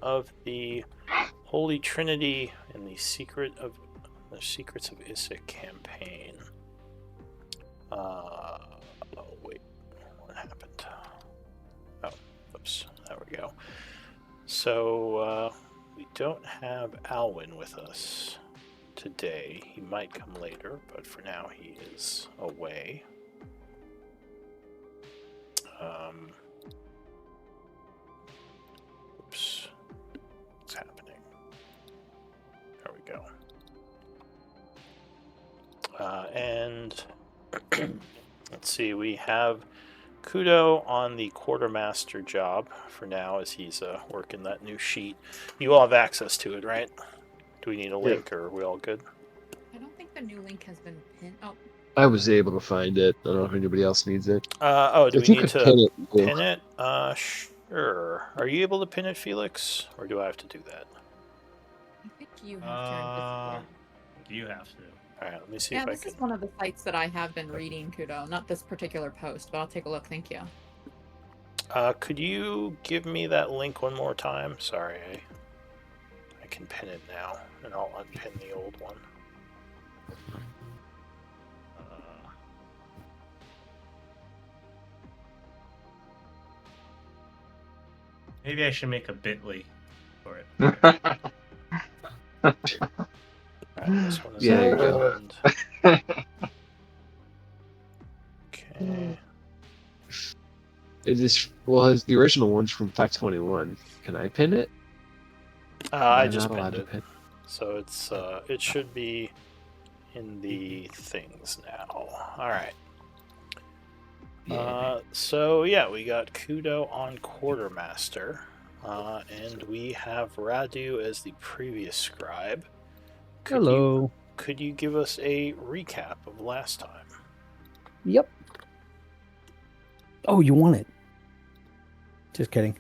of the Holy Trinity and the Secrets of Isik campaign. Oh wait, what happened? Oh, oops, there we go. So we don't have Alwyn with us today. He might come later, but for now he is away. Oops, what's happening? There we go. And let's see, we have Kudo on the quartermaster job for now as he's working that new sheet. You all have access to it, right? Do we need a link or are we all good? I don't think the new link has been pinned. Oh. I was able to find it. I don't know if anybody else needs it. Do we need to pin it? Sure. Are you able to pin it, Felix? Or do I have to do that? I think you have to. You have to. Alright, let me see if I can. Yeah, this is one of the sites that I have been reading, Kudo. Not this particular post, but I'll take a look. Thank you. Could you give me that link one more time? Sorry, I can pin it now, and I'll unpin the old one. Maybe I should make a bit.ly for it. Alright, this one is Yeah, there you go. Okay. It is the original one's from 521. Can I pin it? I just pinned it. So it's it should be in the things now. Alright. So yeah, we got Kudo on quartermaster, and we have Radu as the previous scribe. Hello. Could you give us a recap of last time? Yep. Oh, you want it? Just kidding.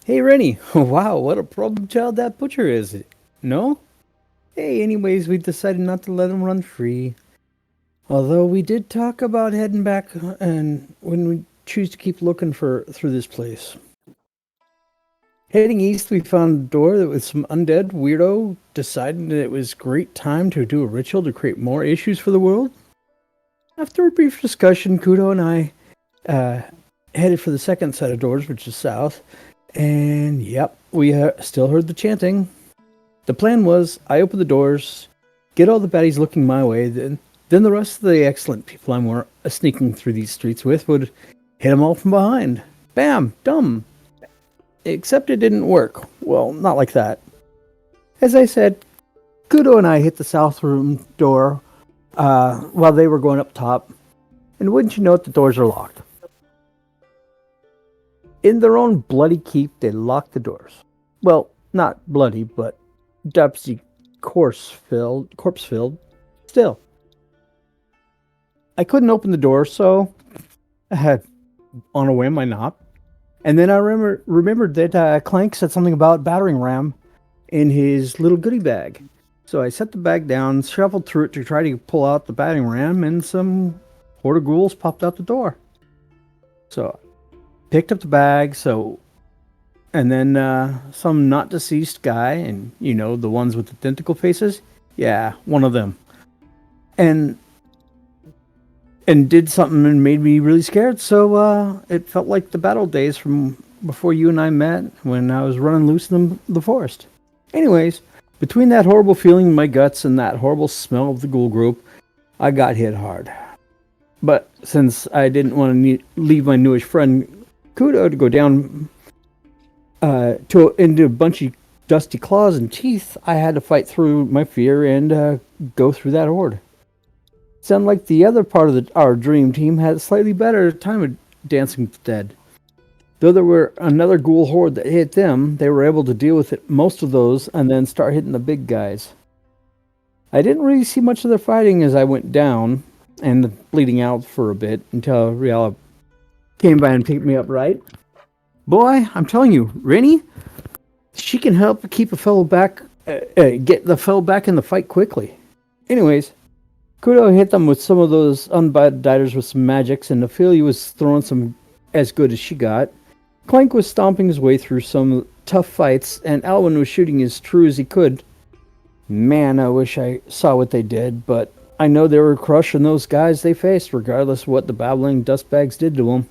Hey Rennie. Wow, what a problem child that butcher is. No? Hey, anyways, we decided not to let him run free. Although we did talk about heading back and when we choose to keep looking through this place. Heading east, we found a door that with some undead weirdo decided that it was a great time to do a ritual to create more issues for the world. After a brief discussion, Kudo and I headed for the second set of doors, which is south. And yep, we still heard the chanting. The plan was, I open the doors, get all the baddies looking my way, then the rest of the excellent people I'm sneaking through these streets with would hit them all from behind. Bam! Dumb! Except it didn't work. Well, not like that. As I said, Kudo and I hit the south room door while they were going up top. And wouldn't you know it, the doors are locked. In their own bloody keep, they locked the doors. Well, not bloody, but dusty, corpse-filled. Still. I couldn't open the door, so I had, on a whim, I knocked. And then I remembered that Clank said something about battering ram in his little goodie bag. So I set the bag down, shuffled through it to try to pull out the battering ram, and some horde of ghouls popped out the door. So picked up the bag, and then some not deceased guy, and you know, the ones with the tentacle faces? Yeah, one of them. And did something and made me really scared, so it felt like the battle days from before you and I met, when I was running loose in the forest. Anyways, between that horrible feeling in my guts and that horrible smell of the ghoul group, I got hit hard. But since I didn't want to leave my newish friend Kudo to go down into a bunch of dusty claws and teeth, I had to fight through my fear and go through that horde. Sound like the other part of our dream team had a slightly better time of dancing with the dead. Though there were another ghoul horde that hit them, they were able to deal with most of those and then start hitting the big guys. I didn't really see much of their fighting as I went down and bleeding out for a bit until Riala came by and picked me up, right? Boy, I'm telling you, Rennie, she can help keep a fellow back, get the fellow back in the fight quickly. Anyways, Kudo hit them with some of those unbiters with some magics, and Ophelia was throwing some as good as she got. Clank was stomping his way through some tough fights, and Alwyn was shooting as true as he could. Man, I wish I saw what they did, but I know they were crushing those guys they faced, regardless of what the babbling dustbags did to them.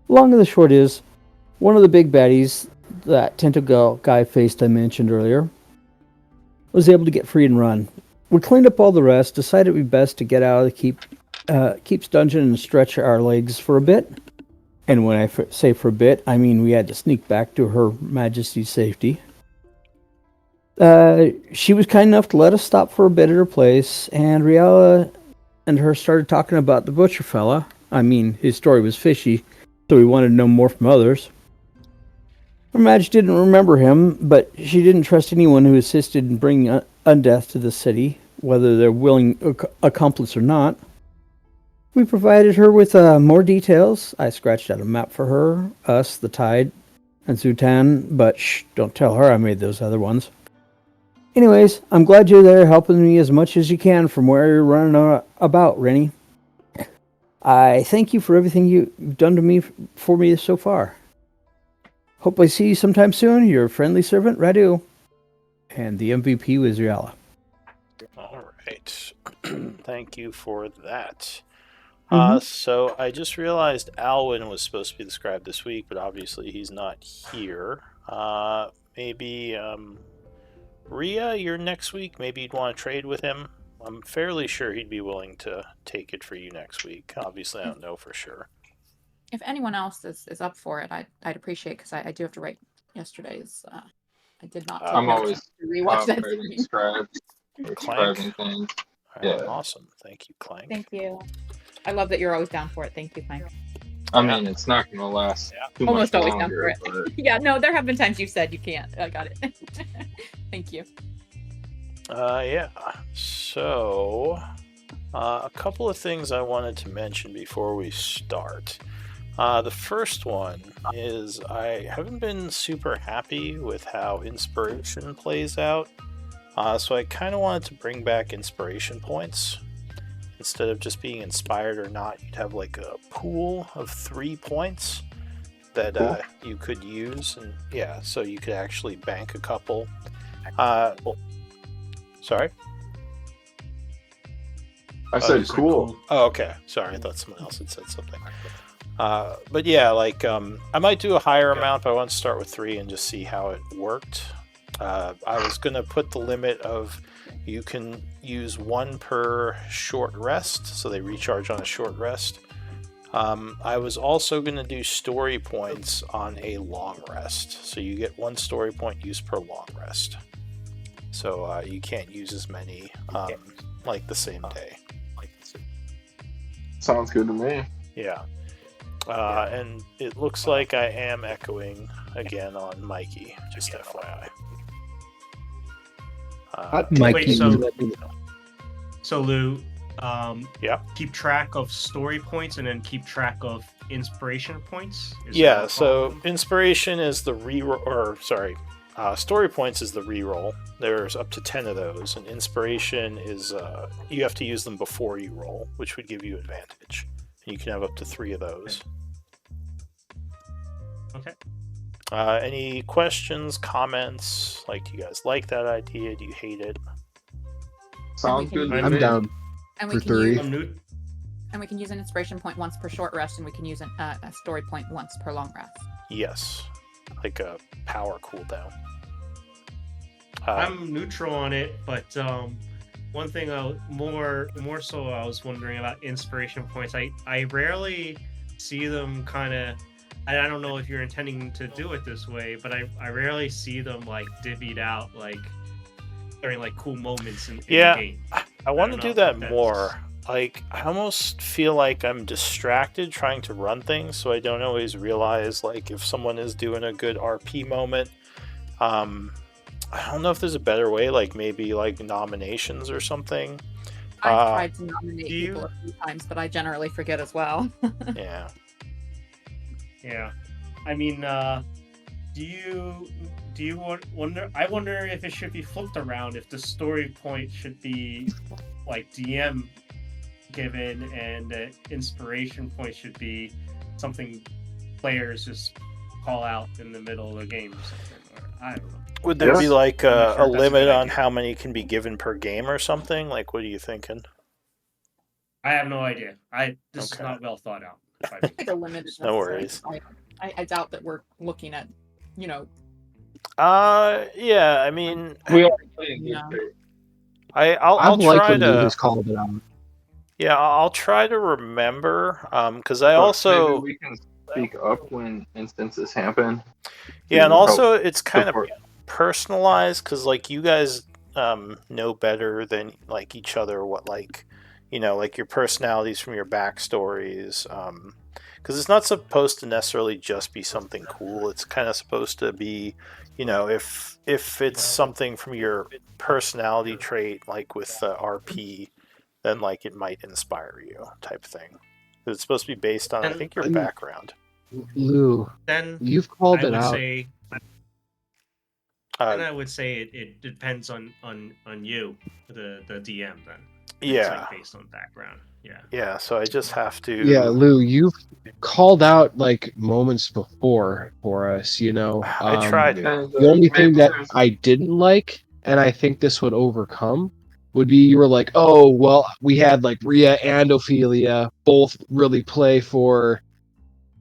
Long and the short is, one of the big baddies, that tentacle guy faced I mentioned earlier, was able to get free and run. We cleaned up all the rest, decided it would be best to get out of the Keep's dungeon and stretch our legs for a bit. And when I say for a bit, I mean we had to sneak back to Her Majesty's safety. She was kind enough to let us stop for a bit at her place, and Riala and her started talking about the butcher fella. I mean, his story was fishy, so we wanted to know more from others. Her Majesty didn't remember him, but she didn't trust anyone who assisted in bringing undeath to the city, whether they're willing accomplice or not. We provided her with more details. I scratched out a map for her, us, the Tide, and Zutan, but shh, don't tell her I made those other ones. Anyways, I'm glad you're there helping me as much as you can from where you're running about, Rennie. I thank you for everything you've done to me for me so far. Hope I see you sometime soon. Your friendly servant, Radu. And the MVP was Riala. All right. Thank you for that. Mhm. So I just realized Alwyn was supposed to be the scribe this week, but obviously he's not here. Maybe Rhea, you're next week. Maybe you'd want to trade with him. I'm fairly sure he'd be willing to take it for you next week. Obviously, I don't know for sure. If anyone else is up for it, I'd appreciate because I do have to write yesterday's. I did not take I'm notes always to rewatch that trading scene. scribes or Clank. scribing things. All right, Yeah. awesome. Thank you, Clank. Thank you. I love that you're always down for it. Thank you, Frank. I mean, it's not going to last too Almost much always down for longer, it. Yeah, no, there have been times you said you can't. I got it. Thank you. Yeah. So, a couple of things I wanted to mention before we start. The first one is I haven't been super happy with how inspiration plays out. So I kind of wanted to bring back inspiration points. Instead of just being inspired or not, you'd have like a pool of 3 points that you could use. And yeah, so you could actually bank a couple. Sorry? I said cool. Oh, okay. Sorry, I thought someone else had said something. But yeah, like I might do a higher amount, but I want to start with 3 and just see how it worked. I was going to put the limit of you can use 1 per short rest, so they recharge on a short rest. I was also going to do story points on a long rest, so you get 1 story point used per long rest. So you can't use as many like the same day. Sounds good to me. Yeah. And it looks like I am echoing again on Mikey, just FYI. Mikey, So Lou, Yeah. keep track of story points and then keep track of inspiration points. Yeah, so inspiration is the reroll, or sorry, story points is the reroll. There's up to 10 of those, and inspiration is you have to use them before you roll, which would give you advantage. And you can have up to 3 of those. Okay. Any questions, comments? Like, do you guys like that idea? Do you hate it? Sounds good. to I'm me. down And for we can 3. use I'm new. and we can use an inspiration point once per short rest, and we can use a story point once per long rest. Yes, like a power cooldown. I'm neutral on it, but one thing more so I was wondering about inspiration points. I rarely see them kind of. I don't know if you're intending to do it this way, but I rarely see them like divvied out like during like cool moments in the game. I want to don't do know that if that's- more. Like, I almost feel like I'm distracted trying to run things, so I don't always realize like if someone is doing a good RP moment. I don't know if there's a better way, like maybe like nominations or something. I've tried to nominate do you- people a few times, but I generally forget as well. Yeah. Yeah, I mean, do you wonder? I wonder if it should be flipped around. If the story point should be like DM given, and the inspiration point should be something players just call out in the middle of the game or something. Or, I don't know. Would there be Yes. like I'm not sure a if that's a limit good on idea. how many can be given per game or something? Like, what are you thinking? I have no idea. This is Okay. not well thought out. by I me. think a limit is No necessary. worries. I doubt that we're looking at, Yeah. I mean, We all play in Yeah. good faith. I'll I like try when Lou to. has called it out. Yeah, I'll try to remember. Because I But also. maybe we can speak up when instances happen. Yeah, and to help also it's kind of support. personalized because like you guys know better than like each other what like like your personalities from your backstories. Because it's not supposed to necessarily just be something cool. It's kind of supposed to be, if it's something from your personality trait, like with RP, then like it might inspire you, type thing. It's supposed to be based on, I think, your And- background. Lou, Then you've called I it would out. say, then Uh, I would say it depends on you, the DM. Then it's yeah, like based on background. Yeah. yeah. So I just have to. Yeah, Lou, you've called out like moments before for us. I try to. And, The only thing maybe that there's- I didn't like, and I think this would overcome, would be you were like, oh, well, we had like Rhea and Ophelia both really play for,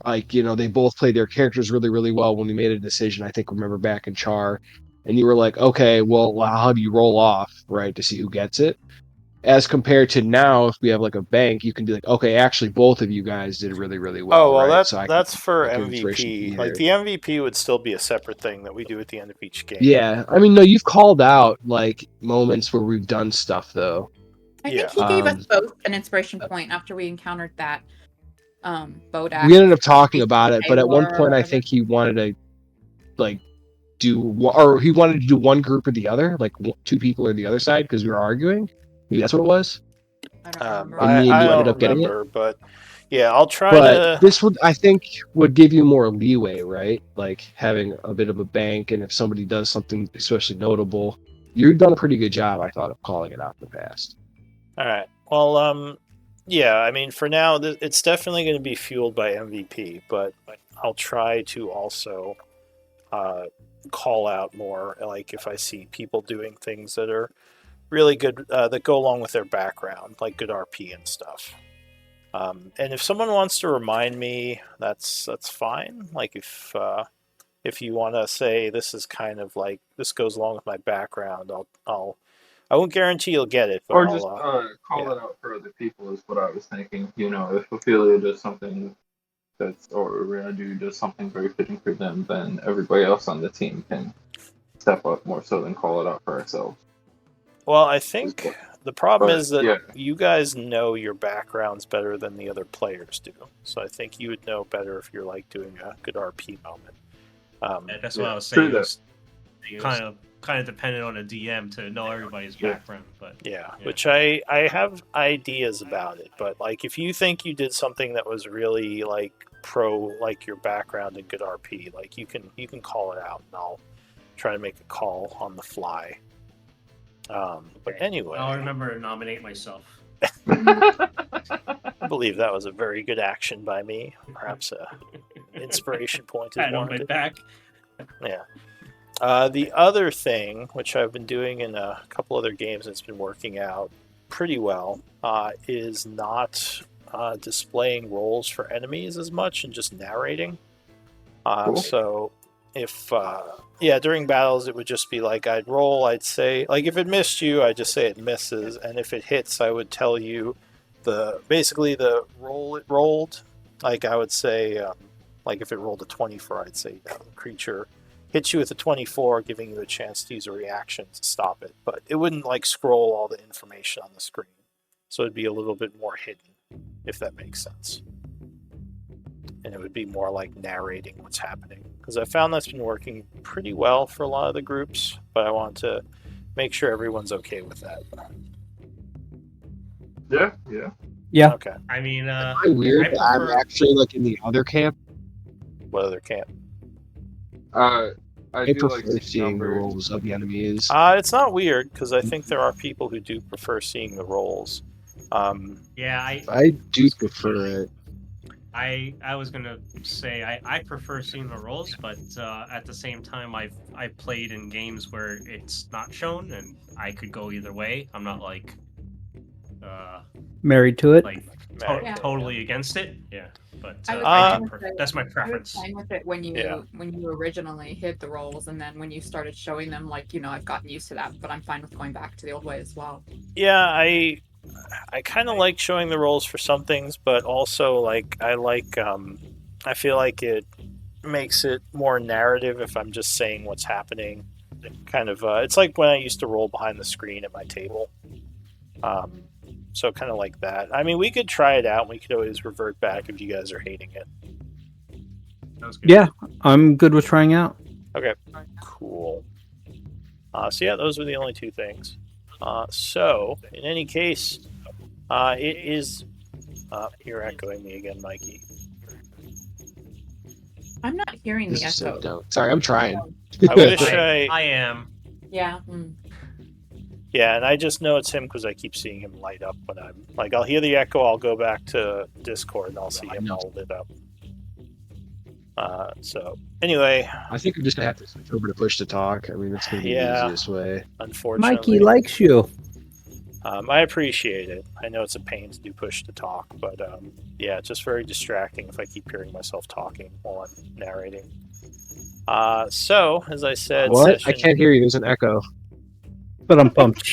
like, they both played their characters really, really well when we made a decision. I think remember back in Char, and you were like, okay, well, how do you roll off, right, to see who gets it? As compared to now, if we have like a bank, you can be like, okay, actually, both of you guys did really, really well. Oh well, right? that's So I that's can for get inspiration MVP. from Like here. the MVP would still be a separate thing that we do at the end of each game. Yeah, I mean, no, you've called out like moments where we've done stuff though. I Yeah. think he gave us both an inspiration point after we encountered that boat act. We ended up talking about it, but at one point, I Or- think he wanted to like or he wanted to do one group or the other, like two people or the other side because we were arguing. Maybe that's what it was. I don't remember. And me and you I ended don't up getting it? remember, but yeah, I'll try But to. this would, I think, would give you more leeway, right? Like having a bit of a bank, and if somebody does something especially notable, you've done a pretty good job, I thought, of calling it out in the past. All right. Well, yeah. I mean, for now, it's definitely going to be fueled by MVP, but I'll try to also call out more. Like if I see people doing things that are really good, that go along with their background, like good RP and stuff. And if someone wants to remind me, that's fine. Like if you want to say this is kind of like this goes along with my background, I won't guarantee you'll get it, but Or I'll, just call yeah. it out for other people is what I was thinking. If Ophelia does something or Radu does something very fitting for them, then everybody else on the team can step up more so than call it out for ourselves. Well, I think the problem But, is that yeah. you guys know your backgrounds better than the other players do. So I think you would know better if you're like doing a good RP moment. And that's what Yeah, I was true saying. that. It was kind of dependent on a DM to know everybody's Yeah. background. But Yeah, Yeah. which I have ideas about it, but like if you think you did something that was really like pro like your background and good RP, like you can call it out and I'll try to make a call on the fly. But anyway, I'll remember to nominate myself. I believe that was a very good action by me. Perhaps a inspiration point is Pat on my warranted. back. Yeah. The other thing, which I've been doing in a couple other games, and it's been working out pretty well, is not displaying roles for enemies as much and just narrating. Cool. So if during battles it would just be like I'd roll, I'd say like if it missed you, I'd just say it misses, and if it hits, I would tell you basically the roll it rolled. Like I would say, like if it rolled a 24, I'd say the creature hits you with a 24, giving you a chance to use a reaction to stop it. But it wouldn't like scroll all the information on the screen, so it'd be a little bit more hidden, if that makes sense. And it would be more like narrating what's happening, because I found that's been working pretty well for a lot of the groups, but I want to make sure everyone's okay with that. Yeah. Yeah. Okay. I mean, Am I weird I that I'm prefer- actually like in the other camp? What other camp? I I do prefer like seeing the numbers. roles of the enemies. It's not weird, because I think there are people who do prefer seeing the rolls. yeah, I do prefer it. I was gonna say I prefer seeing the rolls, but at the same time I've played in games where it's not shown, and I could go either way. I'm not like Married to it. like Married to it, totally against it. Yeah, but I was I fine do with it. that's my I was preference. fine with it when Yeah. you originally hid the roles, and then when you started showing them, like, I've gotten used to that, but I'm fine with going back to the old way as well. Yeah, I kind of like showing the roles for some things, but also like I feel like it makes it more narrative if I'm just saying what's happening. Kind of it's like when I used to roll behind the screen at my table. So kind of like that. I mean, we could try it out. We could always revert back if you guys are hating it. That was good. Yeah, I'm good with trying out. Okay, cool. So yeah, those were the only two things. So in any case, it is. You're echoing me again, Mikey. I'm not hearing the This is so echo. dumb. Sorry, I'm trying. I wish I am. Yeah. Yeah, and I just know it's him because I keep seeing him light up when I'm like, I'll hear the echo, I'll go back to Discord and I'll see him all lit up. So anyway, I think I'm just gonna have to switch over to push to talk. I mean, that's gonna be Yeah. the easiest way. unfortunately, Mikey likes you. I appreciate it. I know it's a pain to do push to talk, but yeah, it's just very distracting if I keep hearing myself talking while I'm narrating. So as I said, What? I session. can't hear you. There's an echo. But I'm pumped.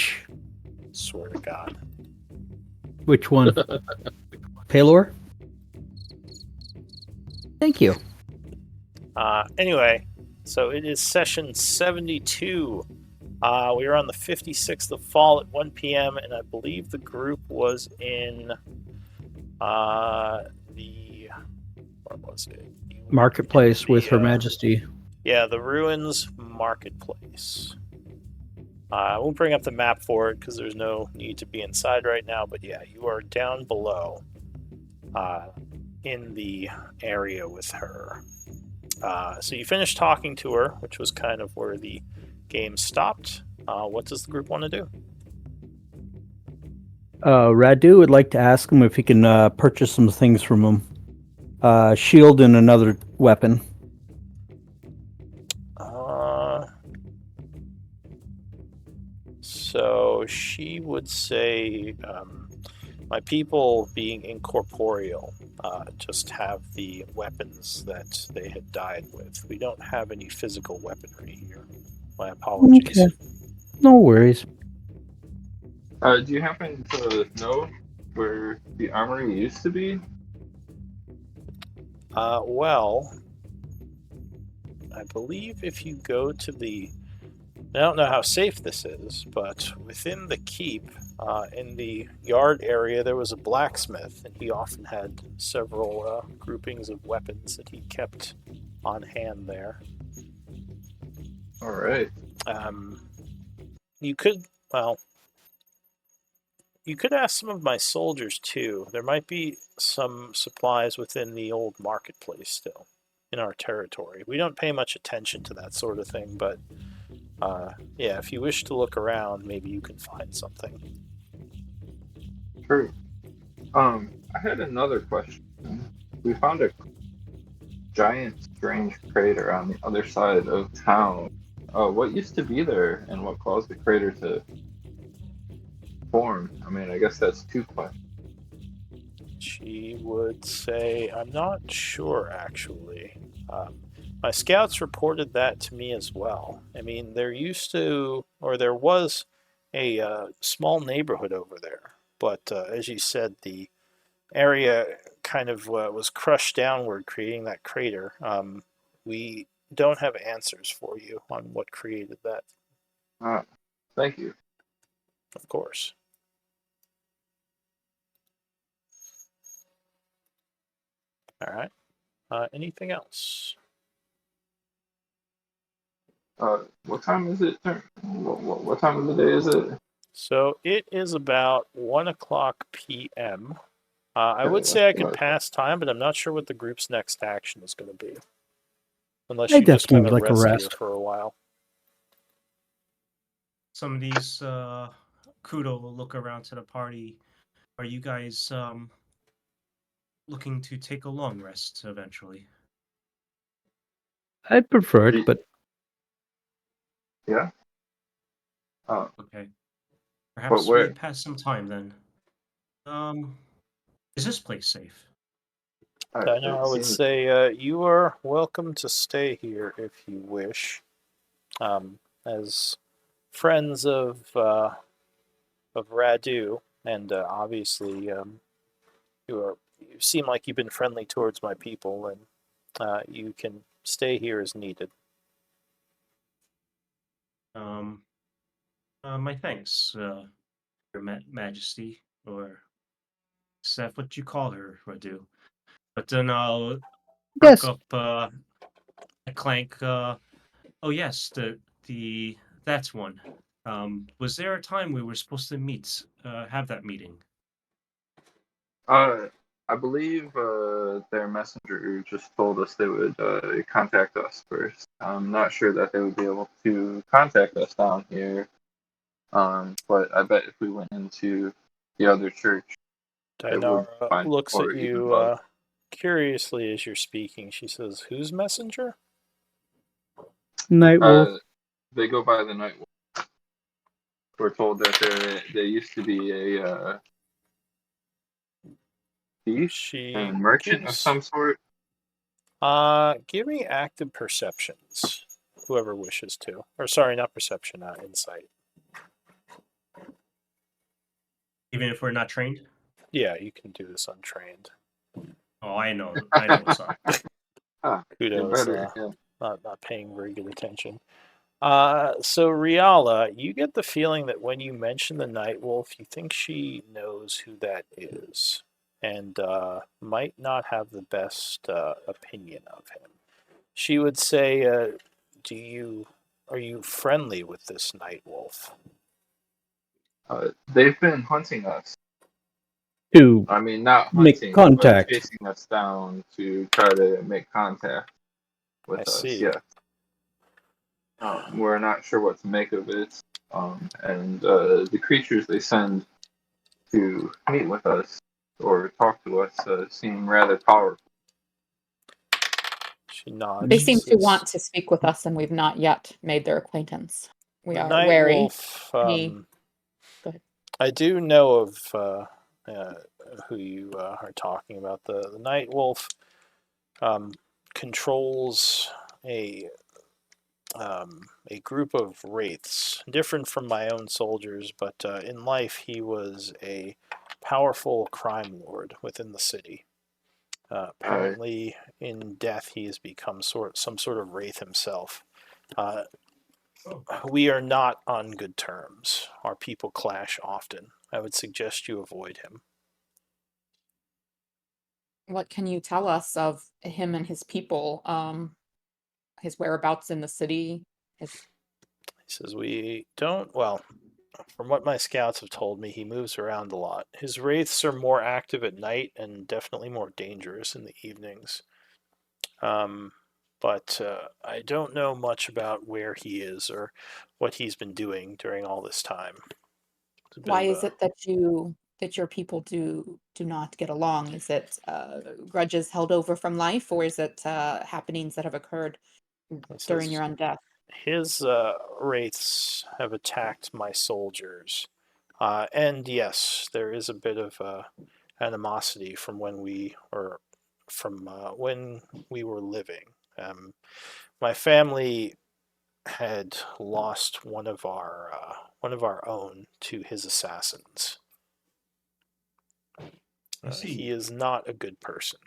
Swear to God. Which one? Paylor? Thank you. Anyway, so it is session 72. We were on the 56th of fall at 1 p.m., and I believe the group was in where was it? Marketplace with Her Majesty. Yeah, the Ruins Marketplace. I won't bring up the map for it because there's no need to be inside right now, but yeah, you are down below in the area with her. So you finished talking to her, which was kind of where the game stopped. What does the group want to do? Radu would like to ask him if he can purchase some things from him. Shield and another weapon. So she would say, my people being incorporeal just have the weapons that they had died with. We don't have any physical weaponry here. My apologies. Okay. No worries. Do you happen to know where the armory used to be? Well, I believe if you go to the... I don't know how safe this is, but within the keep, in the yard area, there was a blacksmith, and he often had several groupings of weapons that he kept on hand there. All right. You could, well, you could ask some of my soldiers too. There might be some supplies within the old marketplace still in our territory. We don't pay much attention to that sort of thing, but yeah, if you wish to look around, maybe you can find something. True. I had another question. We found a giant, strange crater on the other side of town. What used to be there, and what caused the crater to form? I mean, I guess that's two questions. She would say, I'm not sure, actually. My scouts reported that to me as well. I mean, there was a small neighborhood over there, but as you said, the area kind of was crushed downward, creating that crater. We don't have answers for you on what created that. Thank you. Of course. All right. Anything else? What time is it? What time of the day is it? So it is about 1 o'clock p.m. I Okay, would say I that's could about- pass time, but I'm not sure what the group's next action is going to be. Unless I you just kind definitely of like a rest here rest. for a while. Some of these Kudo will look around to the party. Are you guys looking to take a long rest eventually. I'd prefer Ye- it, but Yeah. Okay. But Perhaps we where? pass some time then. Is this place safe? Dino, I It would seems. say you are welcome to stay here if you wish. As friends of Radu, and obviously you seem like you've been friendly towards my people, and you can stay here as needed. My thanks, Your Majesty, or is that what you call her, Radu? But then I'll perk yes. up a clank. Oh yes, the that's one. Was there a time we were supposed to meet? Have that meeting? I believe their messenger just told us they would contact us first. I'm not sure that they would be able to contact us down here. But I bet if we went into the other church, they would Dinara find looks or at even you above. curiously as you're speaking. She says, "Whose messenger?" Nightwolf. They go by the night. We're told that they used to be a thief She and merchant of gives. some sort. Give me active perceptions. Whoever wishes to. Or sorry, not perception, insight. Even if we're not trained? Yeah, you can do this untrained. Oh, I know what's up. You're Kudos, better. Yeah. not paying very good attention. So Riala, you get the feeling that when you mention the Night Wolf, you think she knows who that is, and might not have the best opinion of him. She would say, are you friendly with this Night Wolf?" They've been hunting us. To I mean, not make hunting, but contact. chasing us down to try to make contact I with us. see. Yeah. We're not sure what to make of it. And the creatures they send to meet with us or talk to us seem rather powerful. She nods. They She seem to says, want to speak with us, and we've not yet made their acquaintance. We "The are Night wary. Wolf. Go ahead. I do know of who you are talking about. The Night Wolf controls a group of wraiths, different from my own soldiers, but in life he was a powerful crime lord within the city. Apparently, in death, he has become some sort of wraith himself. Uh, we are not on good terms. Our people clash often. I would suggest you avoid him." What can you tell us of him and his people? His whereabouts in the city? His He says, "We don't, well, from what my scouts have told me, he moves around a lot. His wraiths are more active at night and definitely more dangerous in the evenings. But I don't know much about where he is or what he's been doing during all this time." It's a bit Why of is a it that your people do not get along? Is it grudges held over from life, or is it happenings that have occurred He during says, your undeath? his wraiths have attacked my soldiers. And yes, there is a bit of animosity from when we were living. My family had lost one of our own to his assassins. I see. He is not a good person,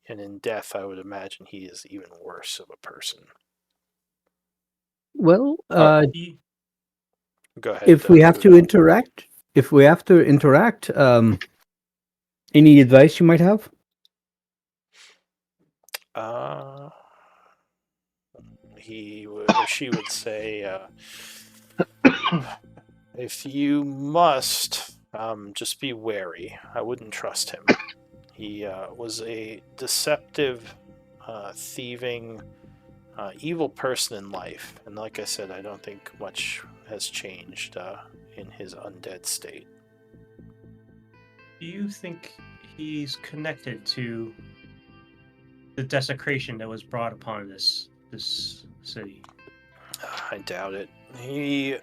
and in death, I would imagine he is even worse of a person. Well, He, Go ahead. if we have to Kudo. interact, any advice you might have? Uh, she would say, if you must, just be wary. I wouldn't trust him. He was a deceptive, thieving, evil person in life, and like I said, I don't think much has changed in his undead state. do you think he's connected to the desecration that was brought upon this city. I doubt it. He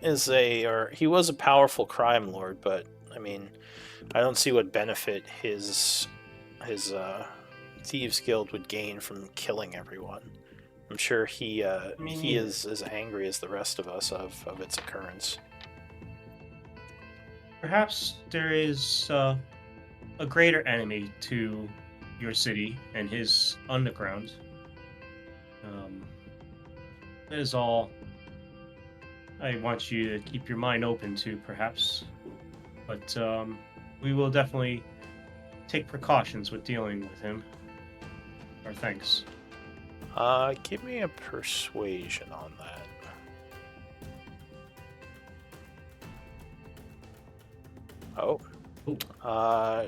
was a powerful crime lord, but I mean, I don't see what benefit his thieves guild would gain from killing everyone. I'm sure he is as angry as the rest of us of its occurrence. Perhaps there is a greater enemy to your city and his underground. That is all I want you to keep your mind open to, perhaps. But we will definitely take precautions with dealing with him. Our thanks. Give me a persuasion on that. Oh.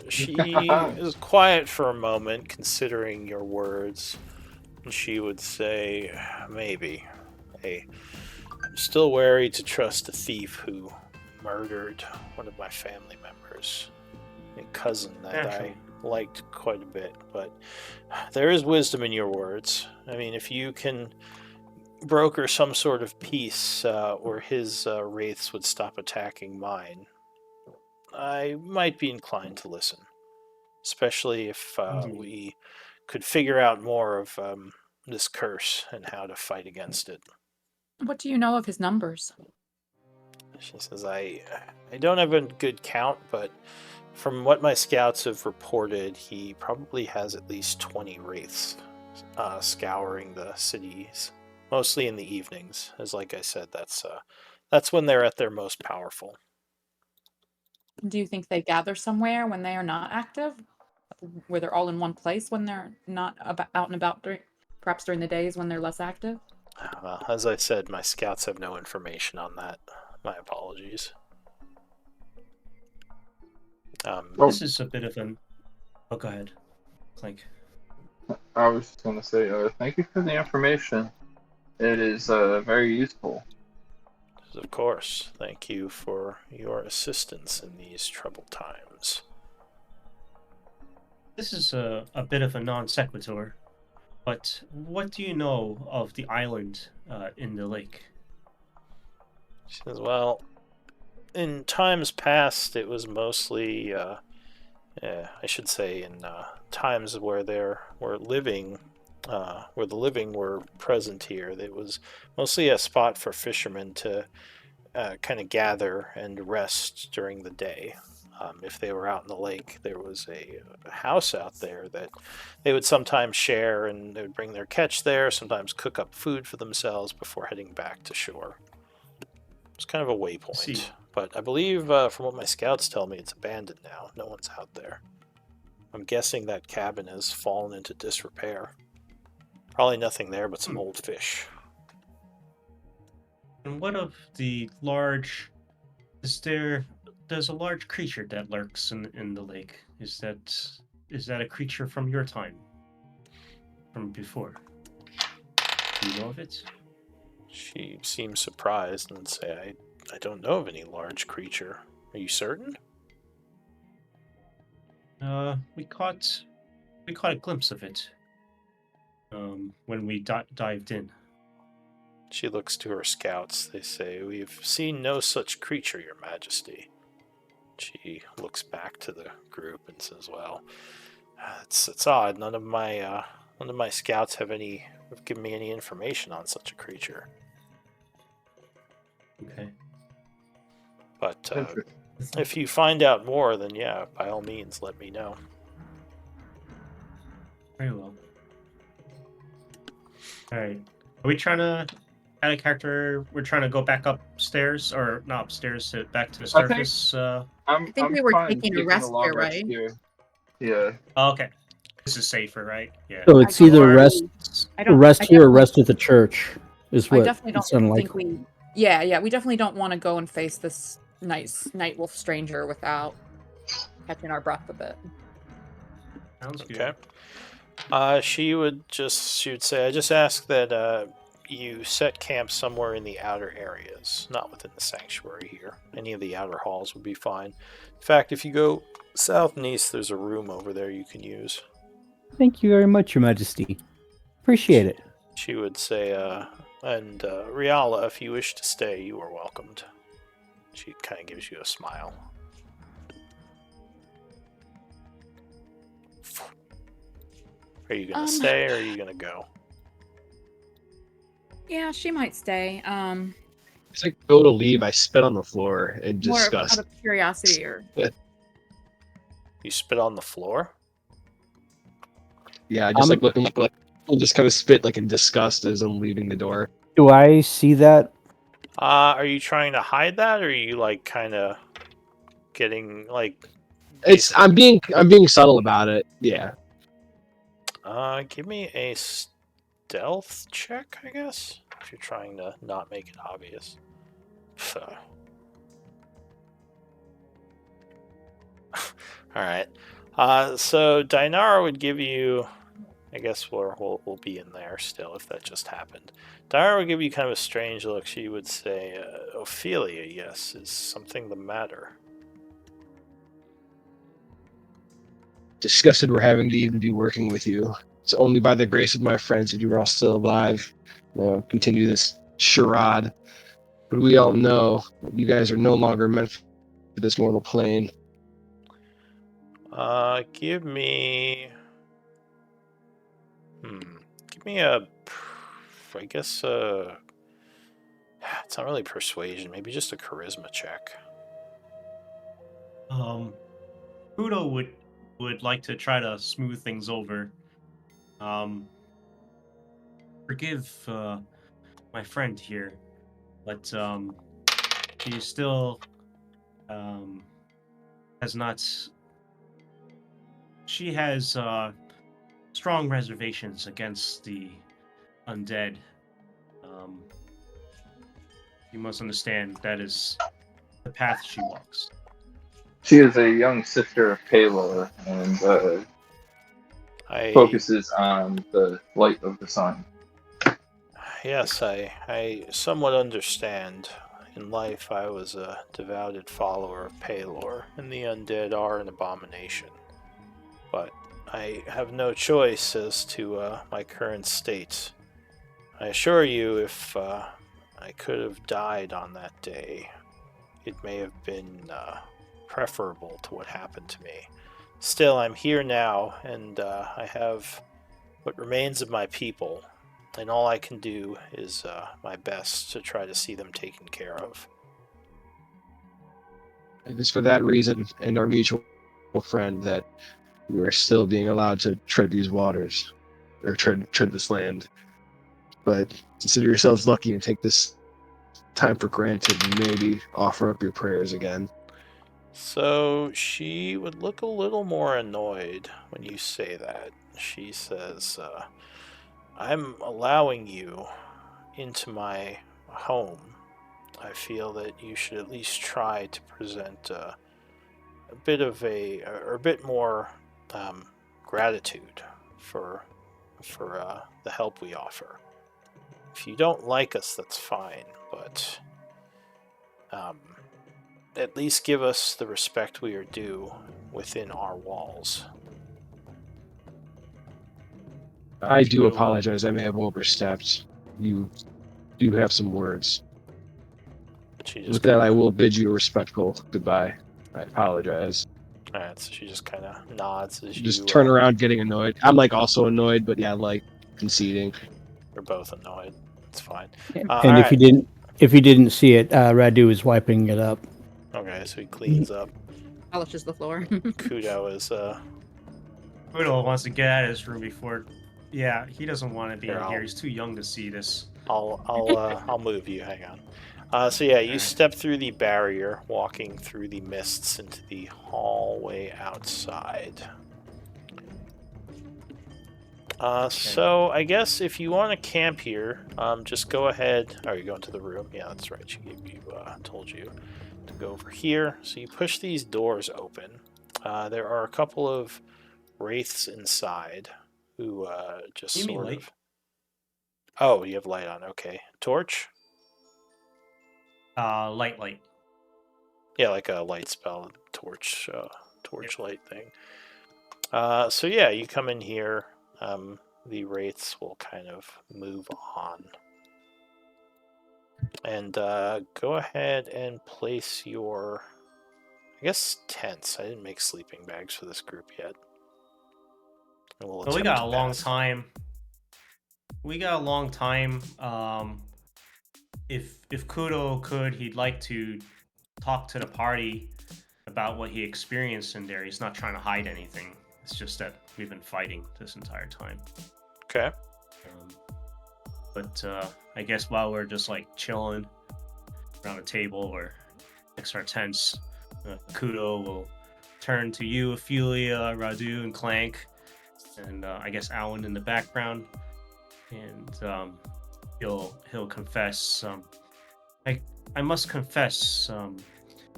She is quiet for a moment, considering your words, and she would say, maybe. I'm still wary to trust a thief who murdered one of my family members, a cousin that I liked quite a bit, but there is wisdom in your words. I mean, if you can broker some sort of peace where his wraiths would stop attacking mine, I might be inclined to listen, especially if we could figure out more of this curse and how to fight against it. What do you know of his numbers? She says, I don't have a good count, but from what my scouts have reported, he probably has at least 20 wraiths scouring the cities, mostly in the evenings. As like I said, that's when they're at their most powerful. Do you think they gather somewhere when they are not active? Where they're all in one place when they're not out and about, perhaps during the days when they're less active? Well, as I said, my scouts have no information on that. My apologies. This is a bit of an... Oh, go ahead, Clink. I was just going to say, thank you for the information. It is very useful. Of course. Thank you for your assistance in these troubled times. This is a bit of a non sequitur, but what do you know of the island in the lake? She says, well, in times past, it was mostly, I should say, in times where there were living, where the living were present here, it was mostly a spot for fishermen to kind of gather and rest during the day. If they were out in the lake, there was a house out there that they would sometimes share, and they would bring their catch there, sometimes cook up food for themselves before heading back to shore. It's kind of a waypoint. But I believe, from what my scouts tell me, it's abandoned now. No one's out there. I'm guessing that cabin has fallen into disrepair. Probably nothing there but some old fish. And what of the large... There's a large creature that lurks in the lake. Is that a creature from your time? From before? Do you know of it? She seems surprised and would say, I don't know of any large creature. Are you certain? We caught a glimpse of it when we dived in. She looks to her scouts. They say, we've seen no such creature, Your Majesty. She looks back to the group and says, well, it's odd. None of my scouts have given me any information on such a creature. Okay. But if you find out more, then yeah, by all means, let me know. Very well. Alright. Are we trying to add a character? We're trying to go back upstairs, or not upstairs, back to the surface? I think we were taking a rest here, right? Yeah. Oh, okay. This is safer, right? Yeah. So it's I either don't- rest I don't. rest I here or definitely- rest at the church is I what definitely it's don't think unlikely. we. Yeah, we definitely don't want to go and face this night wolf stranger without catching our breath a bit. Sounds good. Okay. She would say, I just ask that you set camp somewhere in the outer areas, not within the sanctuary here. Any of the outer halls would be fine. In fact, if you go south and east, there's a room over there you can use. Thank you very much, Your Majesty. Appreciate it. She would say, and Riala, if you wish to stay, you are welcomed. She kind of gives you a smile. Are you going to stay or are you going to go? Yeah, she might stay. It's like go to leave. I spit on the floor and More disgust. out of curiosity, or You spit on the floor? Yeah, just like looking like I'll just kind of spit like in disgust as I'm leaving the door. Do I see that? Are you trying to hide that, or are you like kind of getting like? I'm being subtle about it. Yeah. Give me a stealth check, I guess, if you're trying to not make it obvious. All right. So Dinara would give you. I guess we'll be in there still if that just happened. Dinara would give you kind of a strange look. She would say, "Ophelia, yes, is something the matter?" Disgusted we're having to even be working with you. It's only by the grace of my friends that you are all still alive. Continue this charade. But we all know that you guys are no longer meant for this mortal plane. Give me. Give me a. I guess. It's not really persuasion. Maybe just a charisma check. Udo would like to try to smooth things over. Forgive my friend here, but she still has not. She has strong reservations against the undead. You must understand that is the path she walks. She is a young sister of Palor and focuses on the light of the sun. Yes, I somewhat understand. In life, I was a devoted follower of Palor, and the undead are an abomination. But I have no choice as to my current state. I assure you, if I could have died on that day, it may have been preferable to what happened to me. Still, I'm here now, and I have what remains of my people, and all I can do is my best to try to see them taken care of. It is for that reason and our mutual friend that we are still being allowed to tread these waters, or tread this land. But consider yourselves lucky and take this time for granted and maybe offer up your prayers again. So she would look a little more annoyed when you say that. She says, I'm allowing you into my home. I feel that you should at least try to present a bit of or a bit more gratitude for the help we offer. If you don't like us, that's fine, but at least give us the respect we are due within our walls. I do apologize. I may have overstepped. You do have some words. With that, I will bid you a respectful goodbye. I apologize. Alright, so she just kind of nods as you just turn around getting annoyed. I'm like also annoyed, but yeah, like conceding. We're both annoyed. It's fine. And if you didn't see it, Radu is wiping it up. Okay, so he cleans up. Polishes the floor. Kudo is Kudo wants to get out of this room before. Yeah, he doesn't want to be in here. He's too young to see this. I'll move you. Hang on. So yeah, you step through the barrier, walking through the mists into the hallway outside. So I guess if you want to camp here, just go ahead. Oh, you're going to the room? Yeah, that's right. She gave you, told you to go over here. So you push these doors open. There are a couple of wraiths inside who just sort of. Oh, you have light on. Okay. Torch? Light. Yeah, like a light spell, torch light thing. So yeah, you come in here. The wraiths will kind of move on. And go ahead and place your, I guess, tents. I didn't make sleeping bags for this group yet. And we'll But we attempt got to a long pass. time. If Kudo could, he'd like to talk to the party about what he experienced in there. He's not trying to hide anything. It's just that we've been fighting this entire time. Okay. But I guess while we're just like chilling around a table or next to our tents, Kudo will turn to you, Ophelia, Radu, and Clank, and I guess Alan in the background, and he'll confess. I must confess.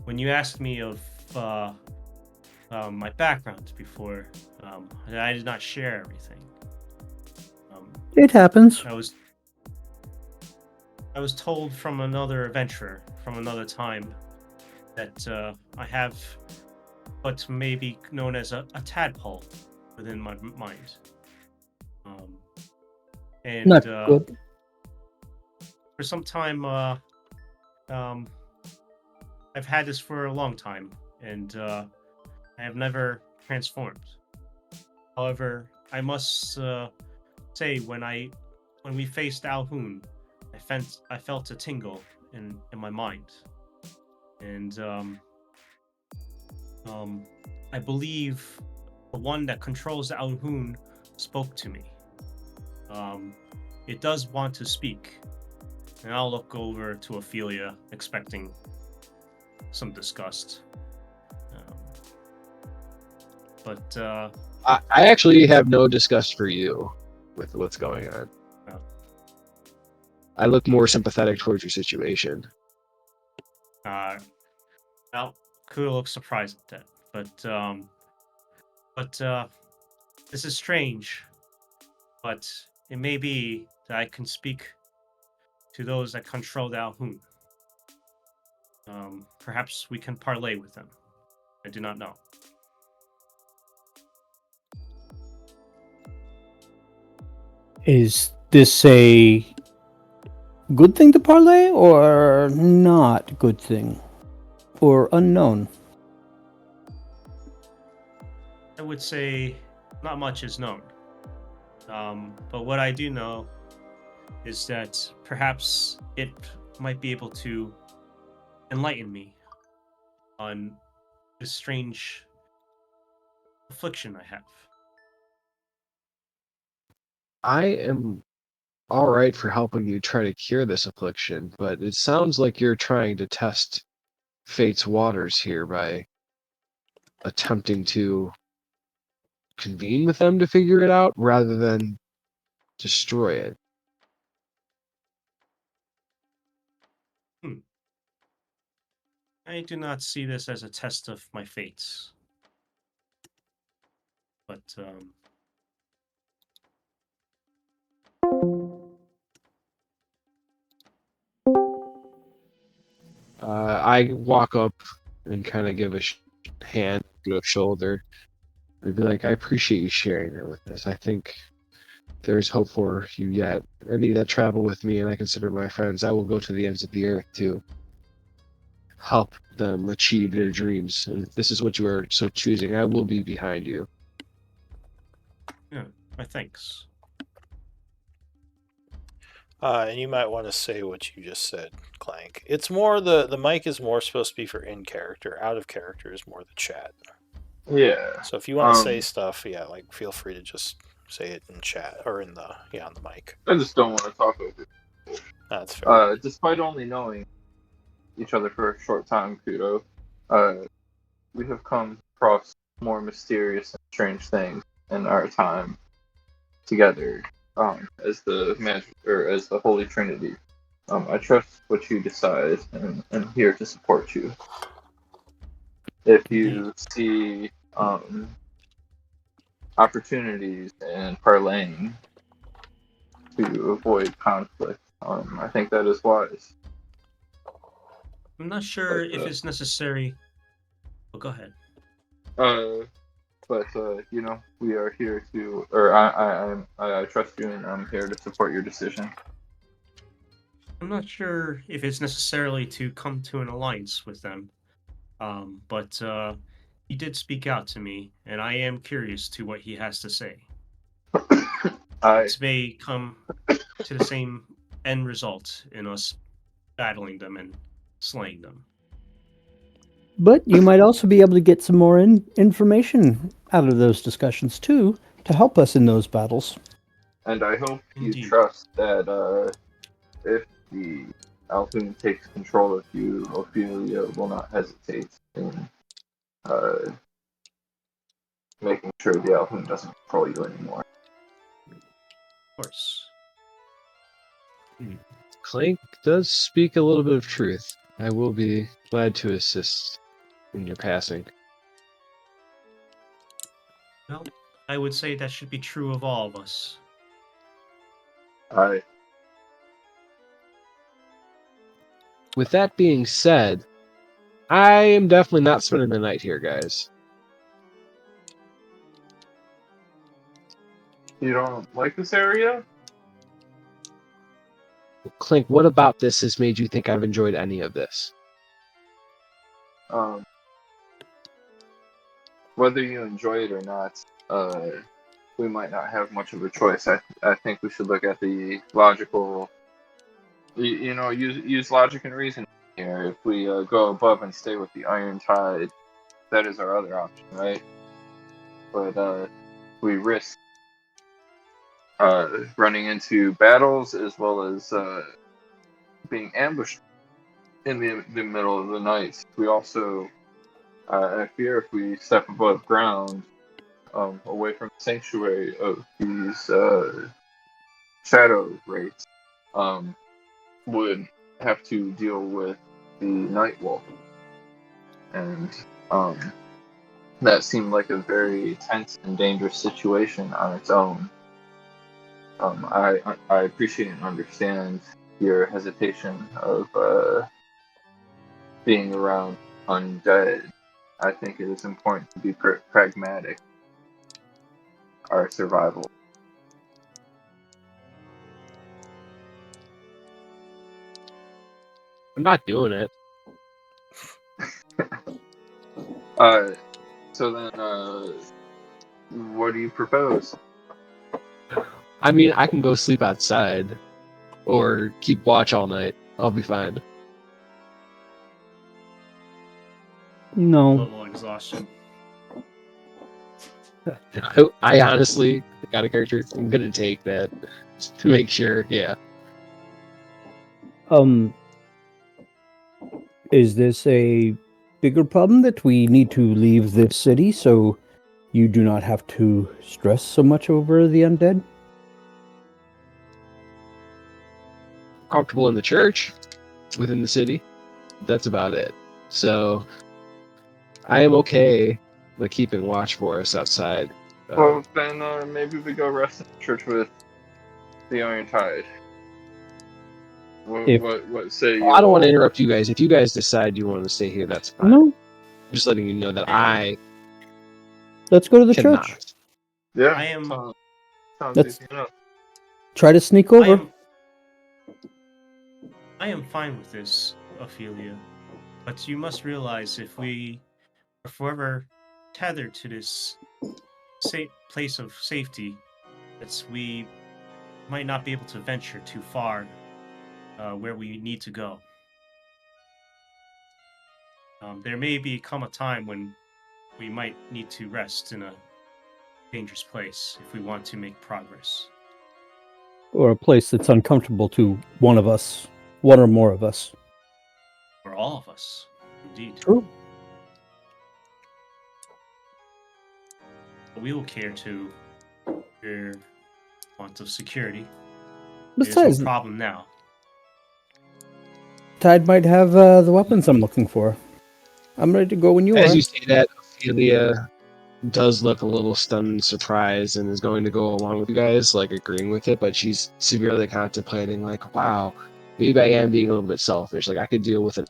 When you asked me of my background before, I did not share everything. It happens. I was told from another adventurer from another time that I have what may be known as a tadpole within my mind. And Not good. for some time, I've had this for a long time, and I have never transformed. However, I must say when we faced Alhoon, I felt a tingle in my mind, and I believe the one that controls Alhoon spoke to me. It does want to speak, and I'll look over to Ophelia, expecting some disgust. But I actually have no disgust for you with what's going on. Oh. I look more sympathetic towards your situation. well, Kudo looks surprised at that. But this is strange. But it may be that I can speak to those that control the Alhoon. Perhaps we can parlay with them. I do not know. Is this a good thing to parlay or not good thing? Or unknown? I would say not much is known. But what I do know is that perhaps it might be able to enlighten me on this strange affliction I have. I am all right for helping you try to cure this affliction, but it sounds like you're trying to test fate's waters here by attempting to convene with them to figure it out rather than destroy it. I do not see this as a test of my fates. But I walk up and kind of give a hand to a shoulder. I'd be like, I appreciate you sharing it with us. I think there's hope for you yet. Any that travel with me and I consider my friends, I will go to the ends of the earth to help them achieve their dreams. And if this is what you are so choosing, I will be behind you. yeah, my thanks. And you might want to say what you just said, Clank. It's more the mic is more supposed to be for in character. Out of character is more the chat. Yeah. So if you want to say stuff, yeah, like feel free to just say it in chat or in the on the mic. I just don't want to talk over. That's fair. Despite only knowing each other for a short time, Kudo, we have come across more mysterious and strange things in our time together as the as the Holy Trinity. I trust what you decide, and I'm here to support you. If you see opportunities in parlaying to avoid conflict. I think that is wise. I'm not sure But, if it's necessary. Oh, go ahead. But we are here to, or I trust you, and I'm here to support your decision. I'm not sure if it's necessarily to come to an alliance with them, but he did speak out to me, and I am curious to what he has to say. I It may come to the same end result in us battling them and slaying them. But you might also be able to get some more information out of those discussions too, to help us in those battles. and I hope you Indeed. trust that if the Altoon takes control of you, Ophelia will not hesitate in making sure the Altoon doesn't control you anymore. Of course. Clank does speak a little bit of truth. I will be glad to assist in your passing. Well, I would say that should be true of all of us. With that being said, I am definitely not spending the night here, guys. You don't like this area? Clink, what about this has made you think I've enjoyed any of this? Whether you enjoy it or not, we might not have much of a choice. I think we should look at the logical, use logic and reason here. If we go above and stay with the Iron Tide, that is our other option, right? But we risk running into battles as well as being ambushed in the middle of the night. We also, I fear, if we step above ground, away from the sanctuary of these shadow wraiths, would have to deal with the Night Wolf, and that seemed like a very tense and dangerous situation on its own. I appreciate and understand your hesitation of being around undead. I think it is important to be pragmatic. Our survival. I'm not doing it. So then, what do you propose? I mean, I can go sleep outside or keep watch all night. I'll be fine. No. Level exhaustion. I honestly got a character. I'm gonna take that just to make sure. Yeah. Is this a bigger problem that we need to leave this city so you do not have to stress so much over the undead? Comfortable in the church, within the city. That's about it. So I am okay with keeping watch for us outside. Well, then maybe we go rest in the church with the Iron Tide. What say you? I don't want to interrupt you guys. If you guys decide you want to stay here, that's fine. No. I'm just letting you know that I Let's go to the cannot. church. Yeah, I am. sounds Let's- easy enough. Try to sneak over. I am fine with this, Ophelia. But you must realize if we are forever tethered to this place of safety, that we might not be able to venture too far where we need to go. There may come a time when we might need to rest in a dangerous place if we want to make progress. Or a place that's uncomfortable to one of us, one or more of us. For all of us, indeed. True. We will care to your want of security. Besides, There's no problem now. Tide might have the weapons I'm looking for. I'm ready to go when you As are. you say that, Ophelia does look a little stunned and surprised and is going to go along with you guys, like agreeing with it, but she's severely contemplating, like, wow, maybe I am being a little bit selfish. Like, I could deal with a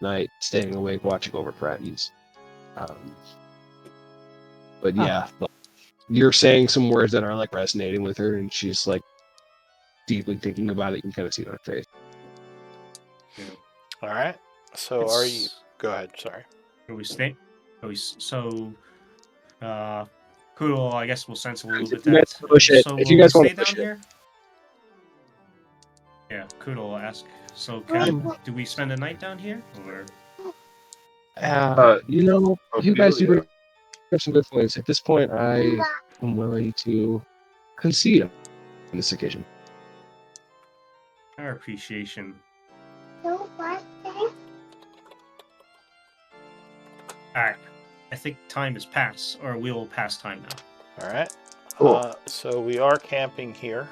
night staying awake watching over Freddy's. But yeah, you're saying some words that are like resonating with her, and she's like deeply thinking about it. You can kind of see it on her face. All right. So are you? Go ahead. Sorry. Are we stay? Are we so? Poodle, I guess we'll sense a little bit If you guys that. push it, So if will you guys we want stay to push down it. here? Yeah, Poodle will ask. So, Cat, do we spend the night down here, or? You know, you guys do Ophelia. have some good points. At this point, I am willing to concede on this occasion. Our appreciation. Alright. I think time has passed, or we will pass time now. All right. Cool. So we are camping here.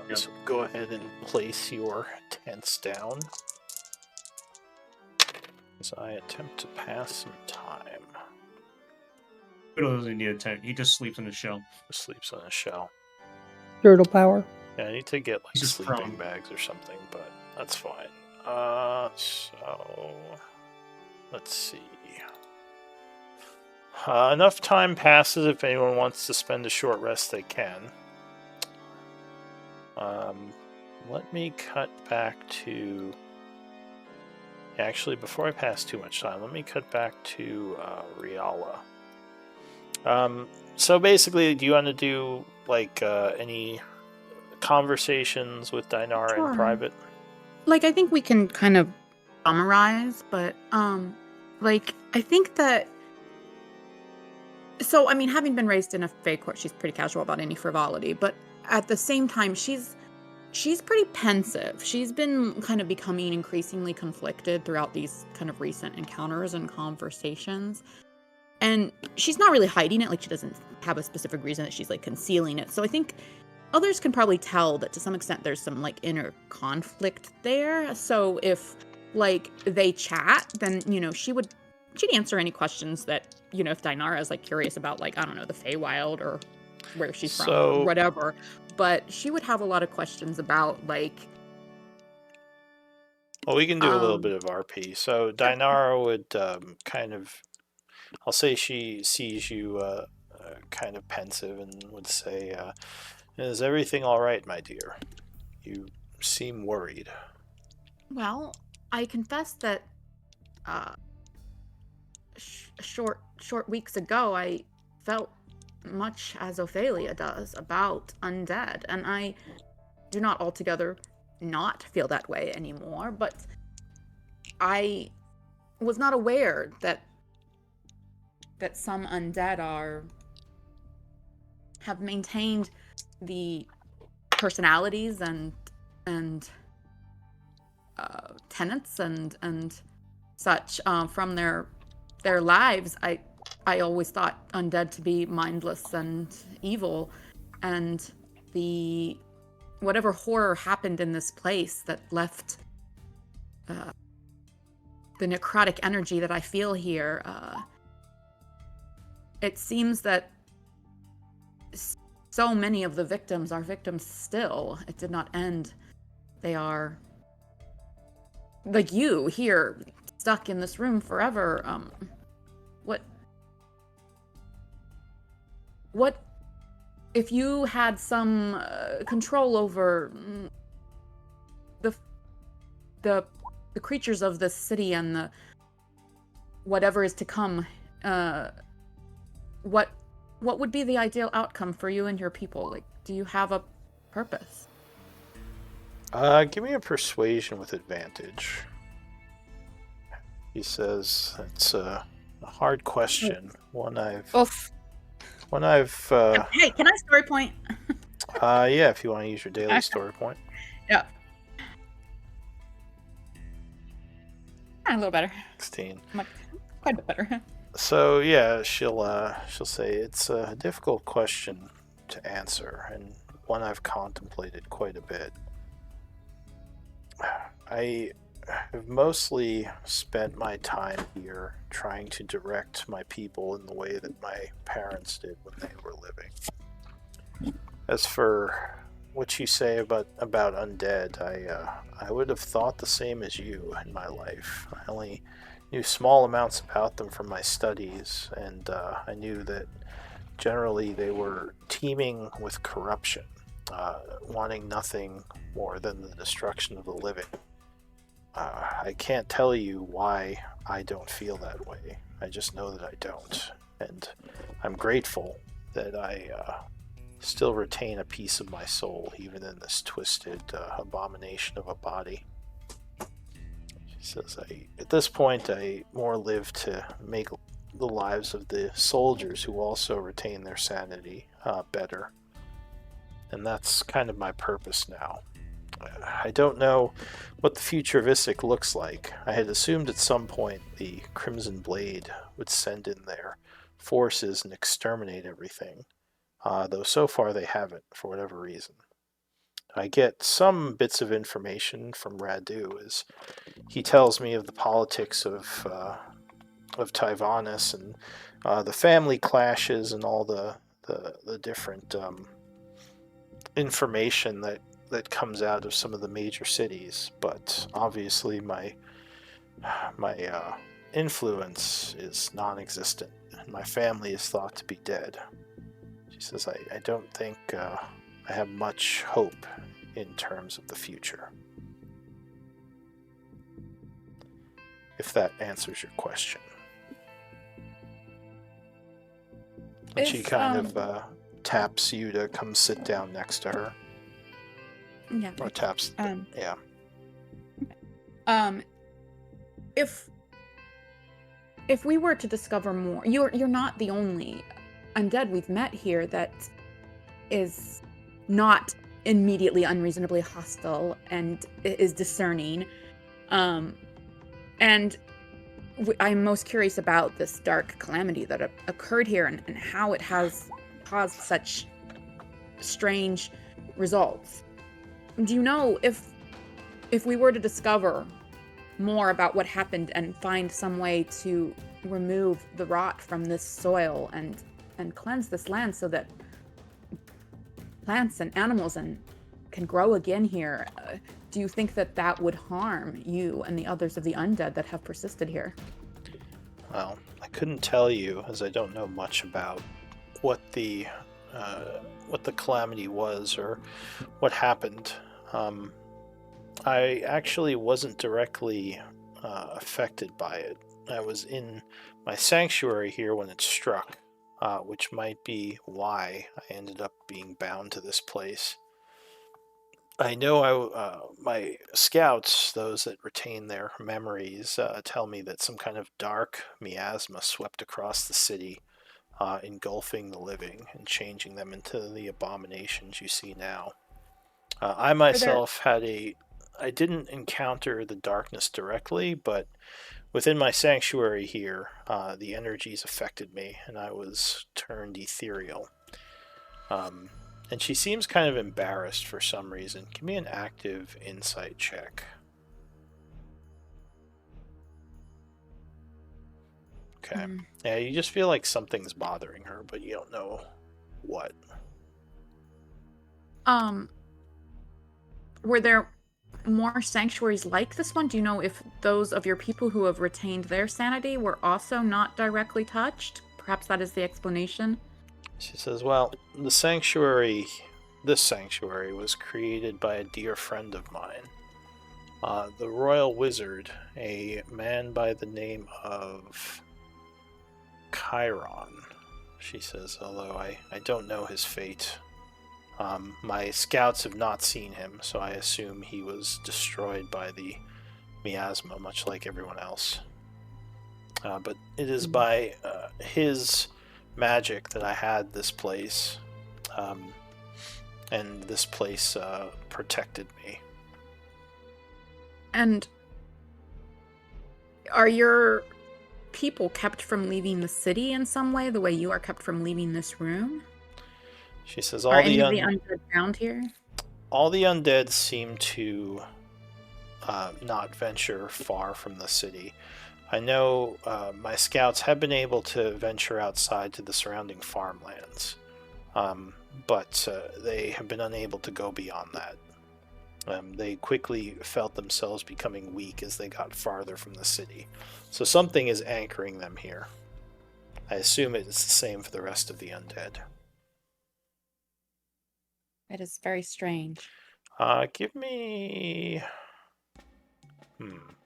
Yep. So go ahead and place your tents down as I attempt to pass some time. Poodle doesn't need a tent. He just sleeps in his shell. Sleeps on a shell. Turtle power. Yeah, I need to get like He's just sleeping prone. bags or something, but that's fine. So let's see. Enough time passes if anyone wants to spend a short rest, they can. Let me cut back to... Actually, before I pass too much time, let me cut back to Riala. So basically, do you want to do like any conversations with Dinara Sure. in private? Like, I think we can kind of summarize, but like, I think that. So, I mean, having been raised in a Fae court, she's pretty casual about any frivolity, but at the same time, she's pretty pensive. She's been kind of becoming increasingly conflicted throughout these kind of recent encounters and conversations. And she's not really hiding it, like she doesn't have a specific reason that she's like concealing it. So I think others can probably tell that to some extent there's some like inner conflict there. So if like they chat, then she'd answer any questions that if Dinara is like curious about, like, I don't know, the Feywild or where she's from or whatever. But she would have a lot of questions about like. Well, we can do a little bit of RP. So Dinara would kind of, I'll say she sees you kind of pensive and would say, "Is everything all right, my dear? You seem worried." Well, I confess that short weeks ago, I felt much as Ophelia does about undead, and I do not altogether not feel that way anymore, but I was not aware that some undead have maintained the personalities and tenets and such from their lives. I always thought undead to be mindless and evil, and whatever horror happened in this place that left the necrotic energy that I feel here, it seems that so many of the victims are victims still. It did not end. They are like you here, stuck in this room forever. What if you had some control over the creatures of this city and the whatever is to come? What would be the ideal outcome for you and your people? Like, do you have a purpose? Give me a persuasion with advantage. He says, "It's a hard question. Oof. Hey, can I story point? Yeah, if you want to use your daily story point. Yeah. A little better. 16. Quite a bit better. So yeah, she'll say it's a difficult question to answer, and one I've contemplated quite a bit. have mostly spent my time here trying to direct my people in the way that my parents did when they were living. As for what you say about undead, I would have thought the same as you in my life. I only knew small amounts about them from my studies, and I knew that generally they were teeming with corruption, wanting nothing more than the destruction of the living. I can't tell you why I don't feel that way. I just know that I don't. And I'm grateful that I still retain a piece of my soul, even in this twisted abomination of a body. She says, at this point, I more live to make the lives of the soldiers who also retain their sanity better. And that's kind of my purpose now. I don't know what the future of Isik looks like. I had assumed at some point the Crimson Blade would send in their forces and exterminate everything, though so far they haven't, for whatever reason. I get some bits of information from Radu as he tells me of the politics of Tyvanus and the family clashes and all the different information that comes out of some of the major cities, but obviously my influence is non-existent, and my family is thought to be dead. She says, I don't think I have much hope in terms of the future. If that answers your question. And she kind of taps you to come sit down next to her. Yeah. Or taps. Yeah. If we were to discover more, you're not the only undead we've met here that is not immediately unreasonably hostile and is discerning. And I'm most curious about this dark calamity that occurred here and how it has caused such strange results. Do you know if we were to discover more about what happened and find some way to remove the rot from this soil and cleanse this land so that plants and animals can grow again here, do you think that would harm you and the others of the undead that have persisted here? Well, I couldn't tell you, as I don't know much about what the calamity was or what happened. I actually wasn't directly affected by it. I was in my sanctuary here when it struck, which might be why I ended up being bound to this place. I know my scouts, those that retain their memories, tell me that some kind of dark miasma swept across the city, engulfing the living and changing them into the abominations you see now. I myself I didn't encounter the darkness directly, but within my sanctuary here, the energies affected me, and I was turned ethereal. And she seems kind of embarrassed for some reason. Give me an active insight check. Okay. Yeah, you just feel like something's bothering her, but you don't know what. Were there more sanctuaries like this one? Do you know if those of your people who have retained their sanity were also not directly touched? Perhaps that is the explanation. She says, well, this sanctuary was created by a dear friend of mine. The royal wizard, a man by the name of Chiron, she says, although I don't know his fate. My scouts have not seen him, so I assume he was destroyed by the miasma, much like everyone else. But it is by his magic that I had this place, and this place protected me. And are your people kept from leaving the city in some way, the way you are kept from leaving this room? She says, Are any of the undead found here? All the undead seem to not venture far from the city. I know my scouts have been able to venture outside to the surrounding farmlands, but they have been unable to go beyond that. They quickly felt themselves becoming weak as they got farther from the city. So something is anchoring them here. I assume it's the same for the rest of the undead. It is very strange. Give me...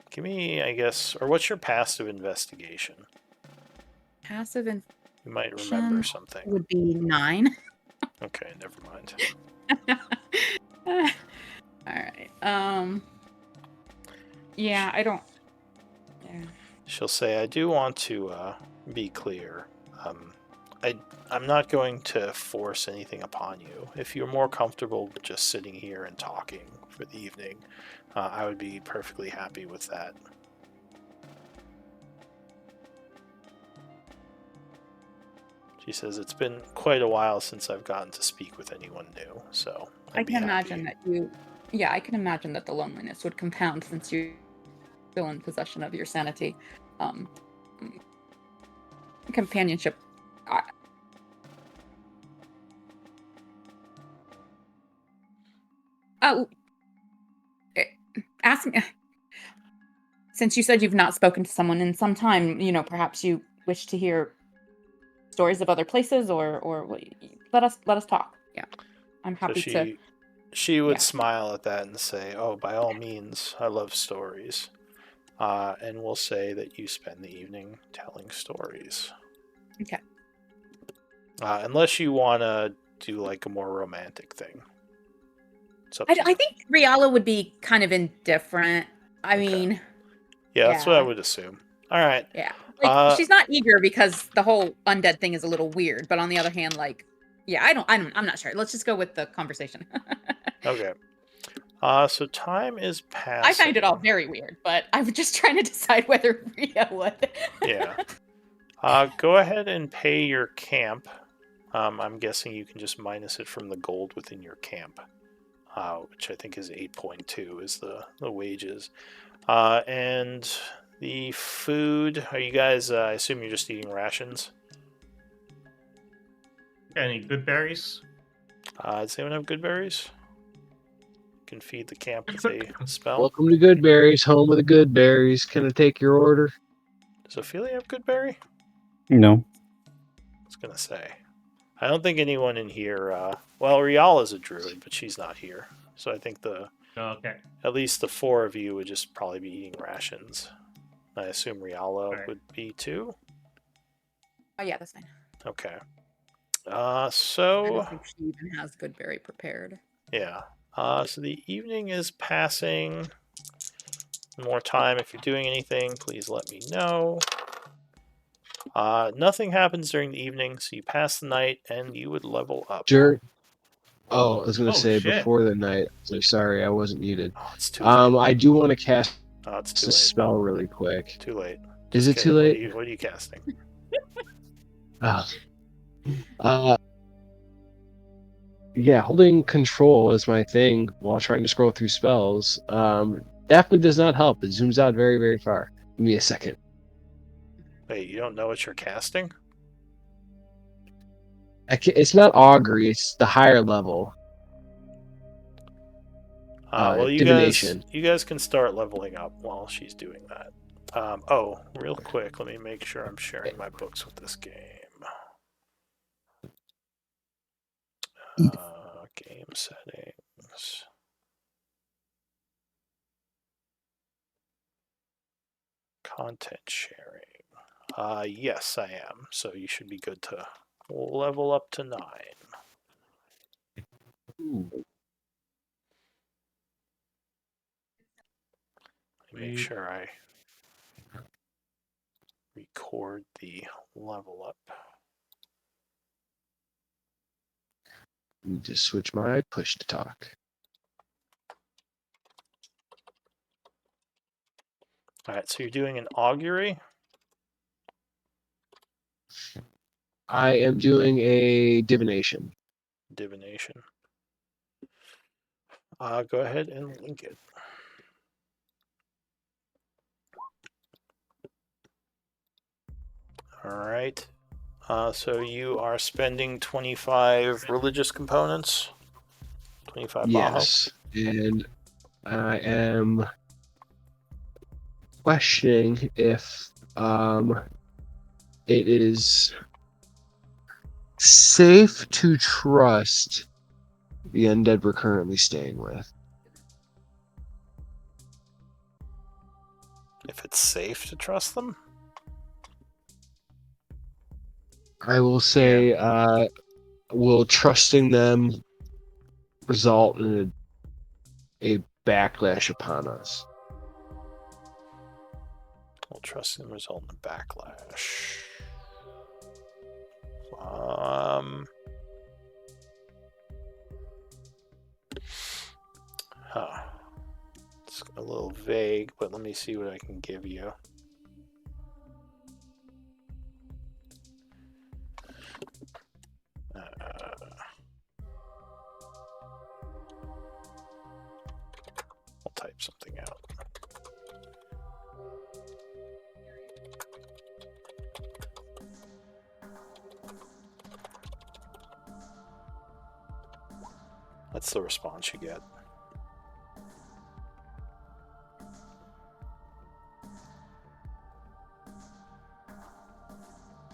Give me, I guess... Or what's your passive investigation? Passive You might remember investigation something. would be 9. Okay, never mind. All right. Yeah, I don't. Yeah. She'll say, I do want to be clear. I'm not going to force anything upon you. If you're more comfortable with just sitting here and talking for the evening, I would be perfectly happy with that. She says, it's been quite a while since I've gotten to speak with anyone new, so I can imagine that you. Yeah, I can imagine that the loneliness would compound since you're still in possession of your sanity. Companionship. Ask me. Since you said you've not spoken to someone in some time, perhaps you wish to hear stories of other places, or let us talk. Yeah, I'm happy to. She would Yeah. smile at that and say, "Oh, by all means, I love stories." And we'll say that you spend the evening telling stories. Okay. Unless you want to do like a more romantic thing. I think Riala would be kind of indifferent. I mean, yeah, that's what I would assume. All right. Yeah, like she's not eager because the whole undead thing is a little weird. But on the other hand, like, yeah, I'm not sure. Let's just go with the conversation. Okay. So time is passing. I find it all very weird, but I was just trying to decide whether Ria would. Yeah. Go ahead and pay your camp. I'm guessing you can just minus it from the gold within your camp, which I think is 8.2 is the wages. And the food, are you guys, I assume you're just eating rations? Any good berries? Does anyone have good berries? Can feed the camp with a spell. Welcome to Goodberries, home of the Goodberries. Can I take your order? Does Ophelia have good berry? No. I was gonna say. I don't think anyone in here. Well, Riala's a druid, but she's not here. So I think Okay. at least the 4 of you would just probably be eating rations. I assume Riala would be too. Oh yeah, that's fine. Okay. I So don't think she even has good berry prepared. yeah. So the evening is passing. More time. If you're doing anything, please let me know. Nothing happens during the evening, so you pass the night and you would level up. Sure. Oh, I was gonna say shit. before the night. So sorry, I wasn't muted. Oh, it's too late. I do want to cast It's too a late. spell really quick. Too late. Is it too late? What are you casting? Yeah, holding control is my thing while trying to scroll through spells. Definitely does not help. It zooms out very, very far. Give me a second. Wait, you don't know what you're casting? It's not augury. It's the higher level. Well, you divination. guys can start leveling up while she's doing that. Real quick, let me make sure I'm sharing my books with this game. Game settings. Content sharing. Yes, I am. So you should be good to level up to 9. Let me make sure I record the level up. Just switch my push to talk. All right, so you're doing an augury? I am doing a divination. Divination. Go ahead and link it. All right. So you are spending 25 religious components? 25 Bajo? Yes. And I am questioning if it is safe to trust the undead we're currently staying with. If it's safe to trust them? I will say, will trusting them result in a backlash upon us? Will trusting them result in a backlash? It's a little vague, but let me see what I can give you. I'll type something out. That's the response you get.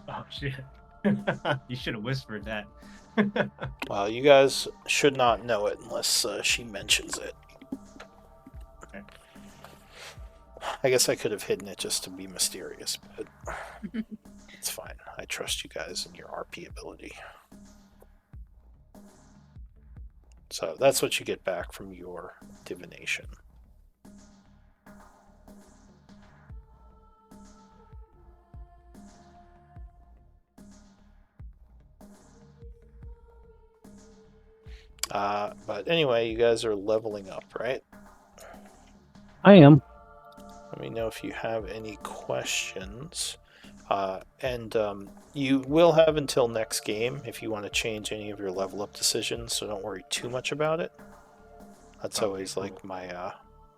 Oh shit! You should have whispered that. Well, you guys should not know it unless she mentions it. Okay. I guess I could have hidden it just to be mysterious, but it's fine. I trust you guys and your RP ability. So that's what you get back from your divination. But anyway, you guys are leveling up, right? I am. Let me know if you have any questions. And you will have until next game if you want to change any of your level up decisions, so don't worry too much about it. That's always like my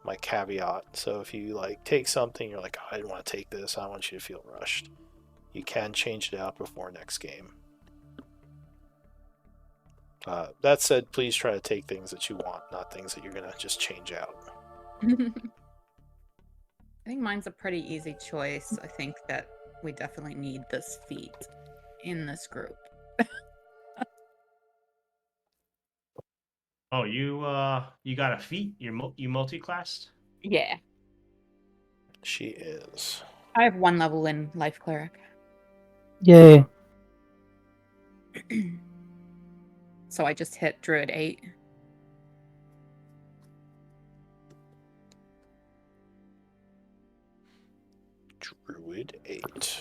my caveat. So if you like take something, you're like, oh, I didn't want to take this, I don't want you to feel rushed. You can change it out before next game. That said, please try to take things that you want, not things that you're going to just change out. I think mine's a pretty easy choice. I think that we definitely need this feat in this group. Oh, you got a feat? You multi-classed? Yeah. She is. I have 1 level in Life Cleric. Yay. So I just hit Druid 8. Druid 8.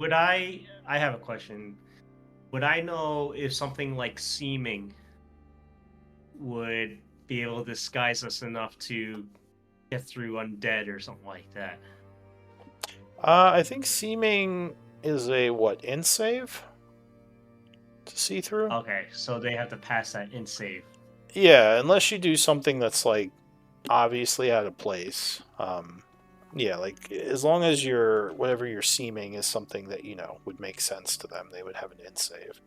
I have a question. Would I know if something like seeming would be able to disguise us enough to get through undead or something like that? I think seeming is a int save to see through. Okay, so they have to pass that in save. Yeah, unless you do something that's like obviously out of place. Yeah, like as long as whatever you're seeming is something that would make sense to them, they would have an int save.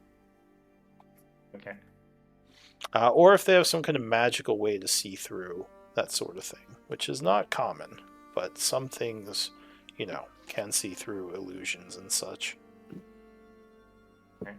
Okay. Or if they have some kind of magical way to see through, that sort of thing, which is not common, but some things, can see through illusions and such. Okay.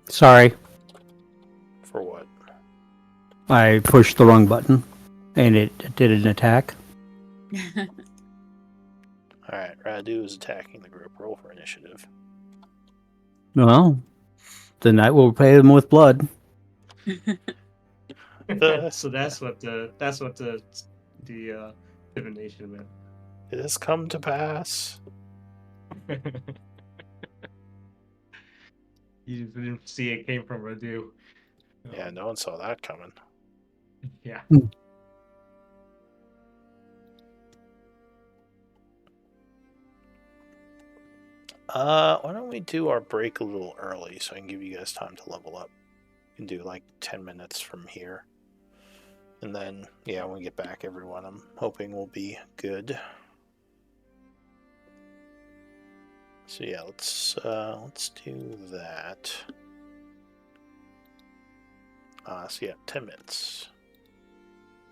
Sorry, For what? I pushed the wrong button, and it did an attack. Alright, Radu is attacking the group. Roll for initiative. Well, then I will repay them with blood. So that's what the divination meant. It has come to pass. You didn't see it came from Radu. Yeah, no one saw that coming. Yeah. Why don't we do our break a little early so I can give you guys time to level up? We can do like 10 minutes from here. And then, yeah, when we get back, everyone, I'm hoping will be good. So yeah, let's do that. So yeah, 10 minutes.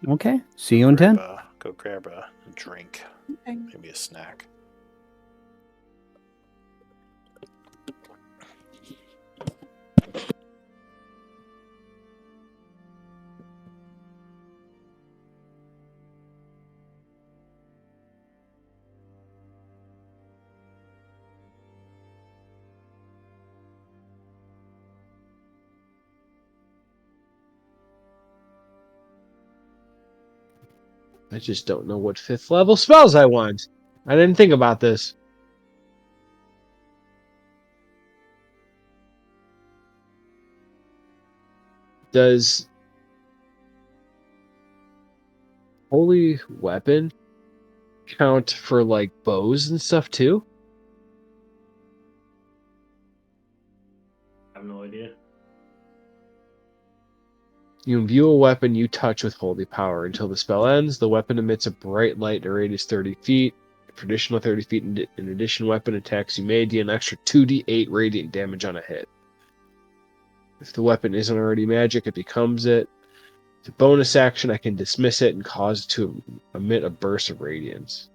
Okay. See you in 10. Go grab a drink, Okay. maybe a snack. I just don't know what 5th level spells I want. I didn't think about this. Does Holy Weapon count for like bows and stuff too? I have no idea. You imbue a weapon you touch with holy power. Until the spell ends, the weapon emits a bright light in a radius 30 feet. For additional 30 feet, in addition, weapon attacks you may deal an extra 2d8 radiant damage on a hit. If the weapon isn't already magic, it becomes it. It's a bonus action. I can dismiss it and cause it to emit a burst of radiance.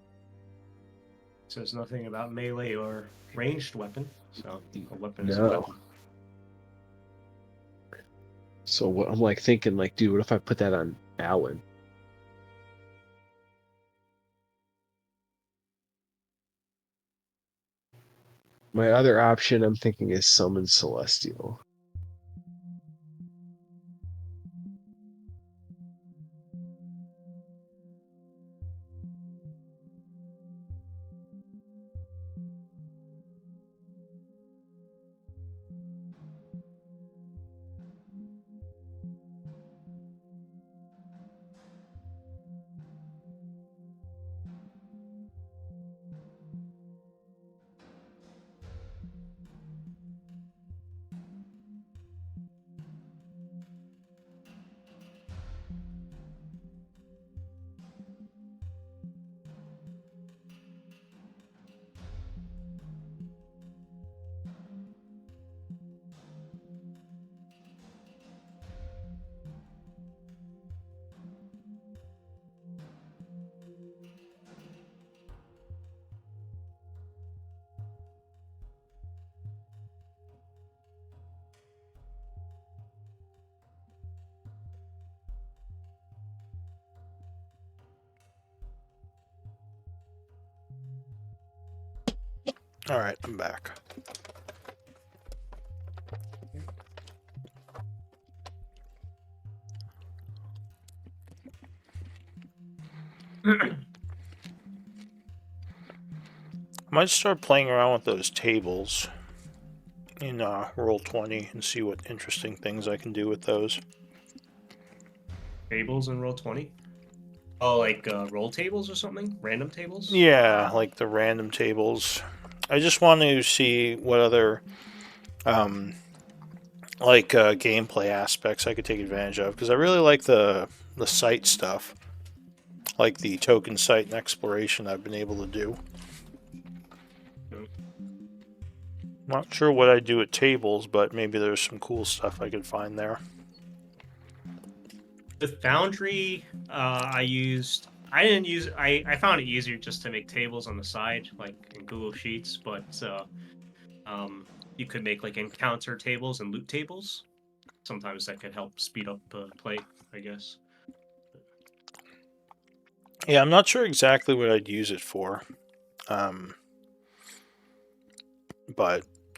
Says nothing about melee or ranged weapon. So a weapon is a No. weapon. So what I'm like thinking, like, dude, what if I put that on Alwyn? My other option I'm thinking is summon Celestial. All right, I'm back. I might start playing around with those tables in Roll20 and see what interesting things I can do with those. Tables in Roll20? Oh, like roll tables or something? Random tables? Yeah, like the random tables. I just want to see what other gameplay aspects I could take advantage of, because I really like the site stuff, like the token site and exploration I've been able to do. Not sure what I do at tables, but maybe there's some cool stuff I could find there. The Foundry, I found it easier just to make tables on the side, like in Google Sheets, but you could make like encounter tables and loot tables. Sometimes that could help speed up play, I guess. Yeah, I'm not sure exactly what I'd use it for, but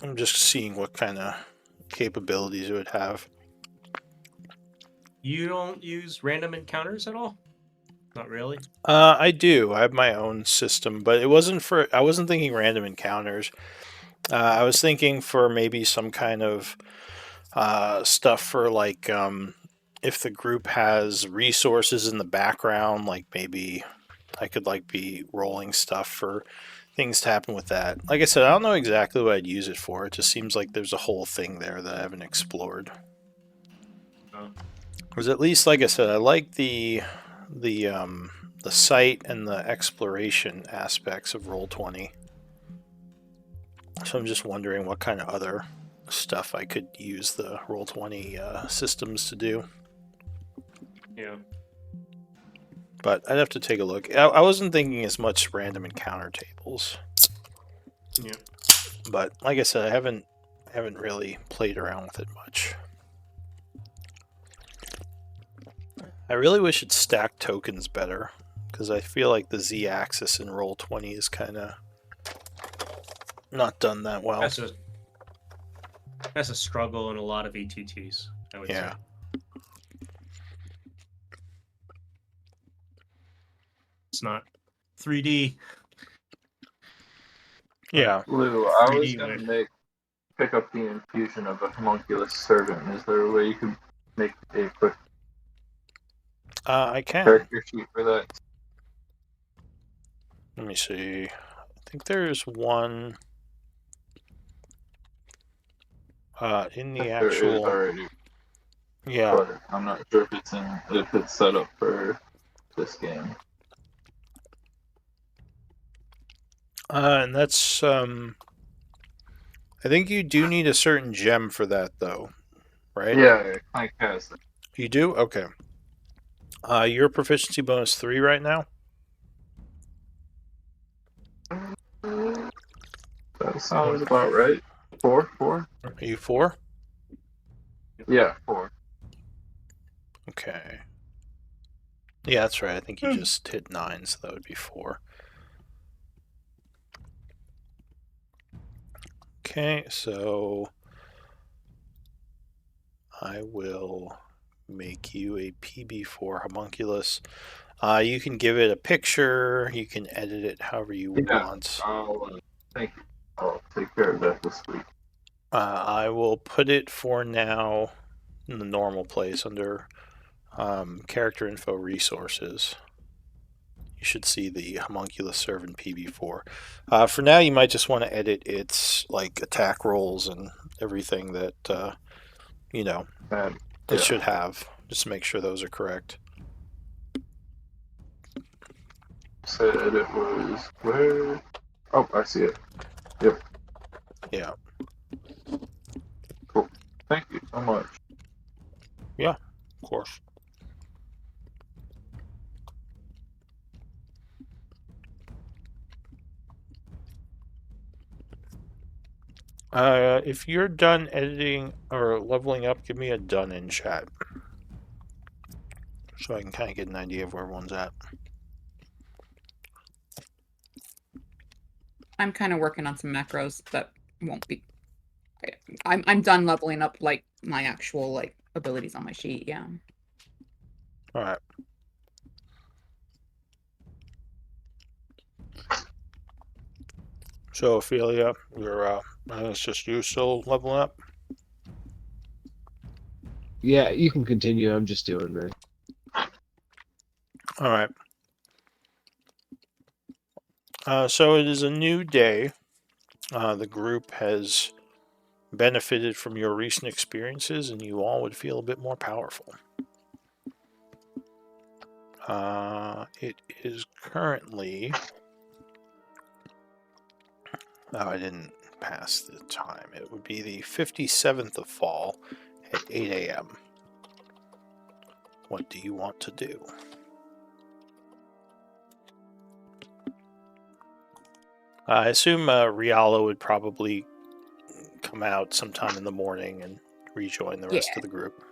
I'm just seeing what kind of capabilities it would have. You don't use random encounters at all? Not really? I do. I have my own system, but it wasn't for. I wasn't thinking random encounters. I was thinking for maybe some kind of stuff for like if the group has resources in the background, like maybe I could like be rolling stuff for things to happen with that. Like I said, I don't know exactly what I'd use it for. It just seems like there's a whole thing there that I haven't explored. Oh. Because at least, like I said, I like the the sight and the exploration aspects of Roll20. So I'm just wondering what kind of other stuff I could use the Roll20 systems to do. Yeah. But I'd have to take a look. I wasn't thinking as much random encounter tables. Yeah. But like I said, I haven't really played around with it much. I really wish it stacked tokens better, because I feel like the Z-axis in Roll20 is kind of not done that well. That's a struggle in a lot of ETTs, I would Yeah. say. It's not 3D. Yeah. Lou, I was 3D gonna pick up the infusion of a homunculus servant. Is there a way you could make a quick I can. character sheet for that? Let me see. I think there's one in the There is actual. already, Yeah. but I'm not sure if it's set up for this game. And that's I think you do need a certain gem for that, though, right? Yeah, Clank has that. You do? Okay. Your proficiency bonus 3 right now? That sounds about right. 4? Are you 4? Yeah, 4. Okay. Yeah, that's right. I think you just hit 9, so that would be 4. Okay, so I will make you a PB4 homunculus. You can give it a picture. You can edit it however you want. Thank you. I'll take care of that this week. I will put it for now in the normal place under character info resources. You should see the homunculus servant PB4. For now, you might just want to edit its like attack rolls and everything that it should have. Just to make sure those are correct. Said it was where? Oh, I see it. Yep. Yeah. Cool. Thank you so much. Yeah, of course. If you're done editing or leveling up, give me a done in chat. So I can kind of get an idea of where everyone's at. I'm kind of working on some macros that won't be. I'm done leveling up like my actual like abilities on my sheet. Yeah. All right. So Ophelia, you're I think it's just you still leveling up. Yeah, you can continue. I'm just doing this. All right. So it is a new day. The group has benefited from your recent experiences, and you all would feel a bit more powerful. It is currently... Oh, I didn't pass the time. It would be the 57th of fall at 8 a.m. What do you want to do? I assume Riala would probably come out sometime in the morning and rejoin the rest of the group.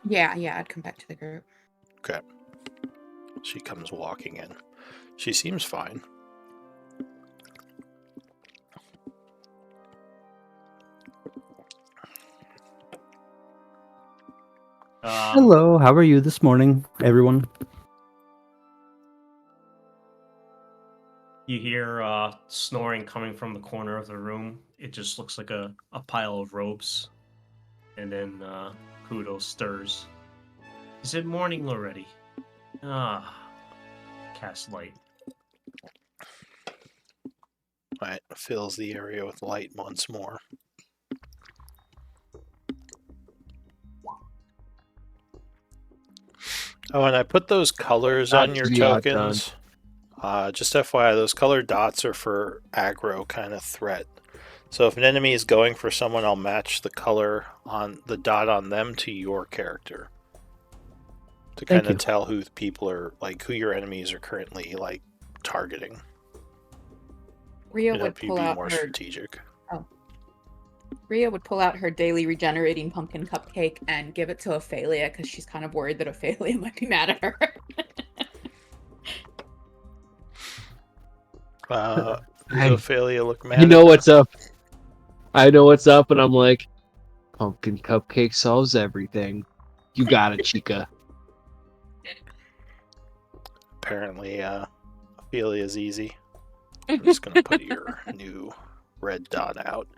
Yeah, I'd come back to the group. Okay. She comes walking in. She seems fine. Hello, how are you this morning, everyone? You hear snoring coming from the corner of the room. It just looks like a pile of robes. And then Kudo stirs. Is it morning already? Ah, cast light. Alright, fills the area with light once more. Oh, and I put those colors That on is your the odd tokens. Just FYI, those colored dots are for aggro kind of threat. So if an enemy is going for someone, I'll match the color on the dot on them to your character. To Thank kind of you. tell who people are, like, who your enemies are currently, like, targeting. Ria And would help you pull be out more her strategic. Ria would pull out her daily regenerating pumpkin cupcake and give it to Ophelia because she's kind of worried that Ophelia might be mad at her. Does I- Ophelia look mad You know at her? what's up. I know what's up, and I'm like, pumpkin cupcake solves everything. You got it, Chica. Apparently, Ophelia's easy. I'm just gonna put your new red dot out.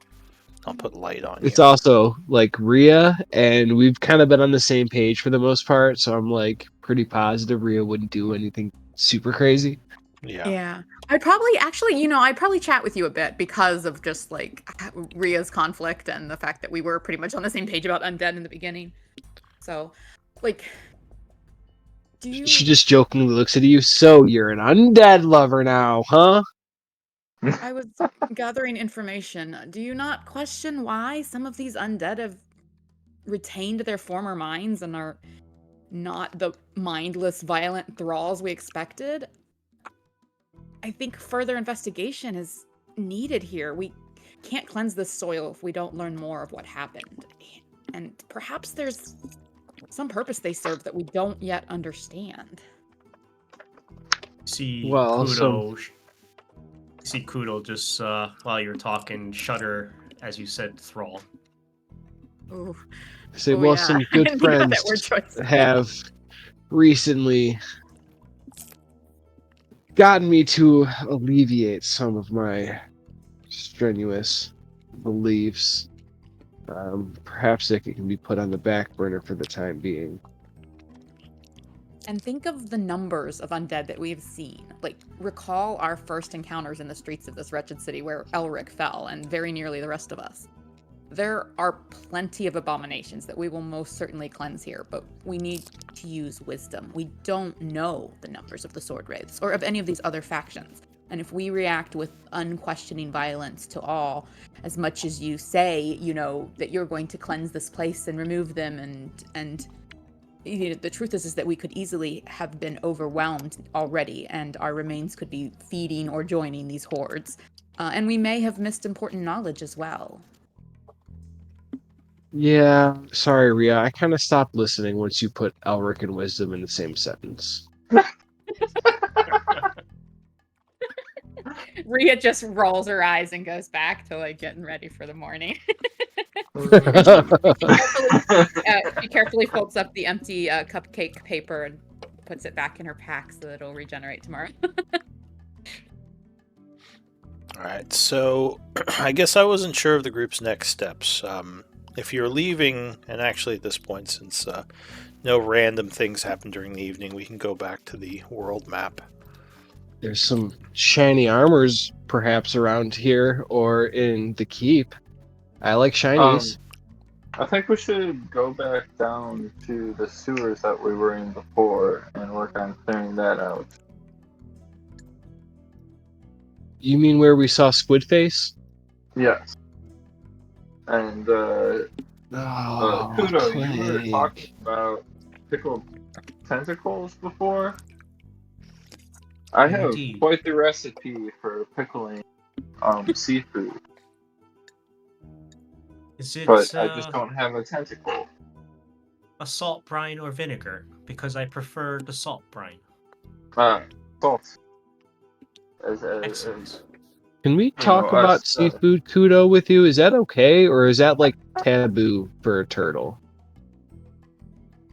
I'll put light on It's you. also like Rhea, and we've kind of been on the same page for the most part, so I'm like pretty positive Rhea wouldn't do anything super crazy. Yeah. Yeah. I'd probably chat with you a bit because of just like Ria's conflict and the fact that we were pretty much on the same page about undead in the beginning. So, like, do you She just jokingly looks at you, so you're an undead lover now, huh? I was gathering information. Do you not question why some of these undead have retained their former minds and are not the mindless, violent thralls we expected? I think further investigation is needed here. We can't cleanse this soil if we don't learn more of what happened. And perhaps there's some purpose they serve that we don't yet understand. See Well, Kudo. See Kudo just while you're talking shudder as you said thrall. Ooh. I say, Oh, well, yeah. some I good didn't think about that friends word choice. have recently gotten me to alleviate some of my strenuous beliefs. Perhaps it can be put on the back burner for the time being. And think of the numbers of undead that we've seen. Like, recall our first encounters in the streets of this wretched city where Elric fell, and very nearly the rest of us. There are plenty of abominations that we will most certainly cleanse here, but we need to use wisdom. We don't know the numbers of the Sword Wraiths, or of any of these other factions. And if we react with unquestioning violence to all, as much as you say, that you're going to cleanse this place and remove them, and the truth is that we could easily have been overwhelmed already, and our remains could be feeding or joining these hordes. And we may have missed important knowledge as well. Yeah, sorry, Ria. I kind of stopped listening once you put Elric and wisdom in the same sentence. Ria just rolls her eyes and goes back to like getting ready for the morning. She carefully folds up the empty cupcake paper and puts it back in her pack so that it'll regenerate tomorrow. Alright, so I guess I wasn't sure of the group's next steps. If you're leaving, and actually at this point, since no random things happen during the evening, we can go back to the world map. There's some shiny armors perhaps around here or in the keep. I like shinies. I think we should go back down to the sewers that we were in before and work on clearing that out. You mean where we saw Squidface? Yes. And Kudo, you were plague. talking about pickled tentacles before. I have Indeed. quite the recipe for pickling seafood, Is it but I just don't have a tentacle. a salt brine or vinegar? Because I prefer the salt brine. Salt. Excellent. Can we talk us, about seafood, Kudo, with you? Is that okay, or is that like taboo for a turtle?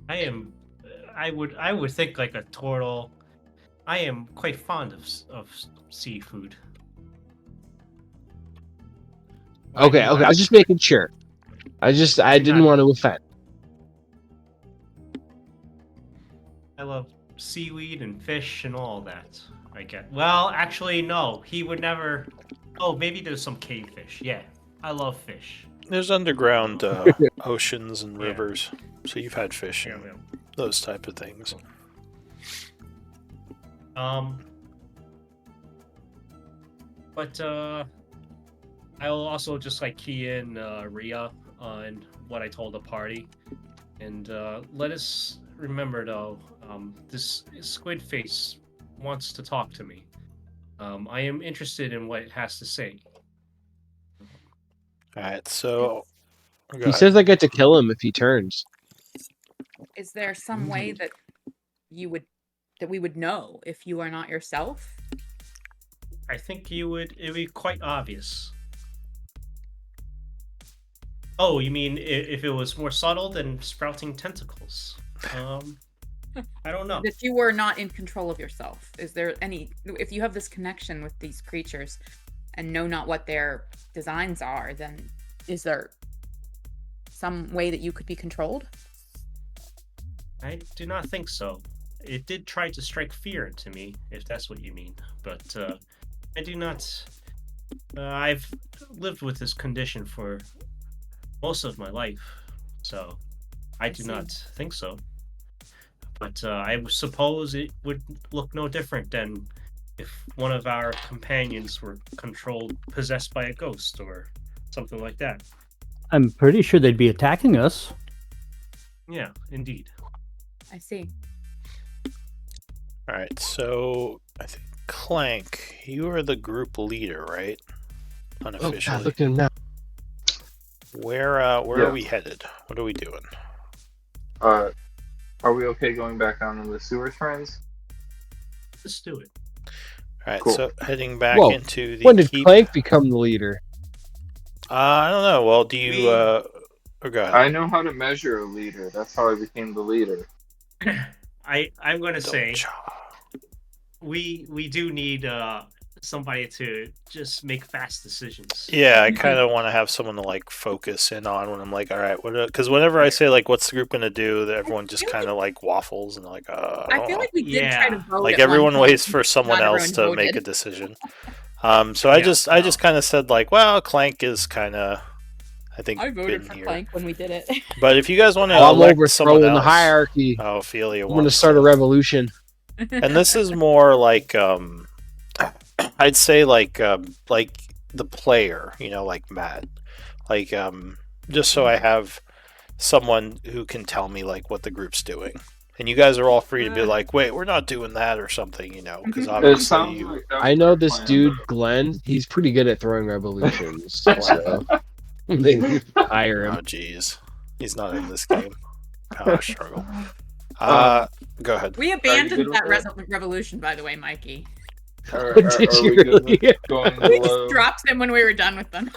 I would think like a turtle. I am quite fond of seafood. Okay, okay. I was just making sure. I didn't want to offend. I love seaweed and fish and all that. I get. Well, actually, no. He would never. Oh, maybe there's some cave fish. Yeah, I love fish. There's underground oceans and Yeah. rivers, so you've had fish Yeah, and yeah. those type of things. But I'll also just like key in Rhea on what I told the party, and let us remember though, this squid face wants to talk to me. I am interested in what it has to say. All right, so go He ahead. says I get to kill him if he turns. Is there some way that we would know if you are not yourself? I think it'd be quite obvious. Oh, you mean if it was more subtle than sprouting tentacles? I don't know. If you were not in control of yourself, is there any? If you have this connection with these creatures and know not what their designs are, then is there some way that you could be controlled? I do not think so. It did try to strike fear into me, if that's what you mean. But I do not. I've lived with this condition for most of my life, so I do not think so. But I suppose it would look no different than if one of our companions were possessed by a ghost or something like that. I'm pretty sure they'd be attacking us. Yeah, indeed. I see. All right, so I think Clank, you are the group leader, right? Oh, God, Unofficially. look at him now. Where Yeah. are we headed? What are we doing? Are we okay going back down in the sewers, friends? Let's do it. All right, Cool. so heading back Whoa, into the When did keep. Clank become the leader? I don't know. Well, do you? We- Or go ahead. I know how to measure a leader. That's how I became the leader. I'm gonna say Don't- we do need somebody to just make fast decisions. Yeah, I kind of want to have someone to like focus in on when I'm like, all right, what? Because whenever I say like, what's the group gonna do, that everyone just feel kind of like waffles and like, I feel like we did try to Yeah. vote. like at one everyone point. waits for someone Not else everyone to make a voted. decision. So I Yeah, just kind of said like, well, Clank is kind of, I think, I voted been for here. Clank when we did it. But if you guys want to I'm elect someone overthrowing else, the hierarchy. oh, Ophelia I'm going to wants start to. a revolution. And this is more like I'd say like the player, like Matt, like just so I have someone who can tell me like what the group's doing, and you guys are all free to be like, wait, we're not doing that or something, because It obviously sounds you. like that's I know your this plan, dude, but- Glenn. He's pretty good at throwing revolutions. So they hire Oh him. jeez, he's not in this game. Power struggle. Go ahead. We good abandoned with that that? revolution, by the way, Mikey. Are Did we you good really? with going We below? just dropped them when we were done with them.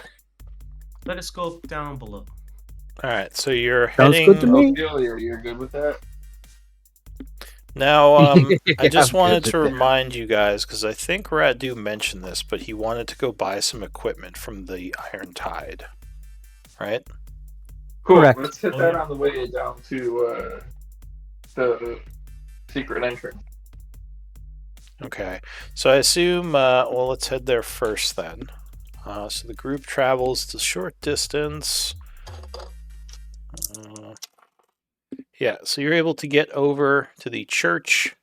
Let us go down below. All right, so you're Sounds heading good to me. Ophelia, you're good with that? now. I just I'm wanted good to with that. remind you guys because I think Radu mentioned this, but he wanted to go buy some equipment from the Iron Tide, right? Cool. Correct. Let's hit that on the way down to the secret entrance. Okay, so I assume. Well, let's head there first then. So the group travels the short distance. Yeah, so you're able to get over to the church.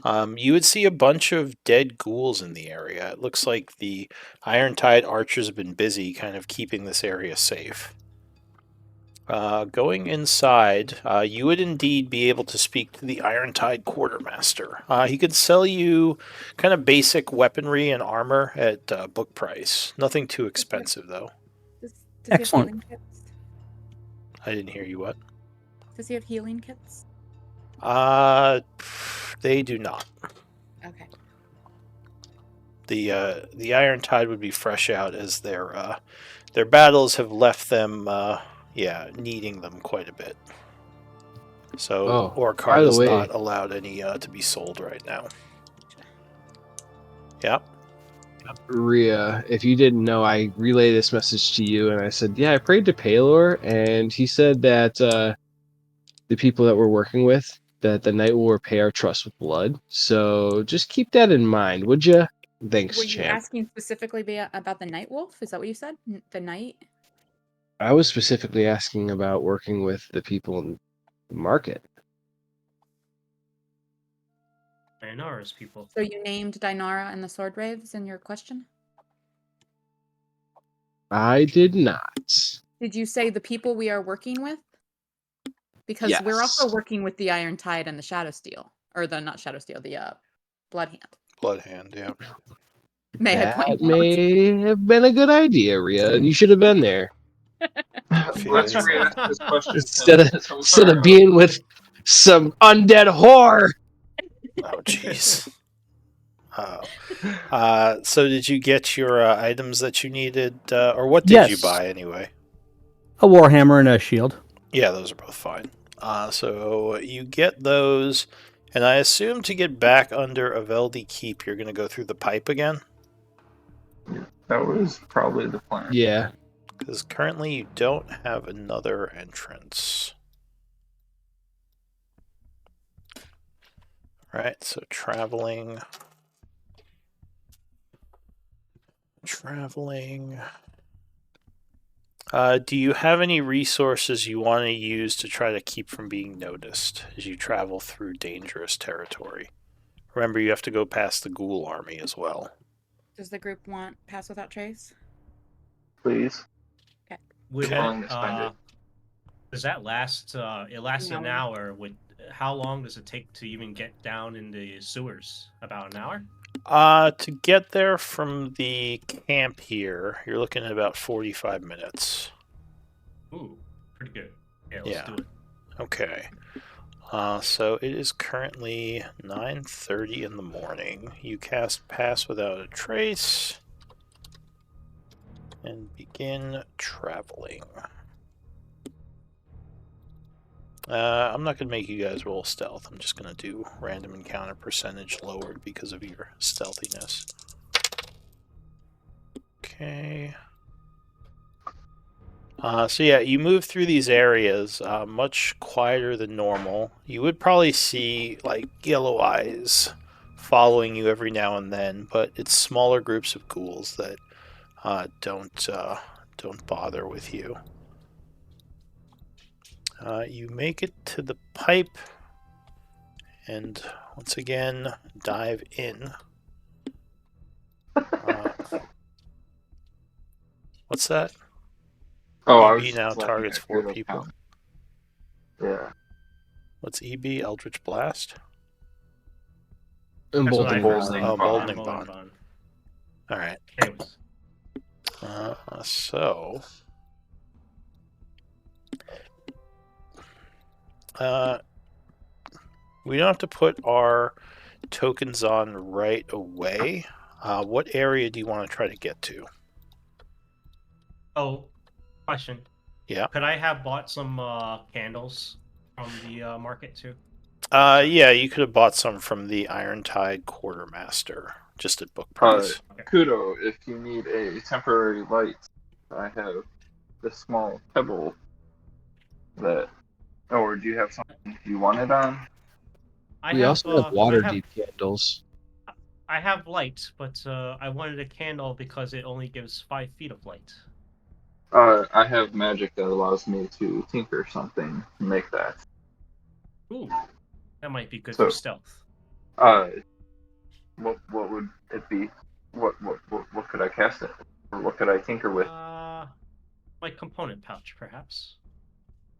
You would see a bunch of dead ghouls in the area. It looks like the Iron Tide archers have been busy kind of keeping this area safe. Going inside, you would indeed be able to speak to the Iron Tide quartermaster. He could sell you kind of basic weaponry and armor at book price. Nothing too expensive, though. Does Excellent. he have healing kits? I didn't hear you, what? Does he have healing kits? They do not. Okay. The Iron Tide would be fresh out as their battles have left them needing them quite a bit. So Oh, by Orcard the is way- not allowed any to be sold right now. Yeah. Rhea, if you didn't know, I relayed this message to you, and I said, yeah, I prayed to Palor, and he said that the people that we're working with, that the night will repay our trust with blood. So just keep that in mind, would you? Thanks, Were you champ. asking specifically about the night wolf? Is that what you said? The night? I was specifically asking about working with the people in the market. Dainara's people. So you named Dinara and the Sword Wraiths in your question? I did not. Did you say the people we are working with? Because we're also Yes. working with the Iron Tide and the Shadow Steel. Or the, not Shadow Steel, the Blood Hand. Blood Hand, yeah. May I That point out? may have been a good idea, Rhea. You should have been there. Let's Feeling re-ask this question Instead of tomorrow. being with some undead whore. Oh, jeez. So did you get your items that you needed, or what did you Yes. buy anyway? A warhammer and a shield. Yeah, those are both fine. So you get those, and I assume to get back under Aveldi Keep, you're going to go through the pipe again? That was probably the plan. Yeah. Because currently you don't have another entrance. Right, so traveling. Do you have any resources you want to use to try to keep from being noticed as you travel through dangerous territory? Remember, you have to go past the ghoul army as well. Does the group want Pass Without Trace? Please. Would Willing to spend it. does that last? It lasts an No. hour. How long does it take to even get down in the sewers? About an hour. To get there from the camp here, you're looking at about 45 minutes. Ooh, pretty good. Yeah, let's do it. Okay. So it is currently 9:30 in the morning. You cast Pass Without a Trace and begin traveling. I'm not going to make you guys roll stealth. I'm just going to do random encounter percentage lowered because of your stealthiness. Okay. So yeah, you move through these areas much quieter than normal. You would probably see like yellow eyes following you every now and then, but it's smaller groups of ghouls that don't bother with you. You make it to the pipe, and once again dive in. What's that? Oh, I was EB now just looking targets at 4 Google people. Calendar. Yeah. What's EB? Eldritch Blast? That's what I Emboldening. Emboldening. Oh, Bond. Emboldening Bond. Alright. Anyways. So... we don't have to put our tokens on right away. What area do you want to try to get to? Oh, question. Yeah. Could I have bought some candles from the market too? Yeah, you could have bought some from the Iron Tide Quartermaster, just at book price. Kudo, if you need a temporary light, I have this small pebble that... Or do you have something you wanted on? We also have water deep candles. I have light, but I wanted a candle because it only gives 5 feet of light. I have magic that allows me to tinker something to make that. Ooh, that might be good So- for stealth. What would it be? What could I cast it? Or what could I tinker with? My component pouch, perhaps.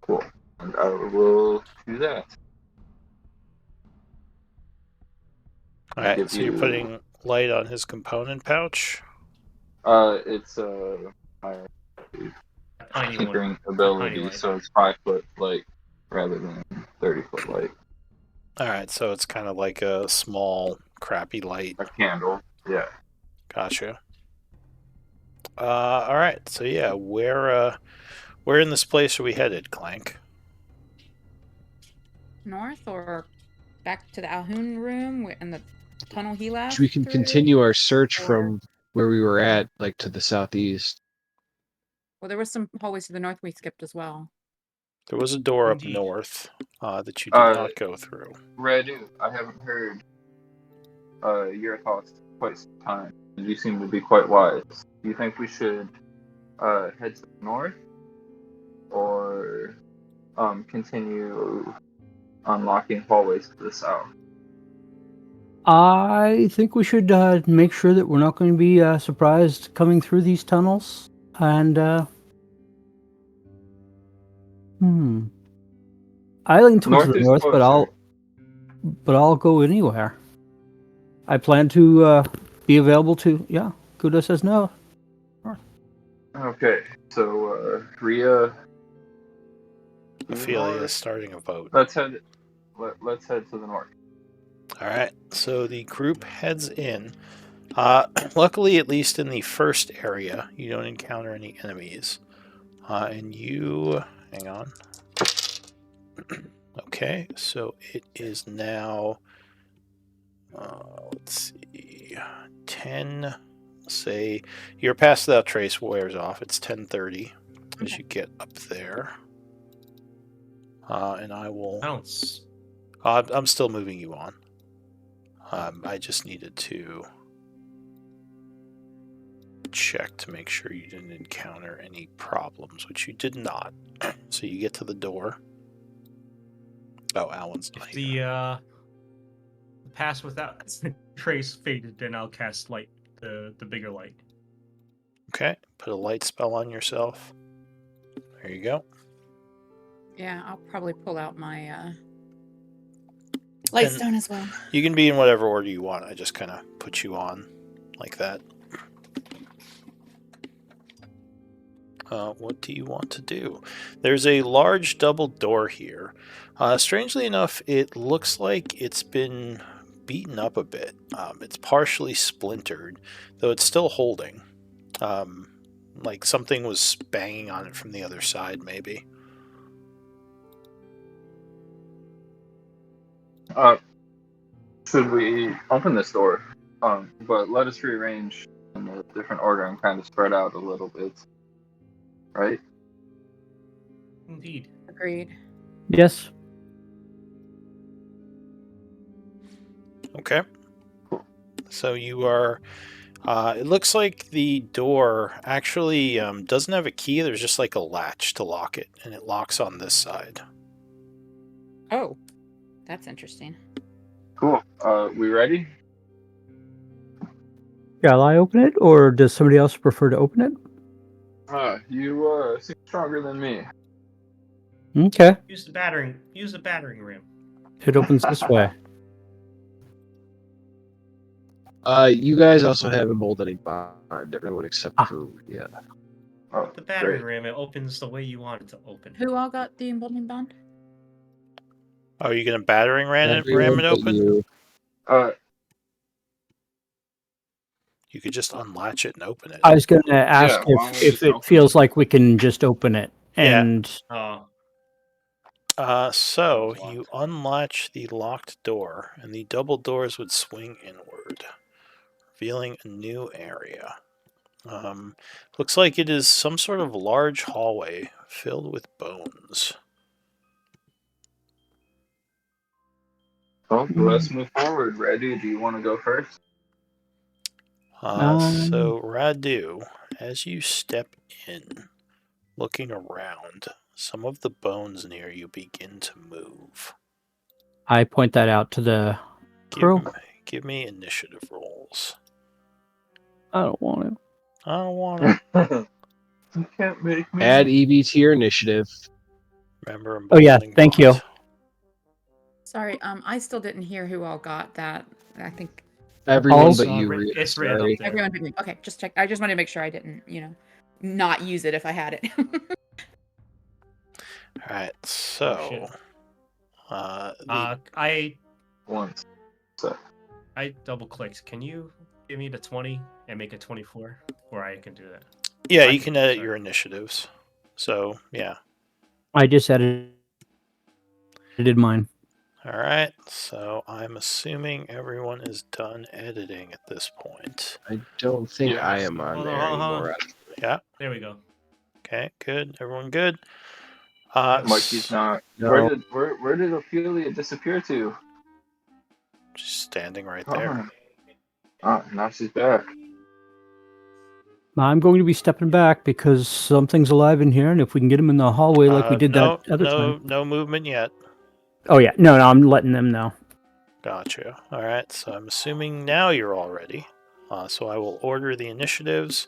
Cool. And I will do that. Alright, so you're putting light on his component pouch? It's my Tiny tinkering one. ability, light. so it's 5 foot light rather than 30 foot light. Alright, so it's kind of like a small, crappy light. A candle, yeah. Gotcha. Alright, so yeah, where in this place are we headed, Clank? North or back to the Alhoun room and the tunnel he left? We can through? continue our search or- from where we were at, like to the southeast. Well, there was some hallways to the north we skipped as well. There was a door up Indeed. north that you did not go through. Redu, I haven't heard your thoughts in quite some time. You seem to be quite wise. Do you think we should head to the north, or continue unlocking hallways to the south? I think we should make sure that we're not going to be surprised coming through these tunnels. And I lean towards North the is north, closer. but I'll go anywhere. I plan to be available to. Yeah, Kudo says no. Okay, so Rhea, Ophelia is starting a vote. let's head to the north. All right, so the group heads in. Luckily, at least in the first area, you don't encounter any enemies. And you, hang on. Okay, so it is now, let's see, 10, say, your Pass Without Trace wears off. It's 10:30 as you get up there. And I will, Bounce. I'm still moving you on. I just needed to check to make sure you didn't encounter any problems, which you did not. So you get to the door. Oh, Alan's not If here. the pass without trace faded, then I'll cast light, the bigger light. Okay, put a light spell on yourself. There you go. Yeah, I'll probably pull out my light And stone as well. You can be in whatever order you want. I just kind of put you on like that. What do you want to do? There's a large double door here. Strangely enough, it looks like it's been beaten up a bit. It's partially splintered, though it's still holding. Like something was banging on it from the other side, maybe. Should we open this door? But let us rearrange in a different order and kind of spread out a little bit. Right? Indeed. Agreed. Yes. Okay. So you are... it looks like the door actually doesn't have a key. There's just like a latch to lock it, and it locks on this side. Oh, that's interesting. Cool. We ready? Shall I open it, or does somebody else prefer to open it? You seem stronger than me. Okay. Use the battering ram. It opens this way. You guys also have emboldening bond, everyone except for Oh, The battering great. ram, it opens the way you want it to open. Who all got the emboldening bond? Oh, are you going to battering ram everyone it but open? you. You could just unlatch it and open it. I was going to ask why don't we if just it open feels like we can just open it. Yeah. And So Door's you locked. unlatch the locked door, and the double doors would swing inward, revealing a new area. Looks like it is some sort of large hallway filled with bones. Well, let's move forward. Ready? Do you want to go first? So Radu, as you step in, looking around, some of the bones near you begin to move. I point that out to the crew. Give me initiative rolls. I don't want to. I don't want to. You can't make me. Add EB to your initiative. Remember, Oh, yeah, emboldening thank bond. you. Sorry, I still didn't hear who all got that. I think Everyone Also, but you. Rhea, it's written sorry. up there. everyone did. Okay, just check. I just wanted to make sure I didn't, not use it if I had it. All right, Oh, so shit. the Once. I double clicked. Can you give me the 20 and make it 24? Or I can do that. yeah, I you can- can edit sorry. your initiatives. So yeah, I just edited mine. All right, so I'm assuming everyone is done editing at this point. I don't think Yes. I am on Hold there on, hold on. anymore. Yeah, There we go. okay, good. Everyone good? Mikey's not. No. Where did Ophelia disappear to? She's standing right Oh, there. now she's back. I'm going to be stepping back because something's alive in here, and if we can get him in the hallway like we did no, that other no, time. no movement yet. Oh yeah, no, I'm letting them know. Gotcha. All right, so I'm assuming now you're all ready. So I will order the initiatives.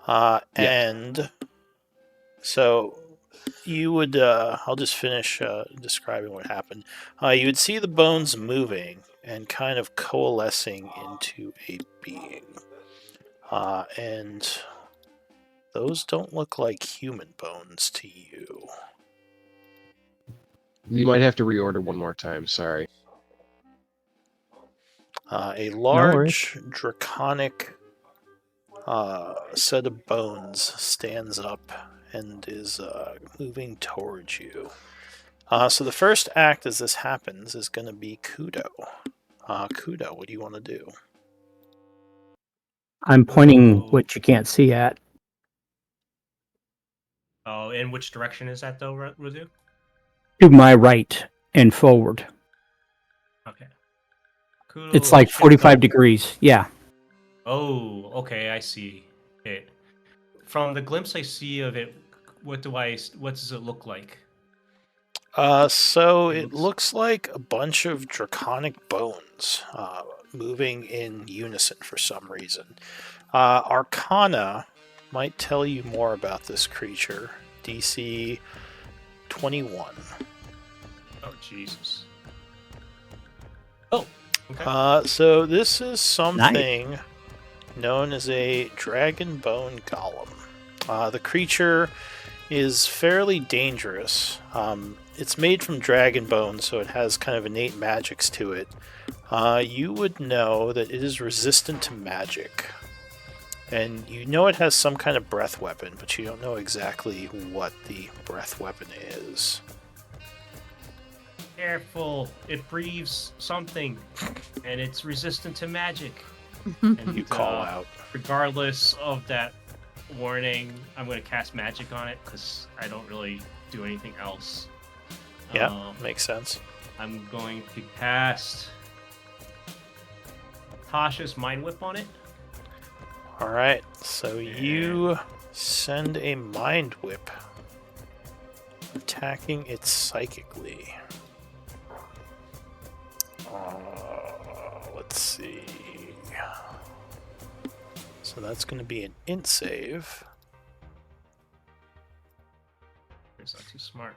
And so you would, I'll just finish describing what happened. You would see the bones moving and kind of coalescing into a being. And those don't look like human bones to you. You might have to reorder one more time. Sorry. A worries. large draconic set of bones stands up and is moving towards you. So the first act as this happens is going to be Kudo. Kudo, what do you want to do? I'm pointing what you can't see at. Oh, in which direction is that though, Rudu? To my right and forward. Okay. Kudo It's like shift 45 over. degrees. Yeah. Oh, okay, I see it. From the glimpse I see of it, what does it look like? So It it looks like a bunch of draconic bones moving in unison for some reason. Arcana might tell you more about this creature. DC 21. Oh, Jesus. Oh, okay. So this is something known as a dragon bone golem. The creature is fairly dangerous. It's made from dragon bone, so it has kind of innate magics to it. You would know that it is resistant to magic. And you know it has some kind of breath weapon, but you don't know exactly what the breath weapon is. Careful, it breathes something, and it's resistant to magic. Mhm. And You call out. regardless of that warning, I'm going to cast magic on it because I don't really do anything else. Yeah, makes sense. I'm going to cast Tasha's Mind Whip on it. Alright, so you send a mind whip, attacking it psychically. Let's see. So that's going to be an int save. It's not too smart.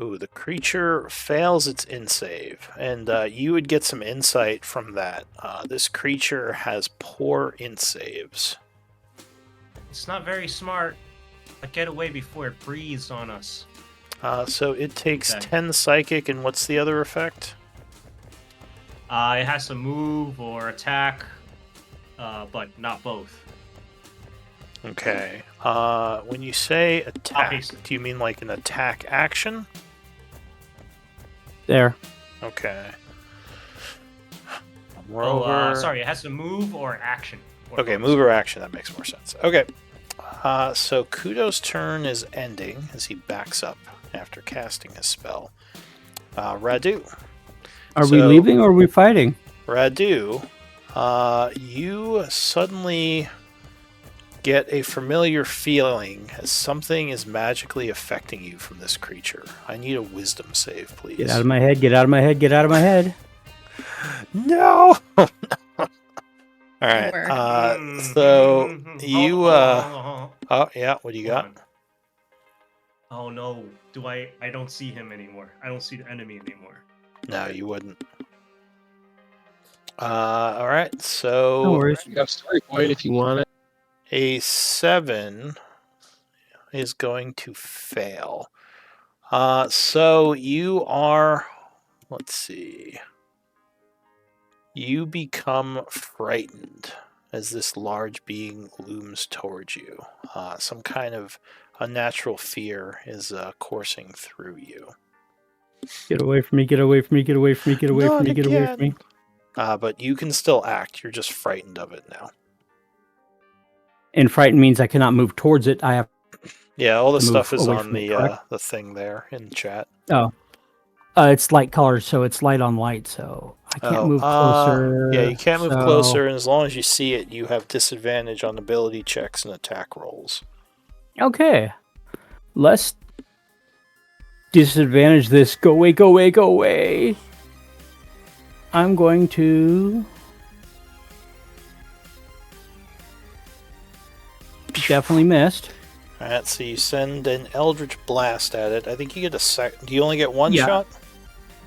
Ooh, the creature fails its int save, and you would get some insight from that. This creature has poor int saves. It's not very smart. But get away before it breathes on us. So it takes Okay. 10 psychic, and what's the other effect? It has to move or attack, but not both. Okay. When you say attack, Obviously. do you mean like an attack action? There. Okay. Moreover, Sorry, it has to move or action. Or okay, both. move or action. That makes more sense. Okay. So Kudo's turn is ending as he backs up after casting his spell. Radu. Are we So- leaving or are we fighting? Radu, you suddenly get a familiar feeling as something is magically affecting you from this creature. I need a wisdom save, please. Get out of my head, get out of my head, get out of my head. No! All right. Where? So you. Hold on. Oh yeah. What do you got? Hold on. Oh no! I don't see him anymore. I don't see the enemy anymore. No, you wouldn't. All right. So No worries. You have story point if you want it. a 7 is going to fail. So you are. Let's see. You become frightened as this large being looms towards you. Some kind of unnatural fear is coursing through you. Get away from me, get away from me, get away from me, get away from me, get away from me. But you can still act. You're just frightened of it now. And frightened means I cannot move towards it. I have Yeah, all the to move stuff is away on from it, the correct? thing there in chat. Oh. It's light colored, so it's light on light, so I can't move closer. Yeah, you can't move so- closer, and as long as you see it, you have disadvantage on ability checks and attack rolls. Okay. Let's disadvantage this. Go away, go away, go away. I'm going to... Definitely missed. Alright, so you send an Eldritch Blast at it. I think you get a sec. Do you only get one Yeah. shot?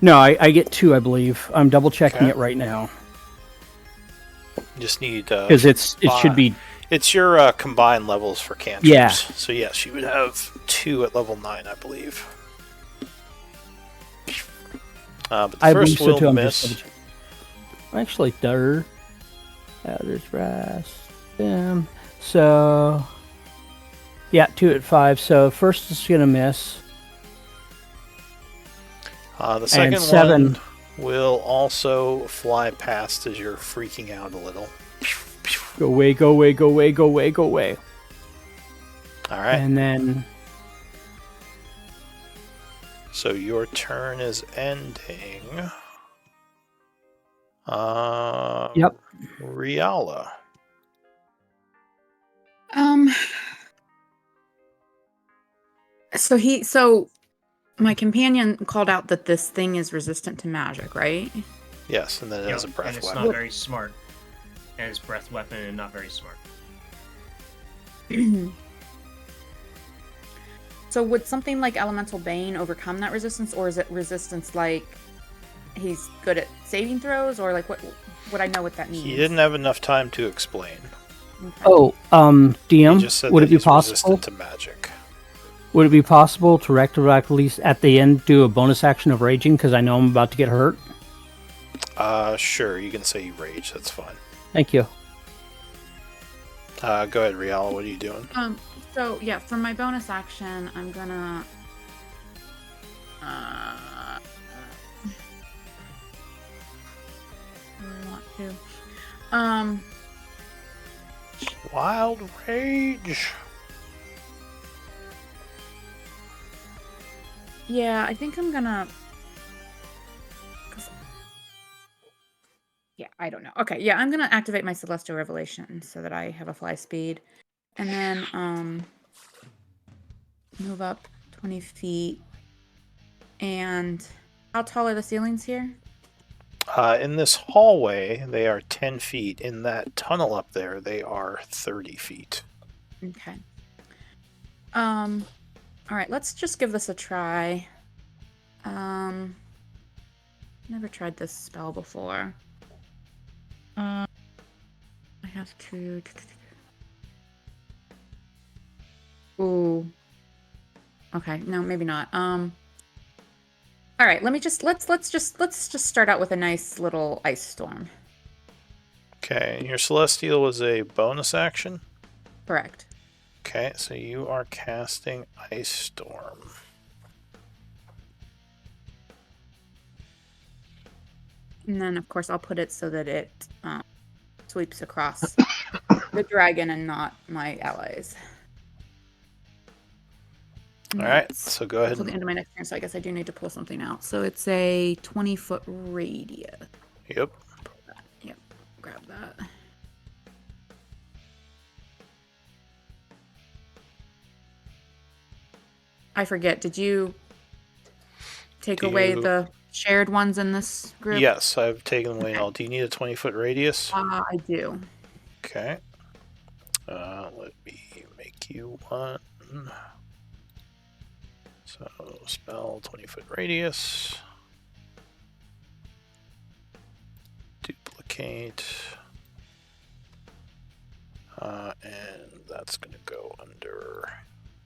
No, I get 2, I believe. I'm double checking Okay. it right now. You just need... Because it should be... It's your combined levels for cantrips. Yeah. So yes, you would have 2 at level 9, I believe. But the I first believe so too. will I'm miss. just actually there. There's Rast. So yeah, 2 at 5. So first is gonna miss. The second 7. one will also fly past as you're freaking out a little. Go away, go away, go away, go away, go away. All right. And then So your turn is ending. Yep. Riala. So my companion called out that this thing is resistant to magic, right? Yes, and then it has a and breath it's weapon. not very smart. And it's breath weapon and not very smart. So would something like Elemental Bane overcome that resistance, or is it resistance like he's good at saving throws, or like what would I know what that means? He didn't have enough time to explain. Okay. He DM, just said would that it be he's possible? resistant to magic. Would it be possible to retroactively at the end do a bonus action of raging because I know I'm about to get hurt? Sure, you can say you rage. That's fine. Thank you. Go ahead, Riala. What are you doing? So yeah, for my bonus action, I'm gonna I want to Wild rage. yeah, I think I'm gonna yeah, I don't know. Okay, yeah, I'm gonna activate my Celestial Revelation so that I have a fly speed. And then move up 20 feet. And how tall are the ceilings here? In this hallway, they are 10 feet. In that tunnel up there, they are 30 feet. Okay. All right, let's just give this a try. Never tried this spell before. I have to. Ooh. Okay, no, maybe not. All right, let's just start out with a nice little ice storm. Okay, and your Celestial was a bonus action? Correct. Okay, so you are casting Ice Storm. And then, of course, I'll put it so that it sweeps across the dragon and not my allies. All right, so go ahead Until the and... end of my next turn, so I guess I do need to pull something out. So it's a 20-foot radius. Yep. Yep, grab that. I forget, did you take away the shared ones in this group? Yes, I've taken away Okay. all. Do you need a 20-foot radius? I do. Okay. Let me make you one. So, spell 20-foot radius. Duplicate. And that's going to go under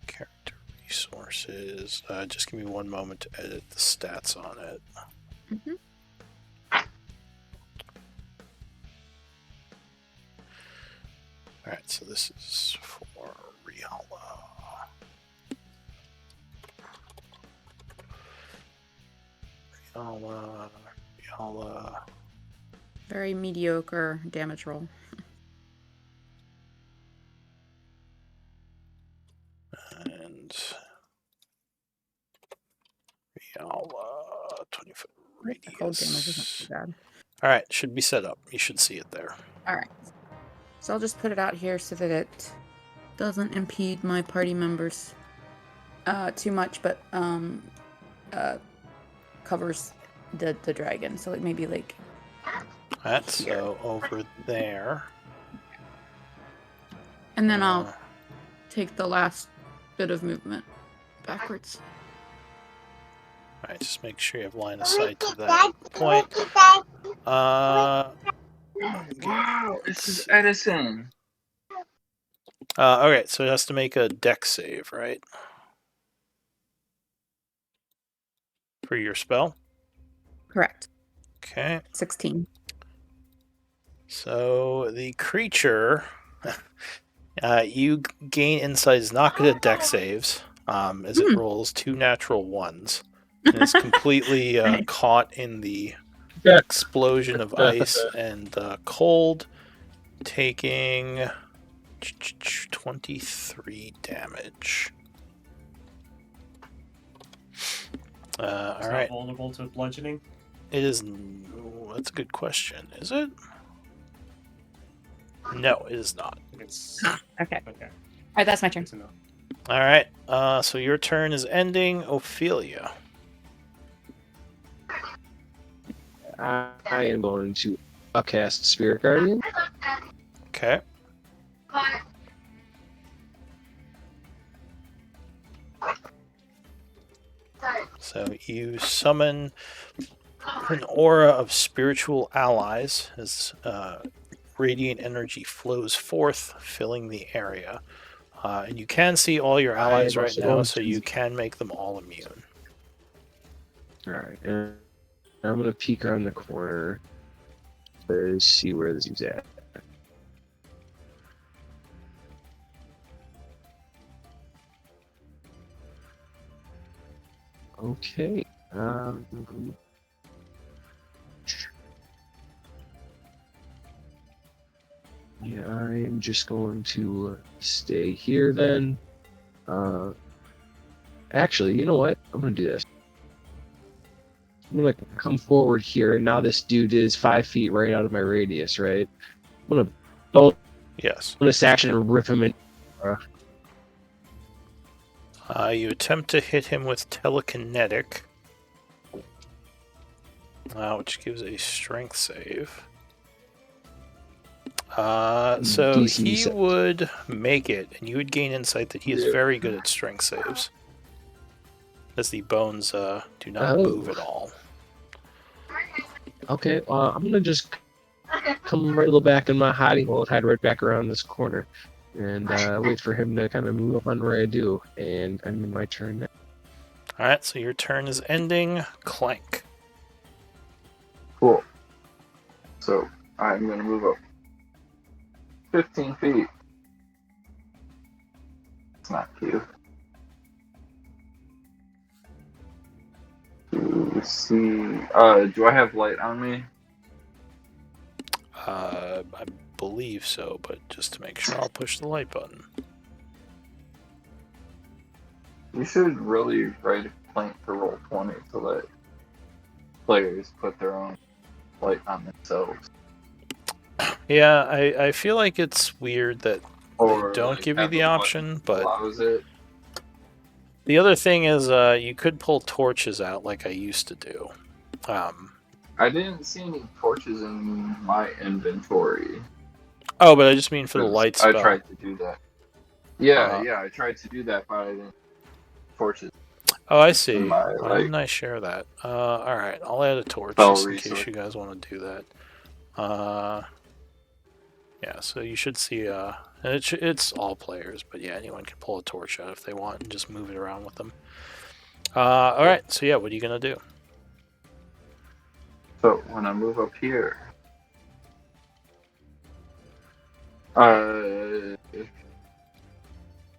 character resources. Just give me one moment to edit the stats on it. Mm-hmm. Alright, so this is for Riala. I'll Very mediocre damage roll. and I'll 20-foot The cold damage isn't radius. too bad. All right, should be set up. You should see it there. All right. So I'll just put it out here so that it doesn't impede my party members too much, but covers the dragon. So like maybe like That's here. so over there. And then I'll Uh, take the last bit of movement backwards. all right, just make sure you have line of sight to that point. Wow, this is Edison. Okay, so it has to make a dex save, right? For your spell? Correct. Okay. 16. So the creature, you gain insight, is not good at dex saves, as it rolls 2 natural ones. And is completely Nice. caught in the explosion of ice and cold, taking 23 damage. All It's right. not vulnerable to bludgeoning. It is. That's a good question. Is it? No, it is not. It's Okay. okay. All right, that's my turn. Good to know. All right. So your turn is ending, Ophelia. I am going to cast Spirit Guardian. Okay. So you summon an aura of spiritual allies as radiant energy flows forth, filling the area. And you can see all your allies am right also now, going so to- you can make them all immune. Alright, and I'm going to peek around the corner to see where this is at. Okay. Yeah, I am just going to stay here then. Actually, you know what? I'm going to do this. I'm going to come forward here, and now this dude is 5 feet right out of my radius, right? I'm going to Yes. bonus action and rip him in. You attempt to hit him with telekinetic, which gives a strength save. So DC he 7. would make it, and you would gain insight that he is very good at strength saves, as the bones do not move at all. Okay, I'm going to just come right a little back in my hiding hole and hide right back around this corner. And wait for him to kind of move up on where I do. And I'm in my turn now. All right, so your turn is ending. Clank. Cool. So I'm gonna move up 15 feet. It's not cute. To see. Do I have light on me? I believe so, but just to make sure, I'll push the light button. You should really write a complaint for roll 20 to let players put their own light on themselves. Yeah, I feel like it's weird that Or they don't like, give you have the a button option, that but allows it. the other thing is you could pull torches out like I used to do. I didn't see any torches in my inventory. Oh, but I just mean for the 'Cause light spell. I tried to do that. Yeah, I tried to do that, but I didn't. Torches. Oh, I see. My, Why didn't I share that? All right, I'll add a torch Spell just in case resource. you guys want to do that. Yeah, so you should see. And it's all players, but yeah, anyone can pull a torch out if they want and just move it around with them. All right, so yeah, what are you gonna do? So when I move up here,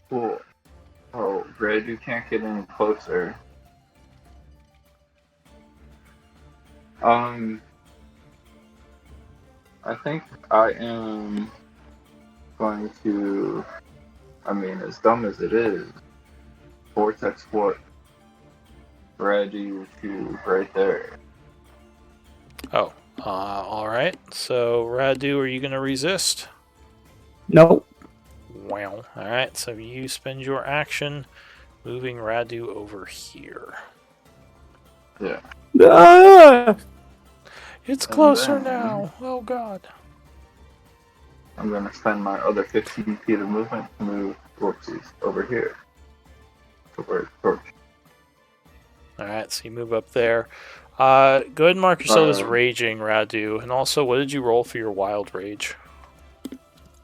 cool. Oh, Red, you can't get any closer. I think I am going to. I mean, as dumb as it is, vortex what Reggie to right there. Oh, all right. So, Radu, are you going to resist? Nope. Well, all right. So you spend your action moving Radu over here. Yeah. Ah! It's And closer then- now. Oh God. I'm gonna spend my other 15 feet of movement to move Whoopsies over here. To where it's torch. All right. So you move up there. Go ahead and mark yourself as Um, raging, Radu. And also, what did you roll for your wild rage?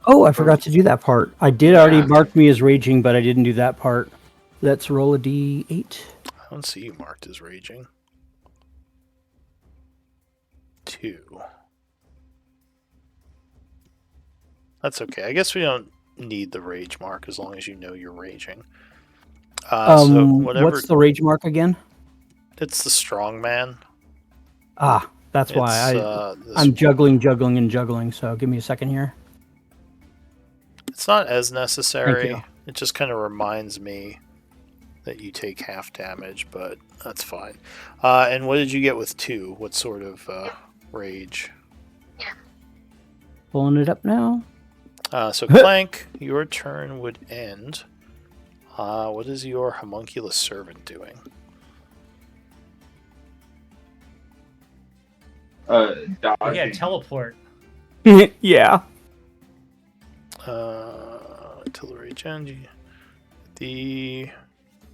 Oh, I forgot to do that part. I did already Yeah. mark me as raging, but I didn't do that part. Let's roll a d8. I don't see you marked as raging. 2. That's okay. I guess we don't need the rage mark as long as you know you're raging. So whatever. What's the rage mark again? It's the strong man. Ah, that's why I'm juggling, and juggling. So give me a second here. It's not as necessary. Thank you. It just kind of reminds me that you take half damage, but that's fine. And what did you get with 2? What sort of rage? Pulling it up now. So Clank, your turn would end. What is your homunculus servant doing? Dodging. Yeah, teleport. Yeah. Until the rage ends.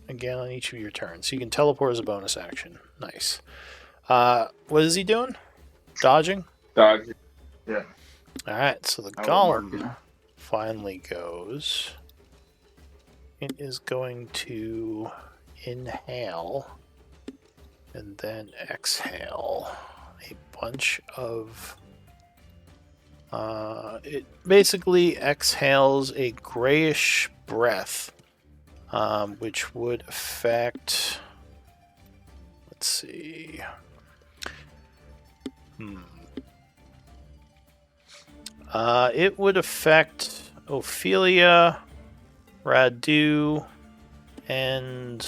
Again on each of your turns. So you can teleport as a bonus action. Nice. What is he doing? Dodging? Dodging. Yeah. Alright, so the I will mark golem finally goes. It is going to inhale and then exhale a bunch of. It basically exhales a grayish breath, which would affect. Let's see. It would affect Ophelia, Radu, and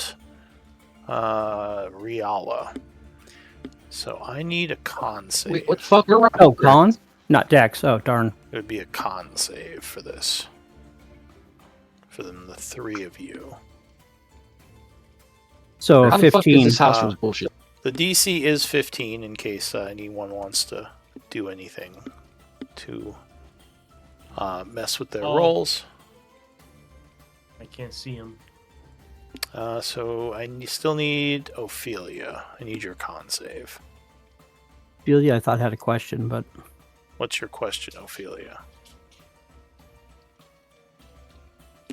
Riala. So I need a con save. Wait, what the fuck? We're Oh, con? Not Dex. Oh, darn. It would be a con save for this. For them, the 3 of you. So How the fuck is 15. this house was bullshit? The DC is 15 in case anyone wants to do anything to mess with their rolls. I can't see him. So I still need Ophelia. I need your con save. Ophelia, I thought had a question, but What's your question, Ophelia?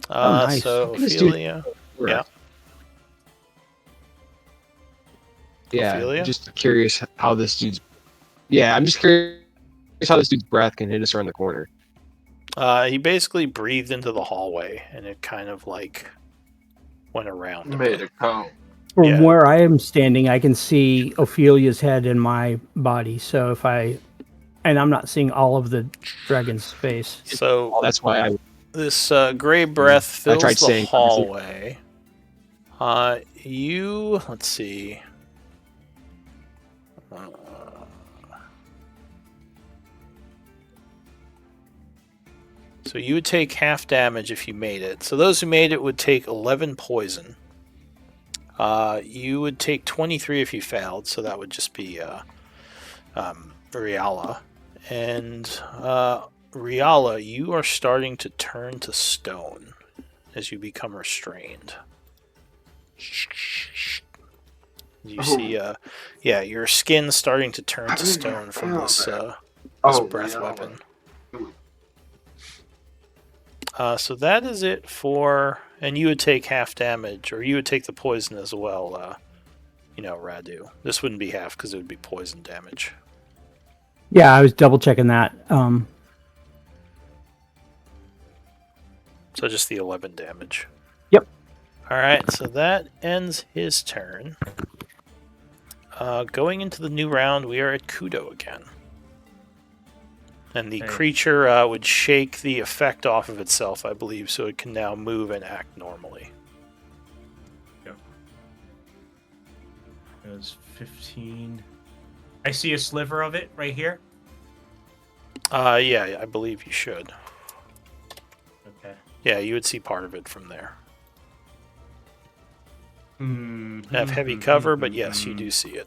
nice. So This dude- Ophelia, yeah. Yeah, Ophelia? just curious how this dude's. Yeah, I'm just curious how this dude's breath can hit us around the corner. He basically breathed into the hallway, and it kind of like went around. a Made bit. a cone. from Yeah. where I am standing, I can see Ophelia's head in my body. So if I. And I'm not seeing all of the dragon's face. So That's why I. this gray breath I fills tried the saying- hallway. Let's see. So you would take half damage if you made it. So those who made it would take 11 poison. You would take 23 if you failed, so that would just be Riala. And Riala, you are starting to turn to stone as you become restrained. You see, your skin's starting to turn to stone from this breath weapon. So that is it for, and you would take half damage, or you would take the poison as well. Radu. This wouldn't be half because it would be poison damage. Yeah, I was double checking that. So just the 11 damage. Yep. All right, so that ends his turn. going into the new round, we are at Kudo again. And the Hey. creature would shake the effect off of itself, I believe, so it can now move and act normally. It was 15. I see a sliver of it right here. Yeah, I believe you should. Okay. Yeah, you would see part of it from there. Hmm. I have heavy cover, but yes, you do see it.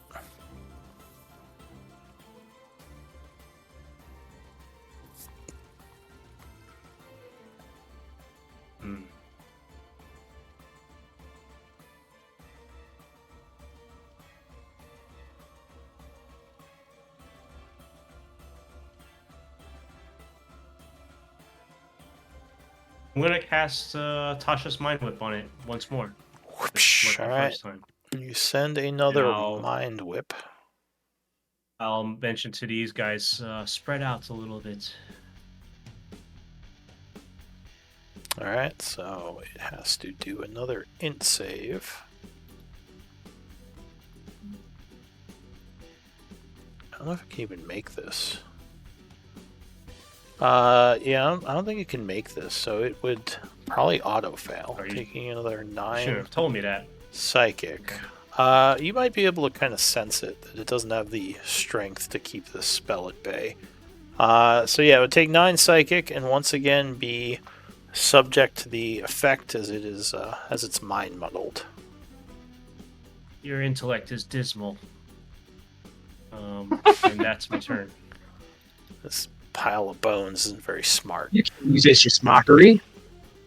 Hmm. I'm gonna cast Tasha's Mind Whip on it once more. Whoopsh, Like the all right. first time. You send another I'll- Mind Whip. I'll mention to these guys, spread out a little bit. Alright, so it has to do another int save. I don't know if I can even make this. Yeah, I don't think it can make this, so it would probably auto-fail. Are you- Taking another You 9 should have told me that. psychic. You might be able to kind of sense it, that it doesn't have the strength to keep this spell at bay. So yeah, it would take 9 psychic, and once again be subject to the effect as it is, as it's mind muddled. Your intellect is dismal. And that's my turn. This pile of bones isn't very smart. You can use it as just mockery.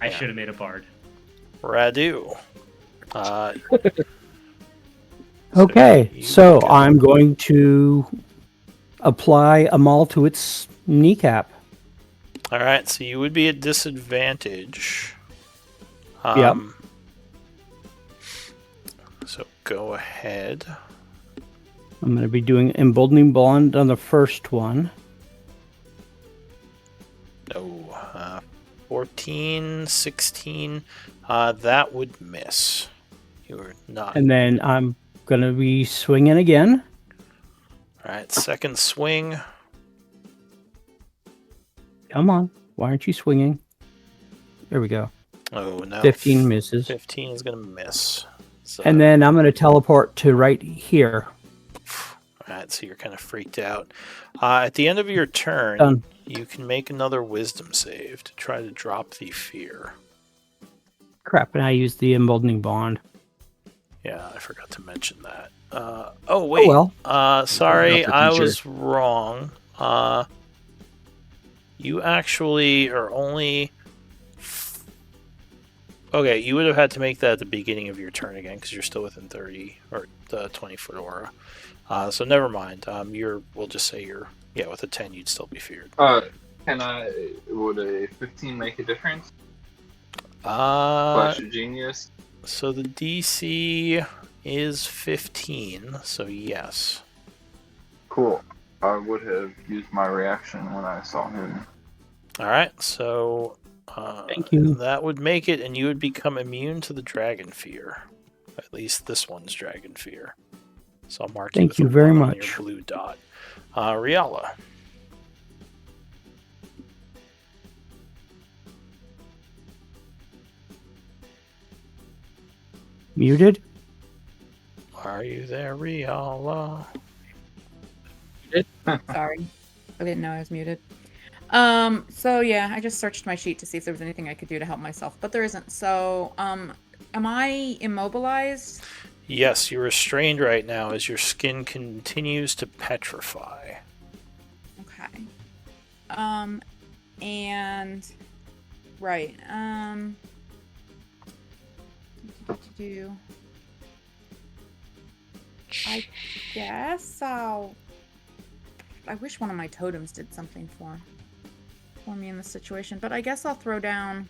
I Yeah. should have made a bard. Radu. Okay, you so go. I'm going to apply a maul to its kneecap. Alright, so you would be at disadvantage. Yep. So go ahead. I'm going to be doing emboldening bond on the first one. No. 14, 16. That would miss. You were not. And then I'm going to be swinging again. Alright, second swing. Come on. Why aren't you swinging? There we go. Oh, no. 15 misses. 15 is going to miss. So, And then I'm going to teleport to right here. Alright, so you're kind of freaked out. At the end of your turn, Done. you can make another wisdom save to try to drop the fear. Crap, and I used the emboldening bond. Yeah, I forgot to mention that. Oh, wait. Oh, well. Sorry, Not the I teacher. was wrong. You actually are only... Okay, you would have had to make that at the beginning of your turn again, because you're still within 30 or the 20-foot aura. So never mind. We'll just say you're... Yeah, with a 10, you'd still be feared. Would a 15 make a difference? Uh, Flash of Genius? so the DC is 15, so yes. Cool. I would have used my reaction when I saw him. Alright, so... Thank you. That would make it, and you would become immune to the dragon fear. At least this one's dragon fear. So I'll mark Thank you you with a very 1 on much. your blue dot. Riala. Muted? Are you there, Riala? Sorry. I didn't know I was muted. So yeah, I just searched my sheet to see if there was anything I could do to help myself, but there isn't. So, am I immobilized? Yes, you're restrained right now as your skin continues to petrify. Okay. And right. Do I guess I wish one of my totems did something for me in this situation, but I guess I'll throw down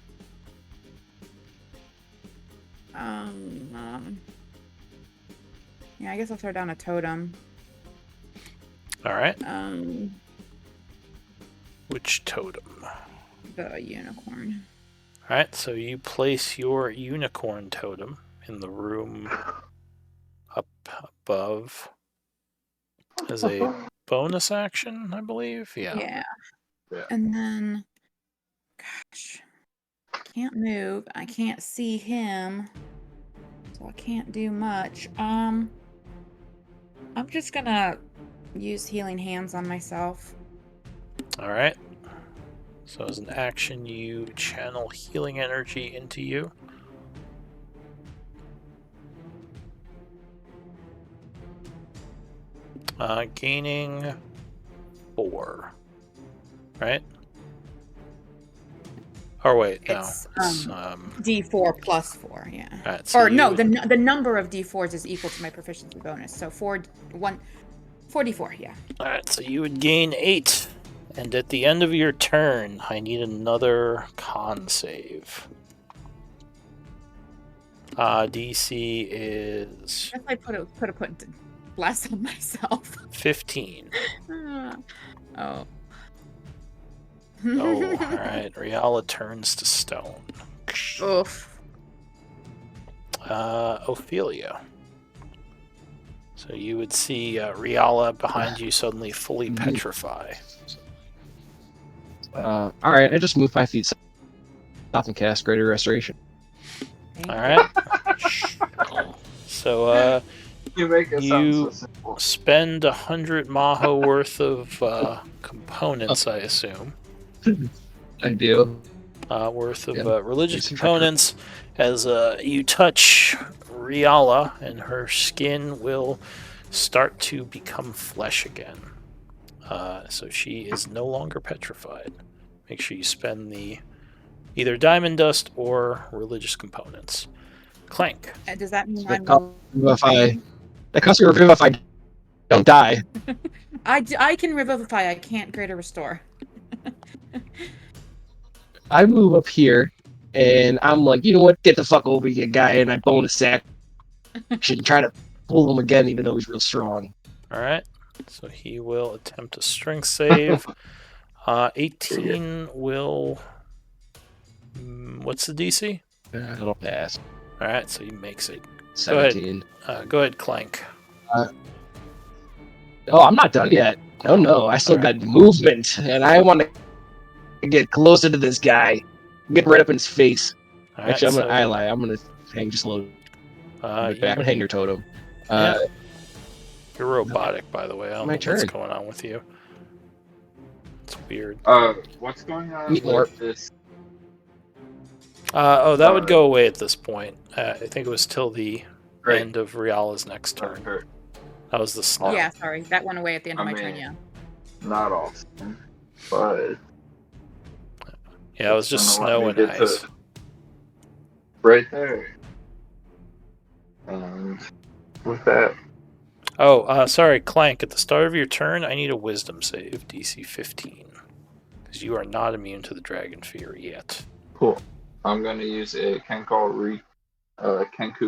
yeah, I guess I'll throw down a totem. Alright, Um which totem? the unicorn. Alright, so you place your unicorn totem in the room up above as a bonus action, I believe. Yeah. Yeah. And then, gosh, can't move. I can't see him, so I can't do much. I'm just gonna use healing hands on myself. All right. So as an action, you channel healing energy into you. Gaining 4. Right? Or wait, no. It's It's, D4 plus 4, yeah. all right, so Or no, you- the number of D4s is equal to my proficiency bonus. So 4d4, yeah. Alright, so you would gain 8. And at the end of your turn, I need another con save. DC is I guess I could have put less on myself. 15. Oh. Oh, alright. Riala turns to stone. Oof. Ophelia. So you would see Riala behind you suddenly fully petrify. All right, I just moved 5 feet south and cast Greater Restoration. Alright. So, You make it sound so you simple. spend 100 Maho worth of components, I assume. I do. Worth of Yeah. religious Yes, components as you touch Riala, and her skin will start to become flesh again. So she is no longer petrified. Make sure you spend the either diamond dust or religious components. Clank. Does that mean That I'm... costs me revivify if I don't die. I can revivify, I can't greater restore. I move up here, and I'm like, you know what? Get the fuck over here, guy, and I bonus action, try to pull him again, even though he's real strong. Alright. So he will attempt a strength save. 18 will... what's the DC? It'll pass. Alright, so he makes it. 17. Go ahead, Clank. Oh, I'm not done yet. No, I still got movement, and I want to get closer to this guy. Get right up in his face. Alright, Actually, so, I lie. I'm gonna hang just a little bit back. I'm gonna hang your totem. You're robotic, by the way. I don't My know what's turn. going on with you. It's weird. What's going on Meat more. with this? That would go away at this point. I think it was till the Great. end of Riala's next turn. Okay. That was the snap. Yeah, sorry. That went away at the end of my turn, mean, yeah. Not awesome, but Yeah, it was just gonna let snow me and get to- ice. right there. And with that, Oh, sorry, Clank. At the start of your turn, I need a Wisdom save, DC 15, because you are not immune to the Dragon Fear yet. cool. I'm gonna use a Kenku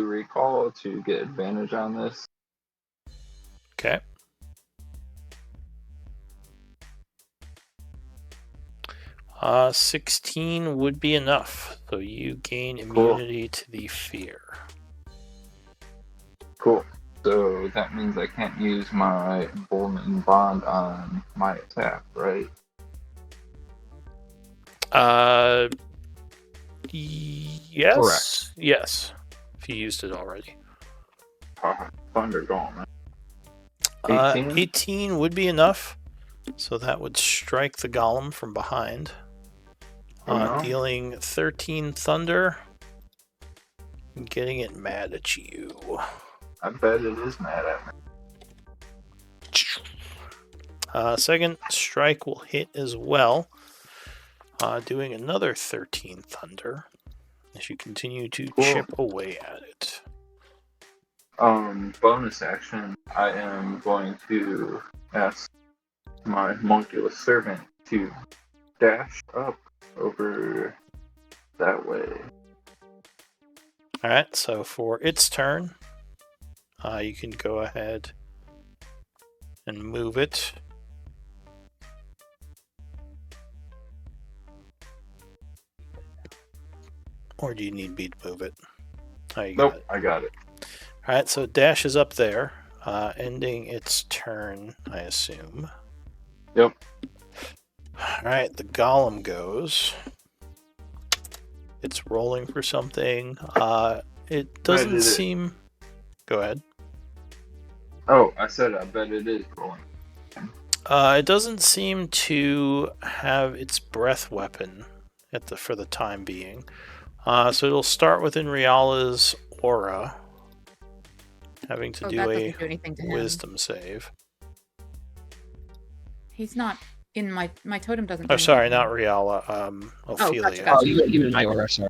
recall to get advantage on this. Okay. Uh, 16 would be enough, so you gain immunity to the fear. Cool. So that means I can't use my Bolton Bond on my attack, right? Yes. Correct. Yes. If you used it already. Thunder Gauntlet. 18? 18? 18 would be enough. So that would strike the golem from behind. no. Dealing 13 thunder. And getting it mad at you. I bet it is mad at me. Second strike will hit as well. Doing another 13 thunder. As you continue to chip away at it. Bonus action, I am going to ask my monkulus servant to dash up over that way. Alright, so for its turn, you can go ahead and move it. Or do you need me to move it? Oh, you got Nope, it. I got it. Alright, so it dashes up there. ending its turn, I assume. Yep. Alright, the golem goes. It's rolling for something. It doesn't it is. seem... Go ahead. Oh, I said I bet it is rolling. It doesn't seem to have its breath weapon for the time being. So it'll start within Riala's aura, having to do that a doesn't do anything to him. wisdom save. He's not in my totem doesn't. Oh, do sorry, anything. not Riala. Ophelia. gotcha. Oh, you in my order, sorry.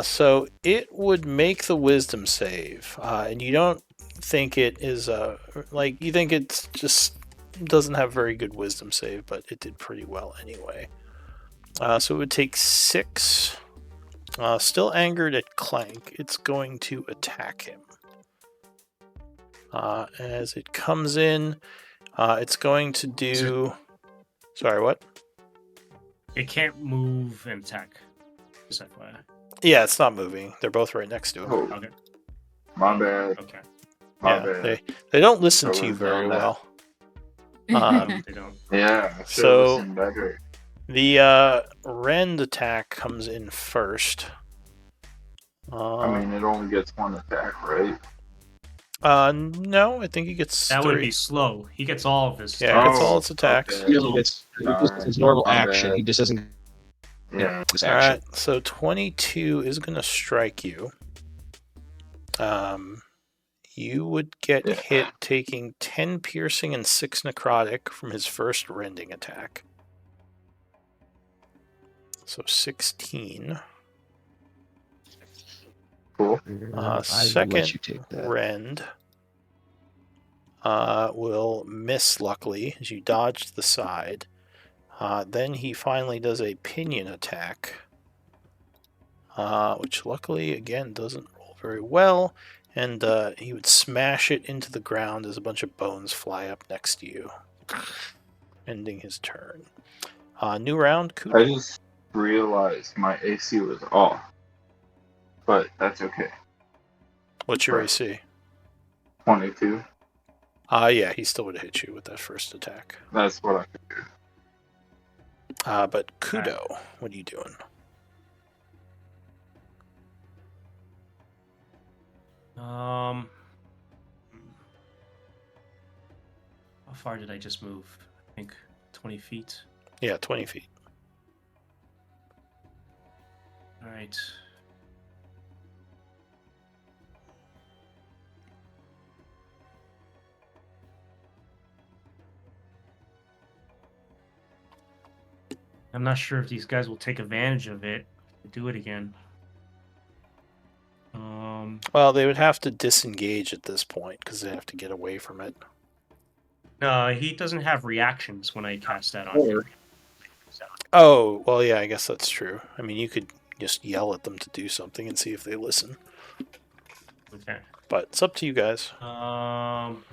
So it would make the wisdom save, and you don't think it is you think it's just doesn't have very good wisdom save, but it did pretty well anyway. So it would take 6. Still angered at Clank, it's going to attack him. As it comes in, it's going to do. Sorry, what? It can't move and attack. Just FYI. Yeah, it's not moving. They're both right next to him. Oh, Okay. my bad. Okay. My Yeah, bad. they don't listen I to you would've very done that. well. They don't. Yeah, I should So- listen better. The rend attack comes in first. I mean, it only gets one attack, right? No, I think he gets That 3. would be slow. He gets all of his. Yeah, it gets Oh, all its attacks. okay. He doesn't get his normal My action. bad. He just doesn't Yeah. his All action. right, so 22 is going to strike you. You would get Yeah. hit taking 10 piercing and 6 necrotic from his first rending attack. So 16. Cool. I will Second let you take that. rend will miss, luckily, as you dodge to the side. Then he finally does a pinion attack, which luckily, again, doesn't roll very well. And he would smash it into the ground as a bunch of bones fly up next to you, ending his turn. New round, I Kudo. just realized my AC was off, but that's okay. What's your Right. AC? 22. Yeah, he still would have hit you with that first attack. That's what I could do. But Kudo, what are you doing? How far did I just move? I think 20 feet. Yeah, 20 feet. All right. I'm not sure if these guys will take advantage of it to do it again. Well, they would have to disengage at this point because they have to get away from it. No, he doesn't have reactions when I cast that on him. Oh, well, yeah, I guess that's true. I mean, you could just yell at them to do something and see if they listen. Okay. But it's up to you guys. I'm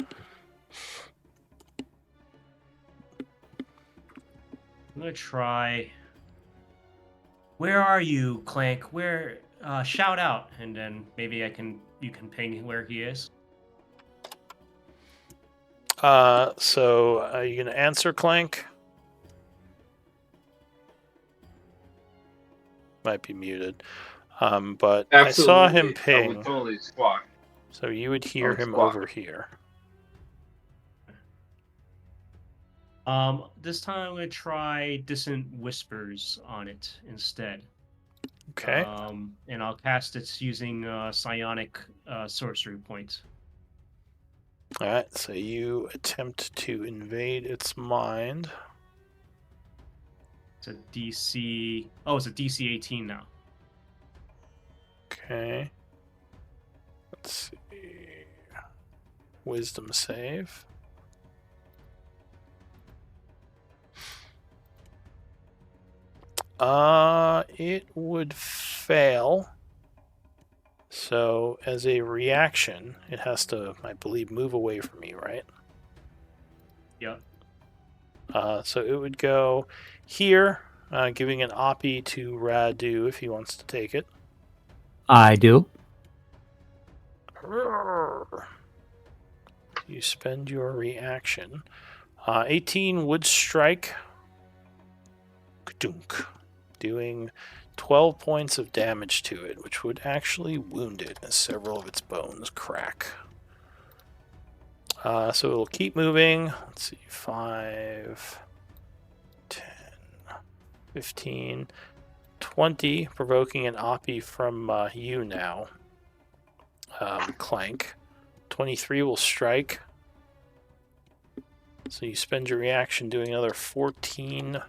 gonna try. Where are you, Clank? Where? Shout out, and then maybe you can ping where he is. So are you gonna answer, Clank? Might be muted. But I saw him I ping, would totally squawk. so you would hear Oh, him squawk. over here. This time I'm gonna try Distant Whispers on it instead. Okay. And I'll cast it using Psionic Sorcery Point. All right. So you attempt to invade its mind. It's a DC. Oh, it's a DC 18 now. Okay. Let's see. Wisdom save. It would fail. So as a reaction, it has to, I believe, move away from me, right? Yep. So it would go here, giving an Oppie to Radu if he wants to take it. I do. You spend your reaction. 18 would strike. Ka-dunk. Doing 12 points of damage to it, which would actually wound it as several of its bones crack. So it'll keep moving. Let's see, 5, 10, 15, 20, provoking an Oppie from you now. Clank. 23 will strike. So you spend your reaction doing another 14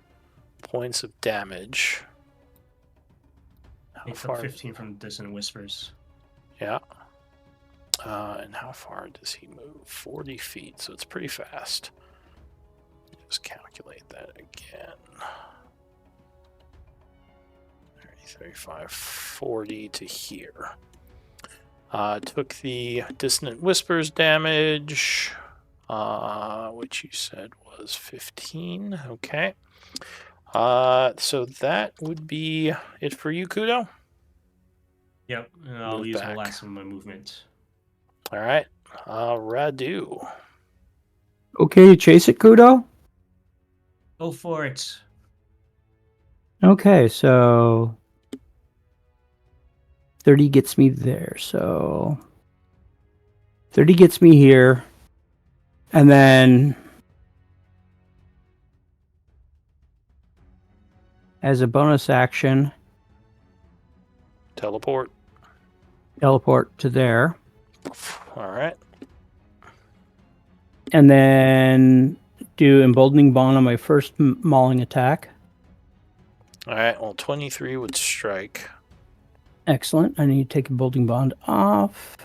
points of damage. How far? 15 from Dissonant Whispers. Yeah. And how far does he move? 40 feet, so it's pretty fast. Just calculate that again. 30, 35, 40 to here. Took the Dissonant Whispers damage, which you said was 15. Okay. So that would be it for you, Kudo. Yep, and I'll Move use back. the last of my movement. All right. Radu. Okay, you chase it, Kudo? Go for it. Okay, so 30 gets me there. So 30 gets me here. And then as a bonus action, Teleport. teleport to there. All right. And then do Emboldening Bond on my first mauling attack. All right. Well, 23 would strike. Excellent. I need to take Emboldening Bond off.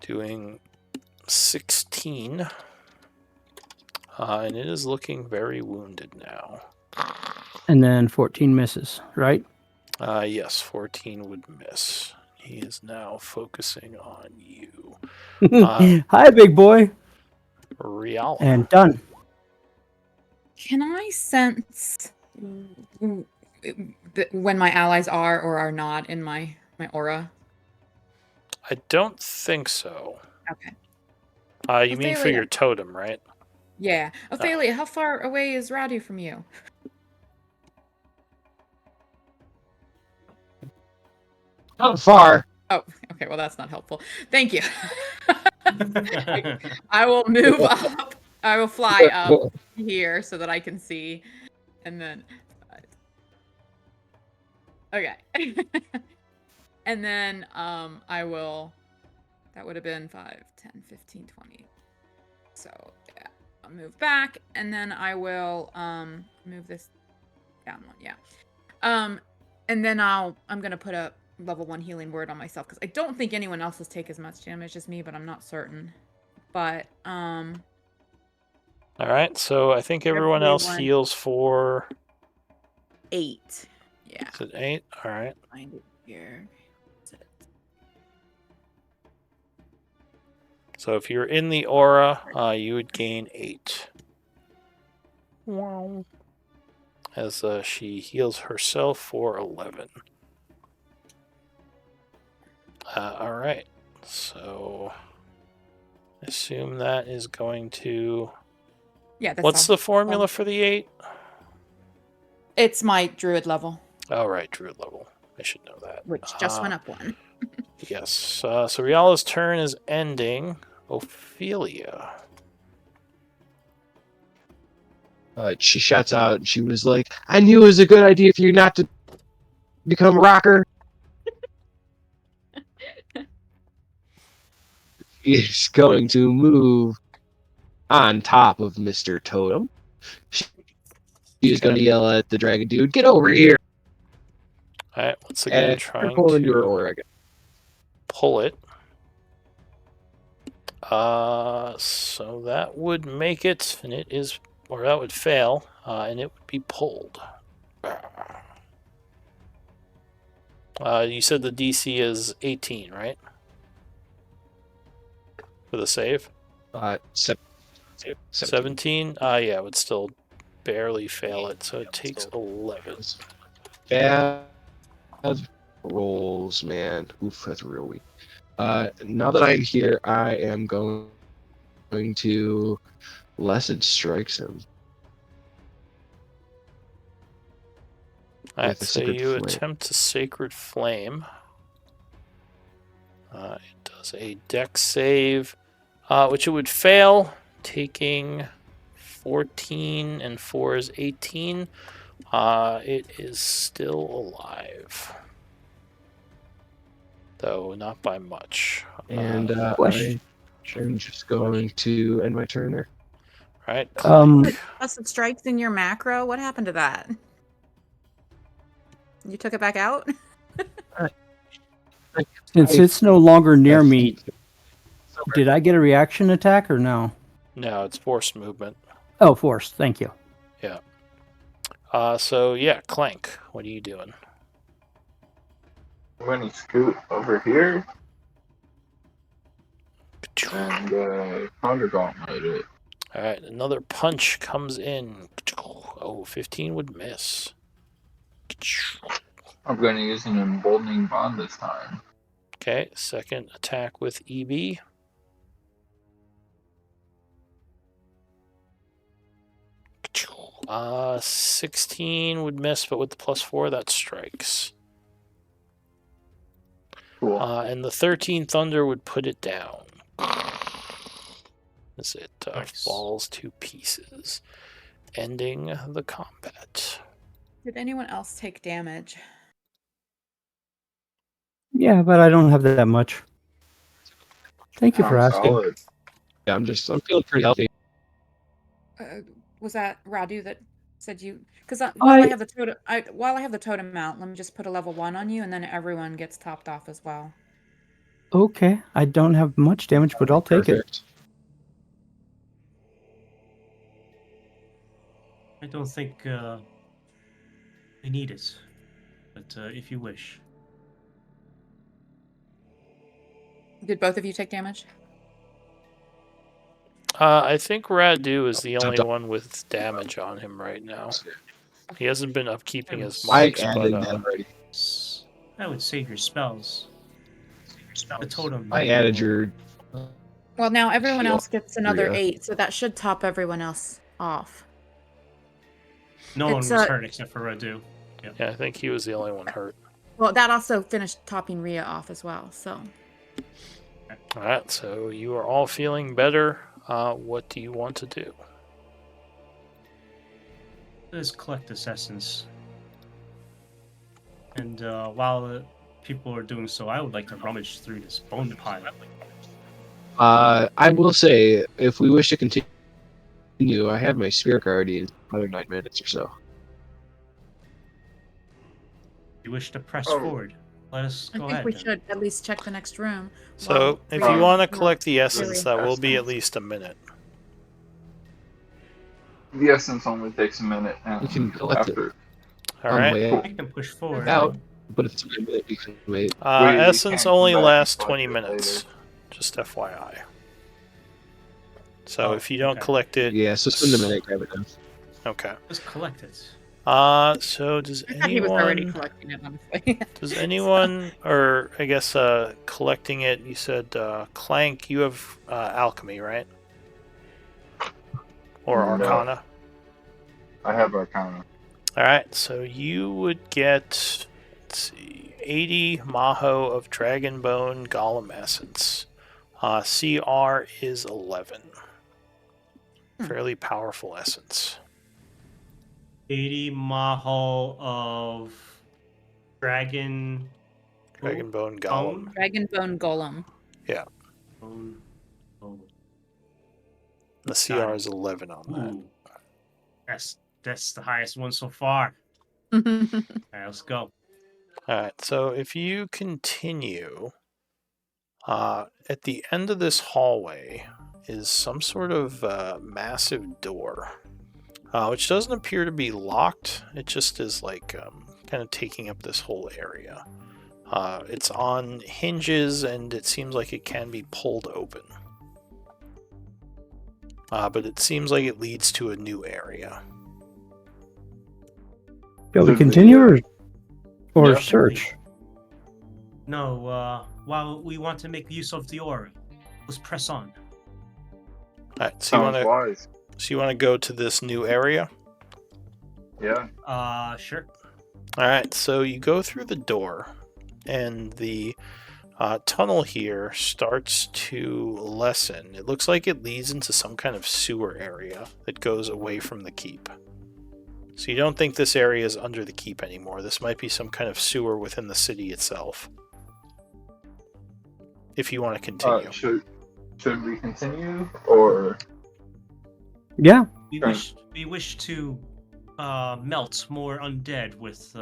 Doing 16. And it is looking very wounded now. And then 14 misses, right? Yes, 14 would miss. He is now focusing on you. Hi, big boy. Riala. And done. Can I sense when my allies are or are not in my aura? I don't think so. Okay. You mean for Ophelia. your totem, right? Yeah. Ophelia, how far away is Radu from you? Not far. Oh, okay. Well, that's not helpful. Thank you. I will move up. I will fly up here so that I can see. And then... Okay. And then I will... That would have been 5, 10, 15, 20. So, yeah. I'll move back. And then I will move this down one. Yeah. And then I'm going to put a level 1 healing word on myself because I don't think anyone else has taken as much damage as me, but I'm not certain. But All right, so I think everyone else heals for 8. Yeah. Is it 8? All right. Find it here. So if you're in the aura, you would gain 8. Wow. As she heals herself for 11. All right. So I assume that is going to... Yeah, that's What's the formula for the 8? It's my druid level. Oh, right, druid level. I should know that. Which just went up 1. Yes. So Riala's turn is ending. Ophelia. She shuts out and she was like, I knew it was a good idea for you not to become a rocker. He's going to move on top of Mr. Totem. She's going to yell at the dragon dude, get over here. All right, once again, trying pull into her to aura again. pull it. So that would make it, and it is, or that would fail, and it would be pulled. You said the DC is 18, right? For the save? 17? Yeah, it would still barely fail it, so it takes 11. Bad rolls, man. Oof, that's real weak. Now that I'm here, I am going to Lesson Strikes him. Alright, With a so Sacred you Flame. attempt a Sacred Flame. It does a dex save, which it would fail, taking 14 and 4 is 18. It is still alive, though not by much. And Question. I'm just going to end my turn there. Right, Plus it strikes in your macro. What happened to that? You took it back out? Since it's no longer near I me, think- did I get a reaction attack or no? no, it's forced movement. Oh, forced. Thank you. So yeah, Clank, what are you doing? I'm going to scoot over here and counter gauntlet it. Alright, another punch comes in. Oh, 15 would miss. I'm going to use an emboldening bond this time. Okay, second attack with EB. Uh, 16 would miss, but with the +4, that strikes. Cool. And the 13 Thunder would put it down. As it Nice. falls to pieces, ending the combat. Did anyone else take damage? Yeah, but I don't have that much. Thank you for I'm asking. solid. Yeah, I'm feeling pretty healthy. Was that Radu that said you? Because while I have the totem, while I have the totem out, let me just put a level 1 on you, and then everyone gets topped off as well. Okay, I don't have much damage, but I'll take it. Perfect. I don't think I need it, but if you wish. Did both of you take damage? I think Radu is the only one with damage on him right now. He hasn't been upkeeping his I marks, added but that already. I would save your spells. The totem. I added your. Well, now everyone Shield. else gets another Yeah. 8, so that should top everyone else off. No one It's, was hurt except for Radu. yeah, I think he was the only one hurt. Well, that also finished topping Rhea off as well, so. Alright, so you are all feeling better. What do you want to do? Let's collect this essence. And while people are doing so, I would like to rummage through this bone pile. I will say, if we wish to continue, I have my Spirit Guardian another 9 minutes or so. You wish to press Oh. forward. Let us I go think ahead. we then. should at least check the next room. So, while if Rhea- you want to no, collect the essence, really. that will be at least a minute. The essence only takes a minute, and You can collect it. after Alright. way We can push forward. out, but if it's a minute, you can wait. We Essence can't only come back and lasts collect 20 it minutes. later. Just FYI. So Oh, if you don't okay. collect it, Yeah, so spend a minute, grab it down. okay. Just collect it. So does I thought he was already anyone? collecting it, honestly. Does anyone, or I guess collecting it? You said Clank. You have alchemy, right? Or No. Arcana. I have Arcana. All right. So you would get, let's see, 80 Maho of Dragon Bone Golem Essence. CR is 11. Fairly powerful essence. 80 Mahal of Dragon Dragon Bone Golem. Dragon Bone Golem. Bone. Oh. The CR is 11 on that. Ooh. That's the highest one so far. All right, let's go. Alright, so if you continue, at the end of this hallway is some sort of massive door, which doesn't appear to be locked. It just is like kind of taking up this whole area. It's on hinges and it seems like it can be pulled open. But it seems like it leads to a new area. Shall we continue or Yeah. search? No, while we want to make use of the aura. Let's press on. All right, so Sounds wise. you want to go to this new area? Yeah. Sure. All right, so you go through the door, and the tunnel here starts to lessen. It looks like it leads into some kind of sewer area that goes away from the keep. So you don't think this area is under the keep anymore. This might be some kind of sewer within the city itself. If you want to continue. Should we continue or? Yeah. We wish to melt more undead with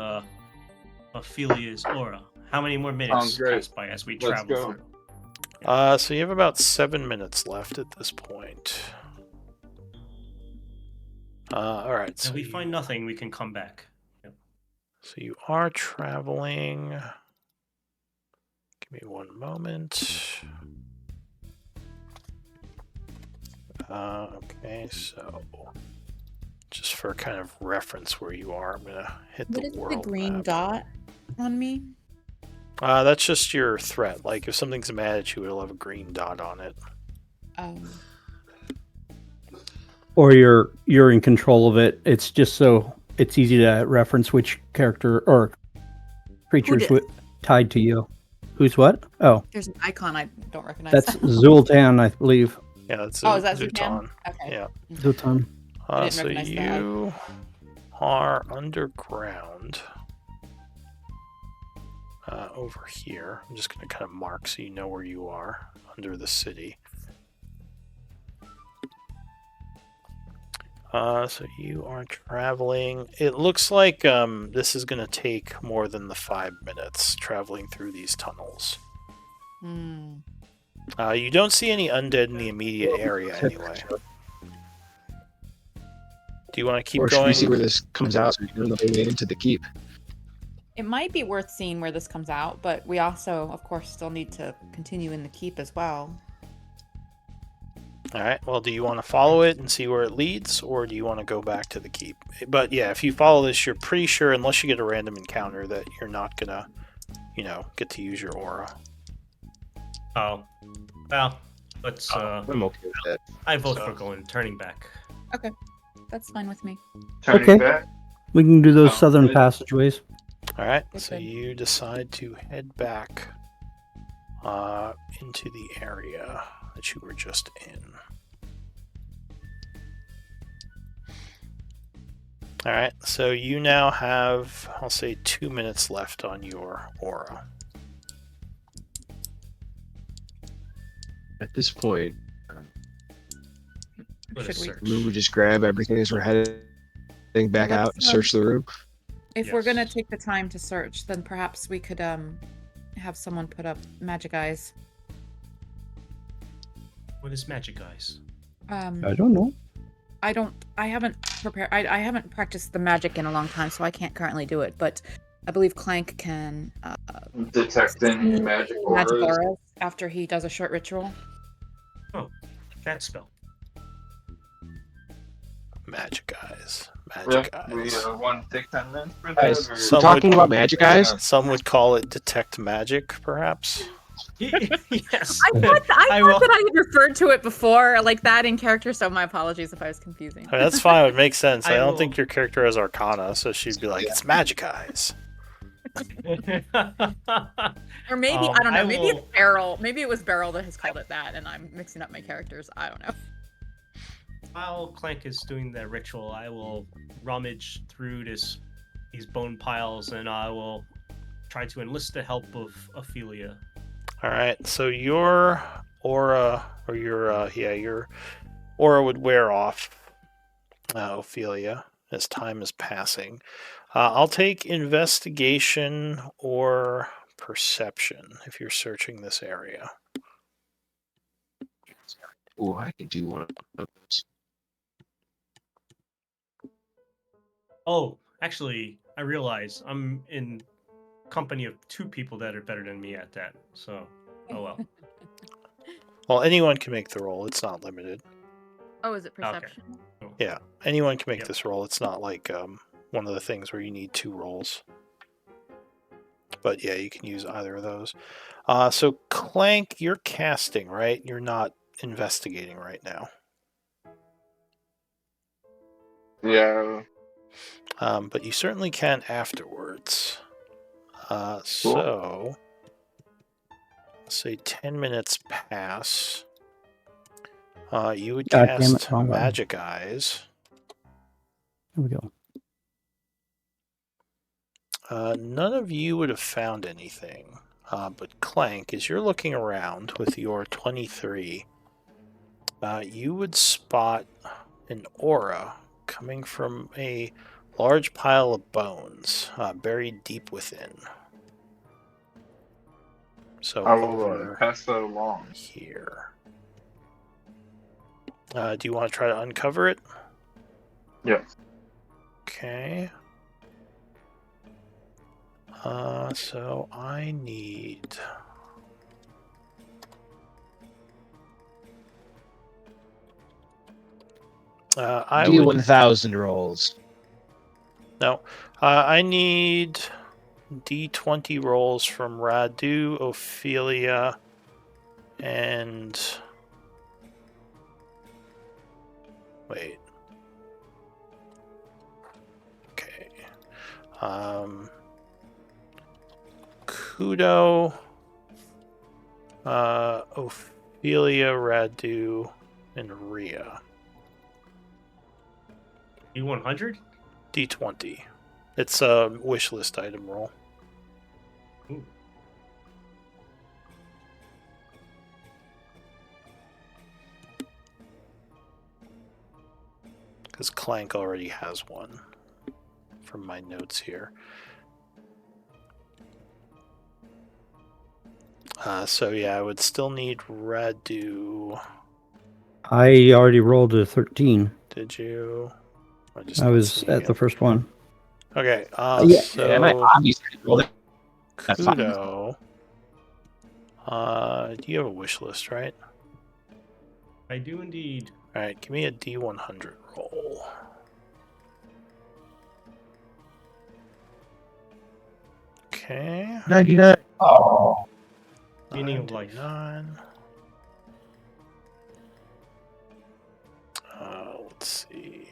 Ophelia's aura. How many more minutes Sounds great. pass by as we Let's travel go. through? So you have about 7 minutes left at this point. All right. So If we find nothing, we can come back. Yep. So you are traveling. Give me one moment. Okay, so just for kind of reference where you are, I'm gonna hit What the is the world green map. dot on me? That's just your threat. Like if something's mad at you, it'll have a green dot on it. Or you're in control of it. It's just so it's easy to reference which character or creatures tied to you. Who's what? Oh, There's an icon I don't recognize. that's Zultan, I believe. Yeah, that's Oh, is that Zutan. Zutan? Okay. Yeah. Zultan. I didn't So recognize that. you are underground. Over here. I'm just going to kind of mark so you know where you are under the city. So you are traveling. It looks like this is going to take more than the 5 minutes traveling through these tunnels. You don't see any undead in the immediate area anyway. Do you want to keep Or should going? we see where this comes out so we can know the way into the keep? It might be worth seeing where this comes out, but we also, of course, still need to continue in the keep as well. All right. Well, do you want to follow it and see where it leads, or do you want to go back to the keep? But yeah, if you follow this, you're pretty sure, unless you get a random encounter, that you're not gonna, get to use your aura. Oh, well, let's. I'm okay with that. I vote for turning back. Okay, that's fine with me. Turning Okay. back? We can do those Oh, southern good. passageways. All right. Good, So good. you decide to head back into the area that you were just in. All right. So you now have, I'll say, 2 minutes left on your aura. At this point, Let us Should we- search. we would just grab everything as we're heading back Let's, out and search the room. If we're gonna Yes. take the time to search, then perhaps we could have someone put up magic eyes. What is magic eyes? I don't know. I haven't prepared. I haven't practiced the magic in a long time, so I can't currently do it. But I believe Clank can Detect any see magic magic auras. auras after he does a short ritual. That spell. Magic eyes. Yeah, Magic we eyes. want to take 10 minutes for Guys, that? Or... Some talking would- about magic eyes? Some would call it detect magic, perhaps. Yes. I thought I will. that I had referred to it before like that in character, so my apologies if I was confusing. I mean, that's fine. It makes sense. I I don't will- think your character has Arcana, so she'd be like, it's magic eyes. Or maybe Um, I don't know. I Maybe will- it's Beryl. Maybe it was Beryl that has called it that, and I'm mixing up my characters. I don't know. While Clank is doing the ritual, I will rummage through these bone piles, and I will try to enlist the help of Ophelia. All right. So your aura, or your aura would wear off, Ophelia, as time is passing. I'll take investigation or perception if you're searching this area. Oh, I could do one of those. Oh, actually, I realize I'm in company of 2 people that are better than me at that. So, oh well. Well, anyone can make the roll. It's not limited. Oh, is it perception? Yeah, anyone can make Yep. this roll. It's not like one of the things where you need 2 rolls. but yeah, you can use either of those. So Clank, you're casting, right? You're not investigating right now. Yeah. But you certainly can afterwards. So, let's say 10 minutes pass. You would God damn it, cast wrong button. Magic Eyes. There we go. None of you would have found anything. But Clank, as you're looking around with your 23, you would spot an aura coming from a large pile of bones buried deep within. So I will over pass that along. here. Do you want to try to uncover it? Yes. Okay. So I need... I would... D1000 rolls. No. I need D20 rolls from Radu, Ophelia, and... Wait. Okay. Kudo, Ophelia, Radu, and Rhea. D100? D20. It's a wish list item roll. Ooh. Because Clank already has one from my notes here. So yeah, I would still need Radu. I already rolled a 13. Did you? I was at the first one. Okay, Yeah, so and I obviously rolled it. That's fine. Kudo. Do you have a wish list, right? I do indeed. Alright, give me a D100 roll. Okay. 99. Oh. Meaning of life. 99. Let's see.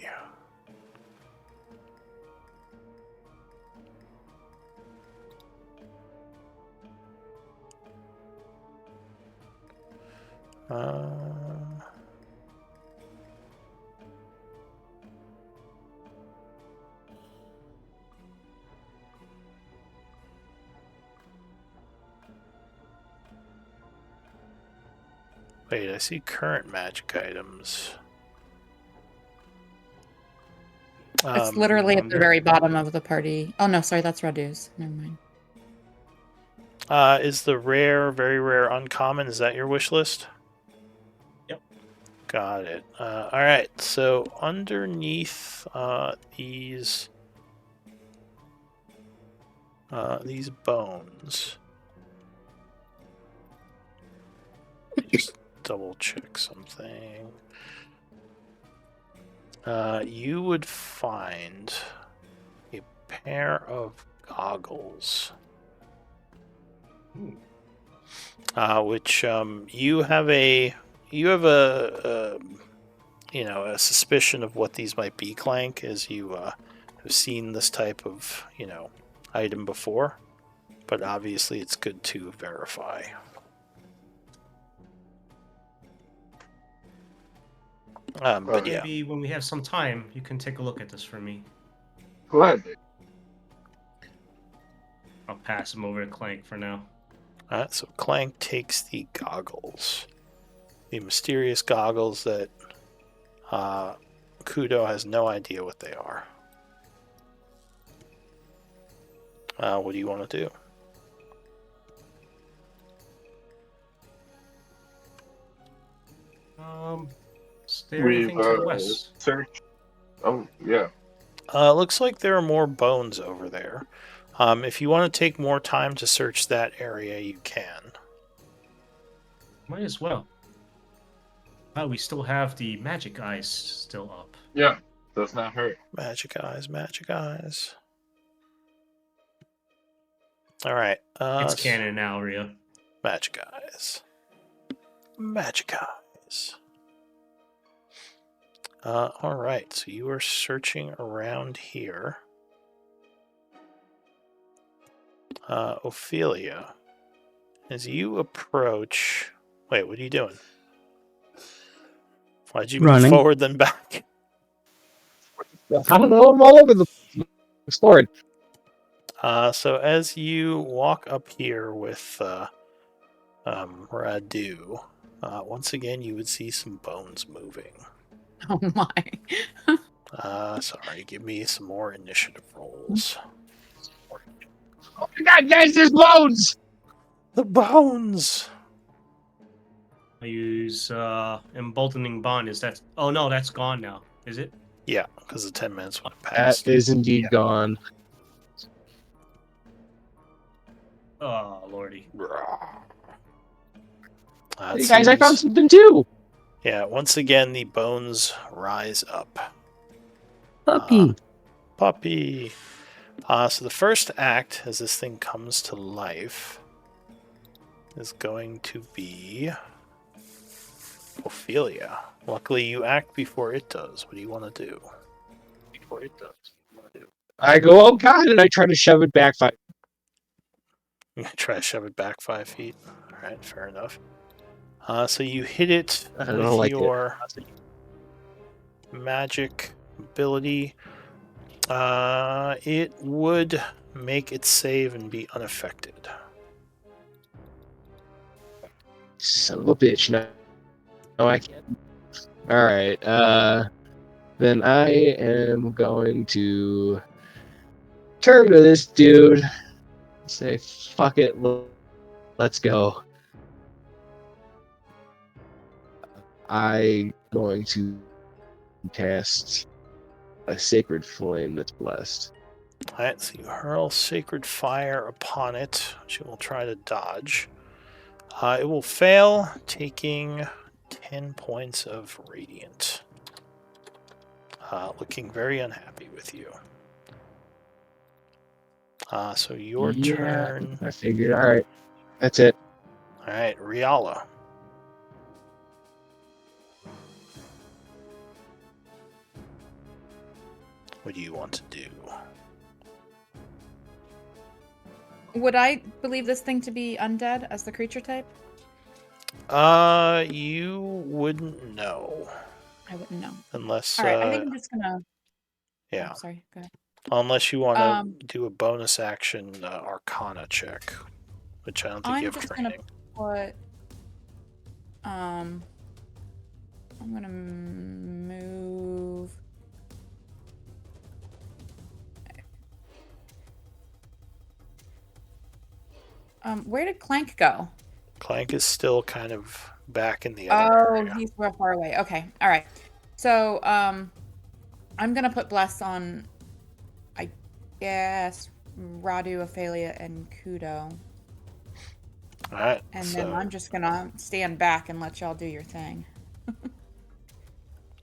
Wait, I see current magic items. It's literally at the very bottom of the party. Oh no, sorry, that's Radu's. Never mind. Is the rare, very rare, uncommon? Is that your wish list? Yep. Got it. All right. So underneath these bones, let me just double check something. You would find a pair of goggles. Which you have a a suspicion of what these might be, Clank, as you have seen this type of item before, but obviously it's good to verify. But yeah, Maybe when we have some time, you can take a look at this for me. Gladly. I'll pass him over to Clank for now. Alright, so Clank takes the goggles. The mysterious goggles that Kudo has no idea what they are. What do you want to do? Is there anything to the We've west? searched. Oh, yeah. Looks like there are more bones over there. If you want to take more time to search that area, you can. Might as well. We still have the magic eyes still up. Yeah. Does not hurt. Magic eyes, magic eyes. All right. It's canon now, Rio. Magic eyes. Magic eyes. All right. So you are searching around here. Ophelia, as you approach... Wait, what are you doing? Why'd you move Running. forward then back? I don't know. I'm all over the exploring. So as you walk up here with Radu, once again you would see some bones moving. Oh my. Sorry, give me some more initiative rolls. Oh my god, guys, there's bones! The bones! I use emboldening bond. Is that? Oh no, that's gone now. Is it? Yeah, because the 10 minutes would have That passed. is indeed gone. Oh lordy. Hey guys, I found something too! Yeah, once again the bones rise up. Puppy. Puppy! So the first act, as this thing comes to life, is going to be Ophelia. Luckily, you act before it does. What do you want to do? I go, oh god, and I try to shove it back 5. You try to shove it back 5 feet. Alright, fair enough. So you hit it I don't with like your magic ability. It would make it save and be unaffected. Son of a bitch. No, I can't. Alright, then I am going to turn to this dude and say, fuck it, let's go. I'm going to cast a sacred flame that's blessed. Alright, so you hurl sacred fire upon it. She will try to dodge. It will fail, taking 10 points of radiant. Looking very unhappy with you. So your turn. I figured. Alright, that's it. Alright, Riala. What do you want to do? Would I believe this thing to be undead as the creature type? You wouldn't know. I wouldn't know. Unless, All right, I think I'm just gonna. yeah. Oh, sorry, go ahead. Unless you want to do a bonus action Arcana check, which I don't think you have training. Put. I'm gonna move. Where did Clank go? Clank is still kind of back in the other area. He's real far away. Okay, all right. So, I'm gonna put Bless on, I guess, Radu, Ophelia, and Kudo. All right. And then I'm just gonna stand back and let y'all do your thing. All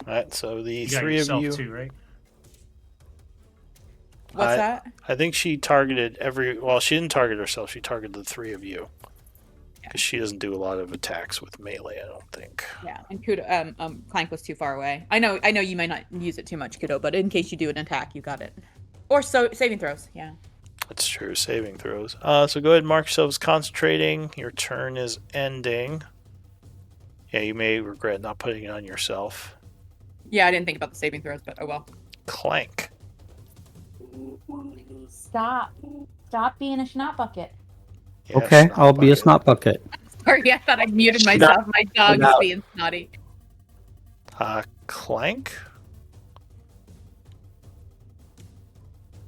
right. So the You got three of yourself you. too, right? What's that? I think she targeted well, she didn't target herself. She targeted the 3 of you. Because she doesn't do a lot of attacks with melee, I don't think. Yeah, and Kudo, Clank was too far away. I know you might not use it too much, Kudo, but in case you do an attack, you got it. Or saving throws, yeah. That's true, saving throws. So go ahead and mark yourselves concentrating. Your turn is ending. Yeah, you may regret not putting it on yourself. Yeah, I didn't think about the saving throws, but oh well. Clank. Stop being a snot bucket. Yeah, Okay, snot I'll be a bucket. snot bucket. Sorry, I thought I muted myself. My dog is being snotty. Clank?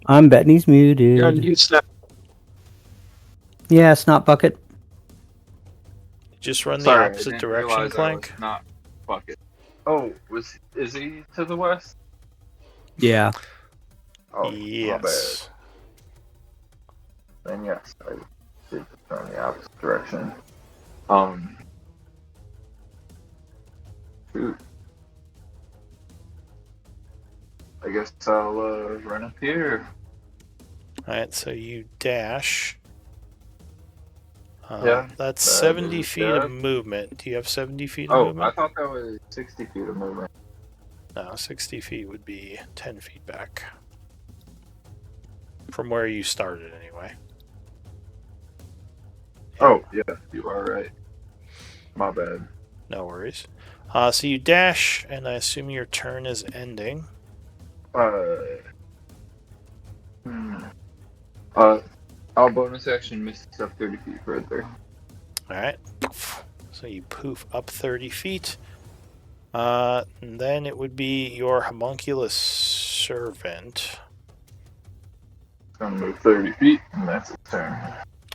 I'm betting he's muted. You're on mute, Snap. Yeah, snot bucket. Just run the Sorry, I opposite didn't direction, realize I Clank. was not bucket. Oh, is he to the west? Yeah. Oh, Yes. my bad. Then yes, I did turn the opposite direction. Shoot. I guess I'll run up here. Alright, so you dash. Yeah, That's that 70 is feet of good. movement. Do you have 70 feet of Oh, I movement? thought that was 60 feet of movement. No, 60 feet would be 10 feet back. From where you started, anyway. Oh, yeah, you are right. My bad. No worries. So you dash, and I assume your turn is ending. Hmm. I'll bonus action misses up 30 feet further. Alright. So you poof up 30 feet. And then it would be your homunculus servant. It's gonna move 30 feet, and that's its turn.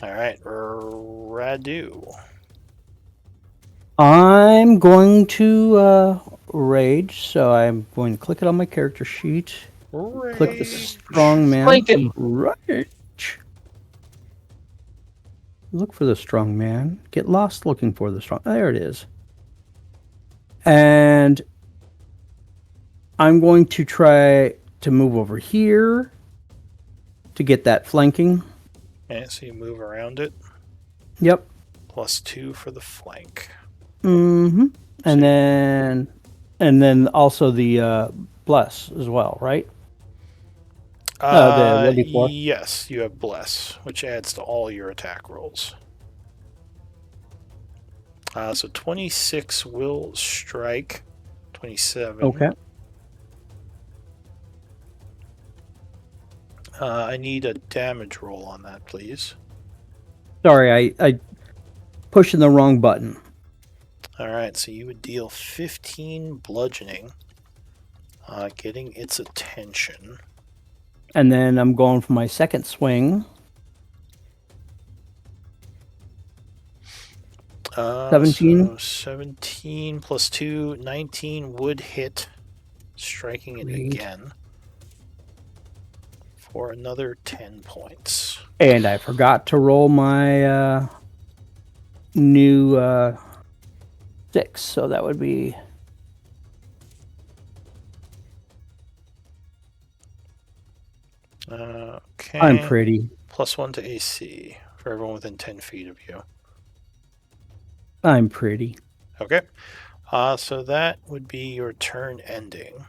Alright, Radu. I'm going to rage, so I'm going to click it on my character sheet. Click the strong man. Flanking. Rage. Look for the strong man. Get lost looking for the strong. There it is. And I'm going to try to move over here to get that flanking. Okay, so you move around it. Yep. +2 for the flank. Mm-hmm. So And then also the bless as well, right? The 1d4. Yes, you have bless, which adds to all your attack rolls. So 26 will strike. 27. Okay. I need a damage roll on that, please. Sorry, I pushing the wrong button. Alright, so you would deal 15 bludgeoning, getting its attention. And then I'm going for my second swing. 17. So 17 plus 2, 19 would hit, striking it Great. again for another 10 points. And I forgot to roll my new 6, so that would be... Okay. I'm pretty. +1 to AC for everyone within 10 feet of you. I'm pretty. Okay. So that would be your turn ending.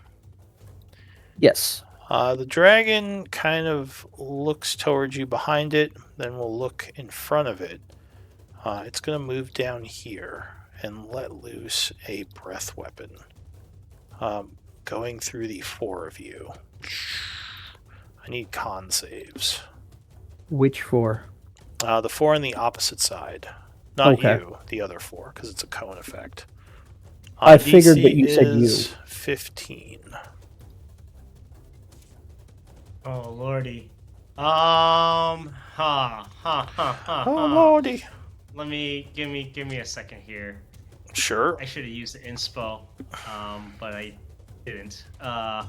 Yes. The dragon kind of looks towards you behind it, then will look in front of it. It's going to move down here and let loose a breath weapon. Going through the 4 of you. I need con saves. Which 4? The 4 on the opposite side. Not Okay. you, the other 4, because it's a cone effect. I figured that DC you said you. is 15. Oh lordy. Ha ha ha ha. Oh lordy. Give me a second here. Sure. I should have used the inspo, but I didn't. I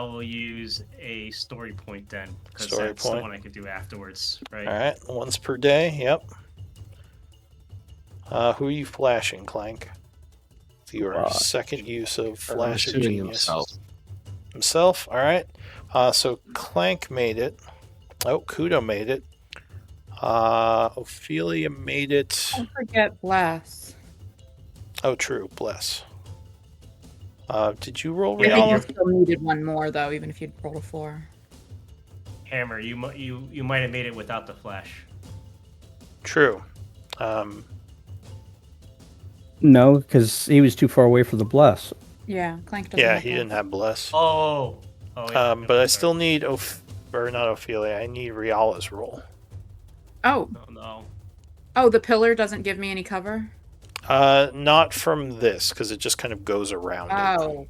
will use a story point then, because Story that's point. the one I could do afterwards, right? Alright, once per day, yep. Who are you flashing, Clank? It's your second use of Flash of assuming Genius. himself. Alright. So Clank made it. Oh, Kudo made it. Ophelia made it. Don't forget bless. Oh, true. Bless. Did you roll I think you Riala? still needed one more though, even if you'd rolled a 4. Hammer, you might have made it without the flash. True. No, because he was too far away for the bless. Yeah, Clank doesn't. Yeah, have he that. didn't have Bless. Oh. Yeah, But I still need or not Ophelia. I need Riala's roll. Oh, Oh no. oh, the pillar doesn't give me any cover. Not from this, because it just kind of goes around it. Oh,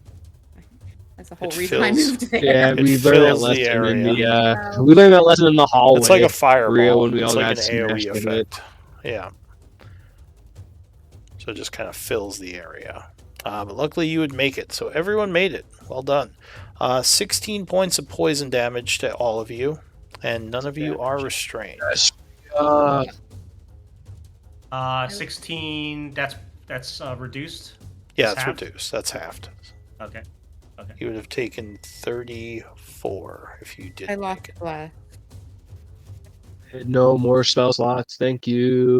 that's the whole It reason I fills- moved there. Yeah, It we learned that fills the lesson in area. the we learned that lesson in the hallway. It's like a Rhea, fireball. when we It's all like got an AoE smashed with it. effect. Yeah. So it just kind of fills the area. But luckily you would make it. So everyone made it. Well done. 16 points of poison damage to all of you. And none of you are restrained. Yes. 16. That's reduced. Yeah, It's it's halved? reduced. That's halved. Okay. You would have taken 34 if you did I make lost it. bless. No more spell slots. Thank you.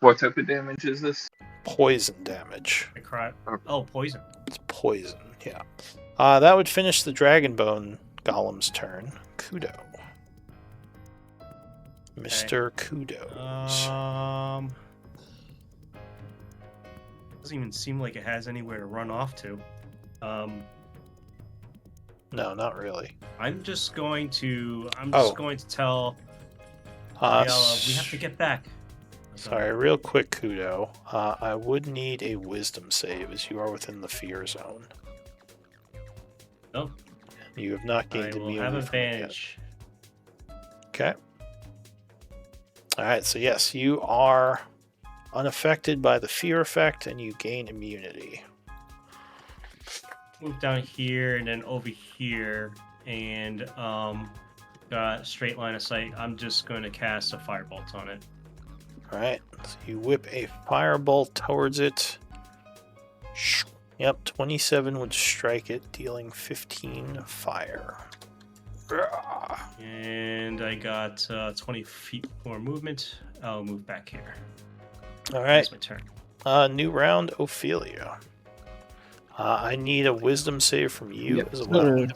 What type of damage is this? Poison damage. I cry. Oh, poison. It's poison, yeah. That would finish the Dragonbone Golem's turn. Kudo. Mr. Kudos. Doesn't even seem like it has anywhere to run off to. No, not really. I'm just going to tell Uh, Ariella, we have to get back. Sorry, real quick, Kudo. I would need a wisdom save as you are within the fear zone. Oh, You have not I gained will immunity have from it yet. advantage. Okay. Alright, so yes, you are unaffected by the fear effect and you gain immunity. Move down here and then over here, and got straight line of sight. I'm just going to cast a firebolt on it. Alright, so you whip a firebolt towards it. Yep, 27 would strike it, dealing 15 fire. And I got 20 feet more movement. I'll move back here. Alright, That's my turn. new round, Ophelia. I need a wisdom save from you Yep. as well.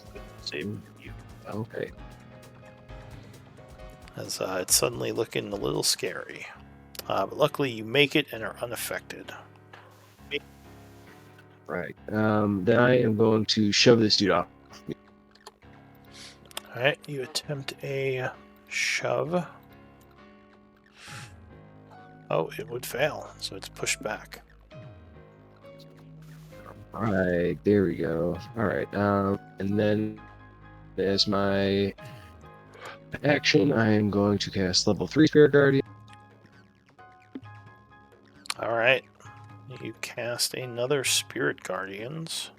Save from you. Okay. As it's suddenly looking a little scary. But luckily you make it and are unaffected. Right. Then I am going to shove this dude off. Alright, you attempt a shove. Oh, it would fail, so it's pushed back. Alright, there we go. Alright, and then as my action, I am going to cast level 3 Spirit Guardian. Alright, you cast another Spirit Guardians.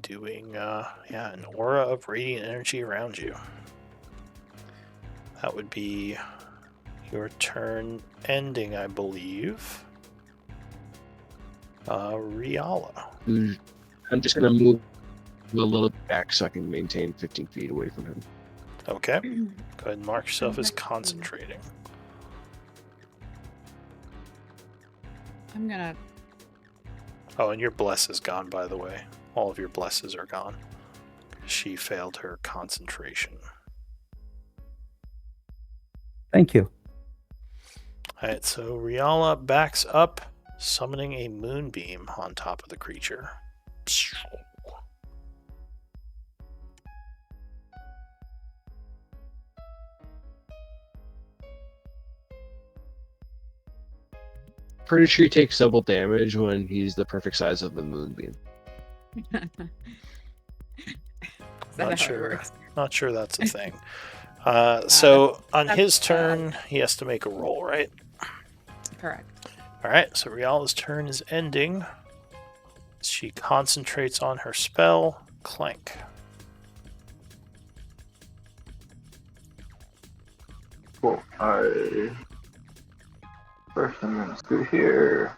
Doing an aura of radiant energy around you. That would be your turn ending, I believe. Riala. I'm just going to move a little back so I can maintain 15 feet away from him. Okay. Go ahead and mark yourself as concentrating. I'm gonna. Oh, and your bless is gone, by the way. All of your blesses are gone. She failed her concentration. Thank you. Alright, so Riala backs up, summoning a moonbeam on top of the creature. Pretty sure he takes double damage when he's the perfect size of the moonbeam. Is that how Not it sure. works? Not sure that's a thing. So on his turn, he has to make a roll, right? Correct. Alright, so Riala's turn is ending. She concentrates on her spell, Clank. Cool. First I'm gonna scoot here.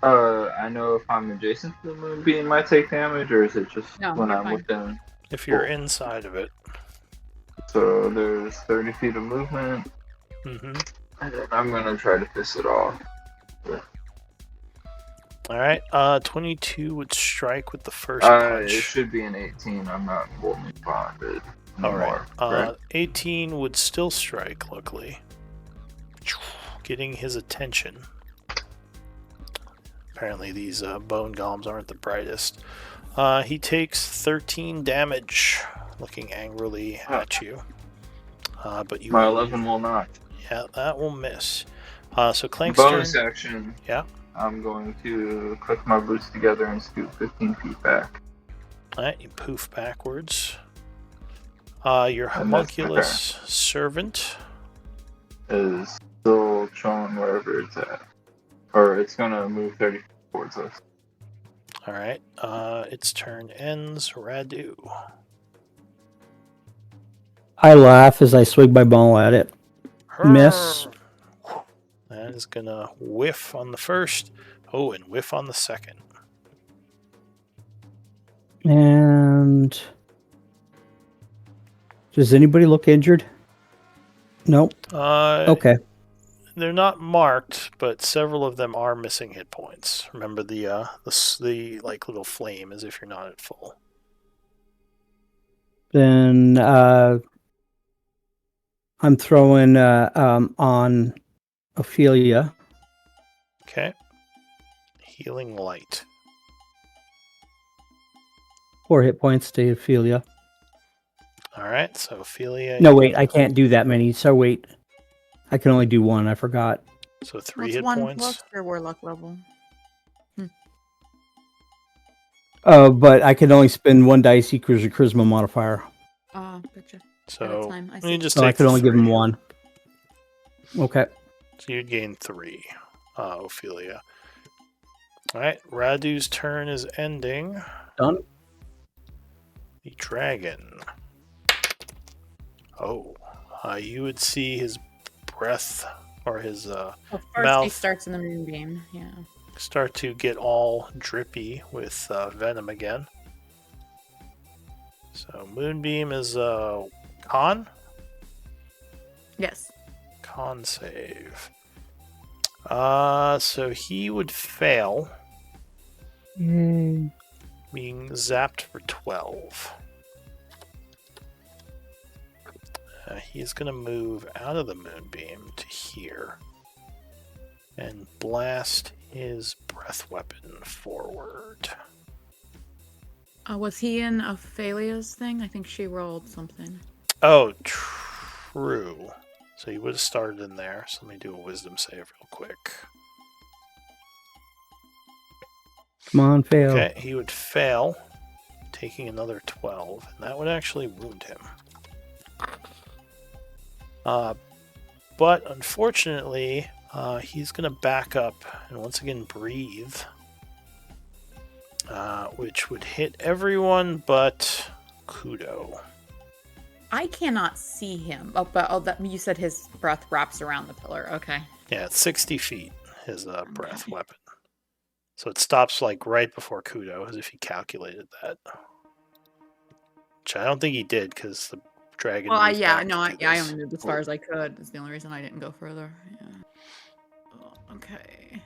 I know if I'm adjacent to the moonbeam, I take damage, or is it just No, when you're I'm fine. within? If you're Cool. inside of it. So there's 30 feet of movement, Mm-hmm. and then I'm gonna try to piss it off. Alright, 22 would strike with the first It punch. should be an 18. I'm not fully bonded Alright, anymore. 18 would still strike, luckily. Getting his attention. Apparently these bone golems aren't the brightest. He takes 13 damage, looking angrily at you. But you My 11 will not. Yeah, that will miss. So Clank's Bonus turn. action. Yeah. I'm going to click my boots together and scoot 15 feet back. Alright, you poof backwards. Your homunculus servant. Is still chilling wherever it's at. Or it's gonna move 30 feet towards us. Alright, its turn ends. Radu. I laugh as I swing my ball at it. Miss. That is gonna whiff on the first. Oh, and whiff on the second. And does anybody look injured? Nope. Okay. They're not marked, but several of them are missing hit points. Remember the like little flame as if you're not at full. Then I'm throwing on Ophelia. Okay. Healing light. 4 hit points to Ophelia. All right, so Ophelia. No, wait, I can't do that many. So wait, I can only do 1. I forgot. So 3 What's hit 1 points. plus your warlock level? But I can only spend 1 dice equals your charisma modifier. Gotcha. At a So time, I you see. just So I take could the only give 3. him 1. Okay. So you'd gain 3, Ophelia. All right, Radu's turn is ending. Done. The dragon. Oh, you would see his breath or his Well, first mouth he starts in the moonbeam. Yeah. start to get all drippy with venom again. So Moonbeam is con? Yes. Con save. So he would fail, Yay. being zapped for 12. He's going to move out of the Moonbeam to here and blast his breath weapon forward. Was he in Ophelia's thing? I think she rolled something. Oh, true. So he would have started in there. So let me do a wisdom save real quick. Come on, fail. Okay, he would fail, taking another 12, and that would actually wound him. But unfortunately, he's going to back up and once again breathe, which would hit everyone but Kudo. I cannot see him. You said his breath wraps around the pillar. Okay. Yeah, it's 60 feet, his breath weapon. So it stops like right before Kudo, as if he calculated that. Which I don't think he did, because the dragon. Well, moved yeah, back no, to do I this. only moved as far as I could. That's the only reason I didn't go further. Yeah. Oh, okay.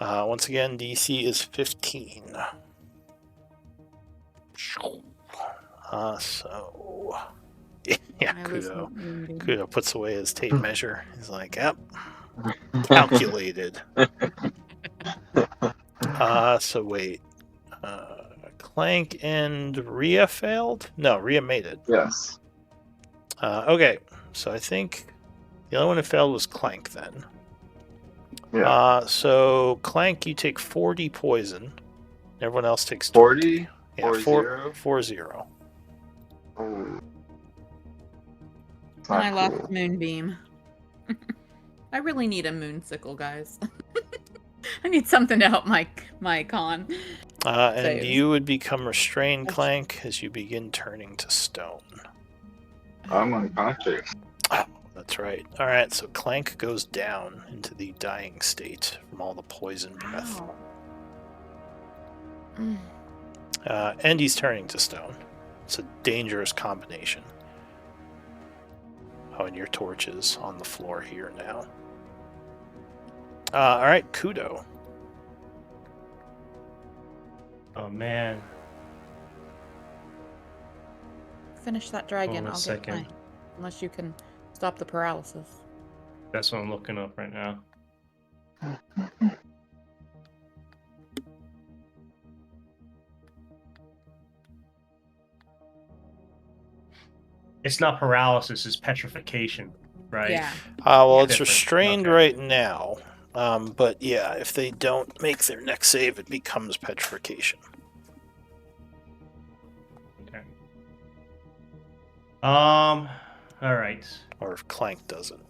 Once again, DC is 15. So yeah, Kudo puts away his tape measure. He's like, "Yep, calculated." So wait, Clank and Rhea failed? No, Rhea made it. Yes. Okay, so I think the only one who failed was Clank then. Yeah. So Clank, you take 40 poison. Everyone else takes 40? 20. Yeah, 40. Oh. And I lost Moonbeam. I really need a moonsicle, guys. I need something to help my con. And saves. you would become restrained, Clank, as you begin turning to stone. I'm unconscious. Oh, that's right. All right, so Clank goes down into the dying state from all the poison breath. Wow. And he's turning to stone. It's a dangerous combination. Oh, and your torch is on the floor here now. All right, Kudo. Oh man. Finish that dragon. Hold on a I'll second. get mine. Unless you can stop the paralysis. That's what I'm looking up right now. It's not paralysis, it's petrification, right? Yeah. Well, Yeah. it's Different. restrained Okay. right now. But yeah, if they don't make their next save, it becomes petrification. Okay. All right. Or if Clank doesn't.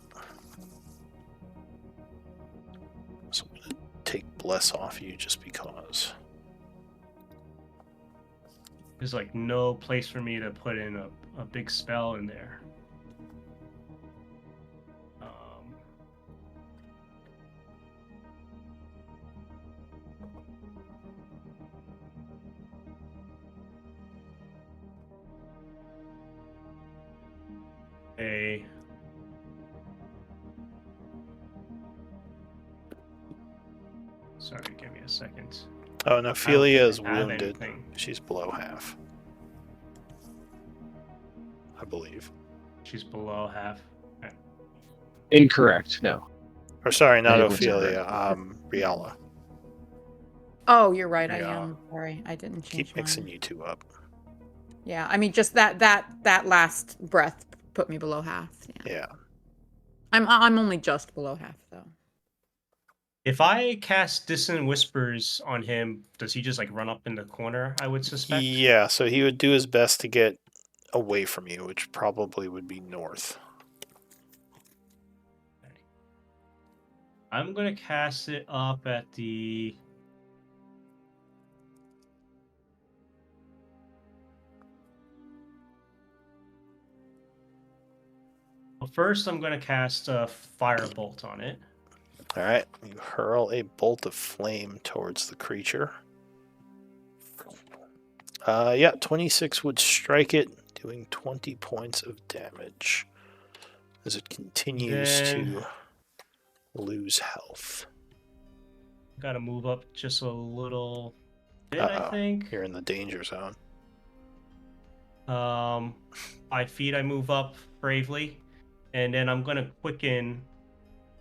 So I'm going to take Bless off you just because. There's like no place for me to put in a big spell in there. a. Sorry, give me a second. Oh, and I don't Ophelia think is I have wounded. anything. She's below half, I believe. She's below half. Okay. Incorrect. No. Or sorry, not Anyone's Ophelia. correct. Riala. Oh, you're right. I Yeah. am. Sorry, I didn't change Keep mixing mine. you two up. Yeah, I mean, just that last breath put me below half. Yeah. Yeah. I'm only just below half though. If I cast Dissonant Whispers on him, does he just like run up in the corner? I would suspect. Yeah, so he would do his best to get away from you, which probably would be north. I'm gonna cast it up at the. Well, first, I'm gonna cast a Firebolt on it. All right, you hurl a bolt of flame towards the creature. Yeah, 26 would strike it, doing 20 points of damage as it continues to lose health. Gotta move up just a little bit, Uh-oh. I think. You're in the danger zone. 5 feet, I move up bravely, and then I'm gonna quicken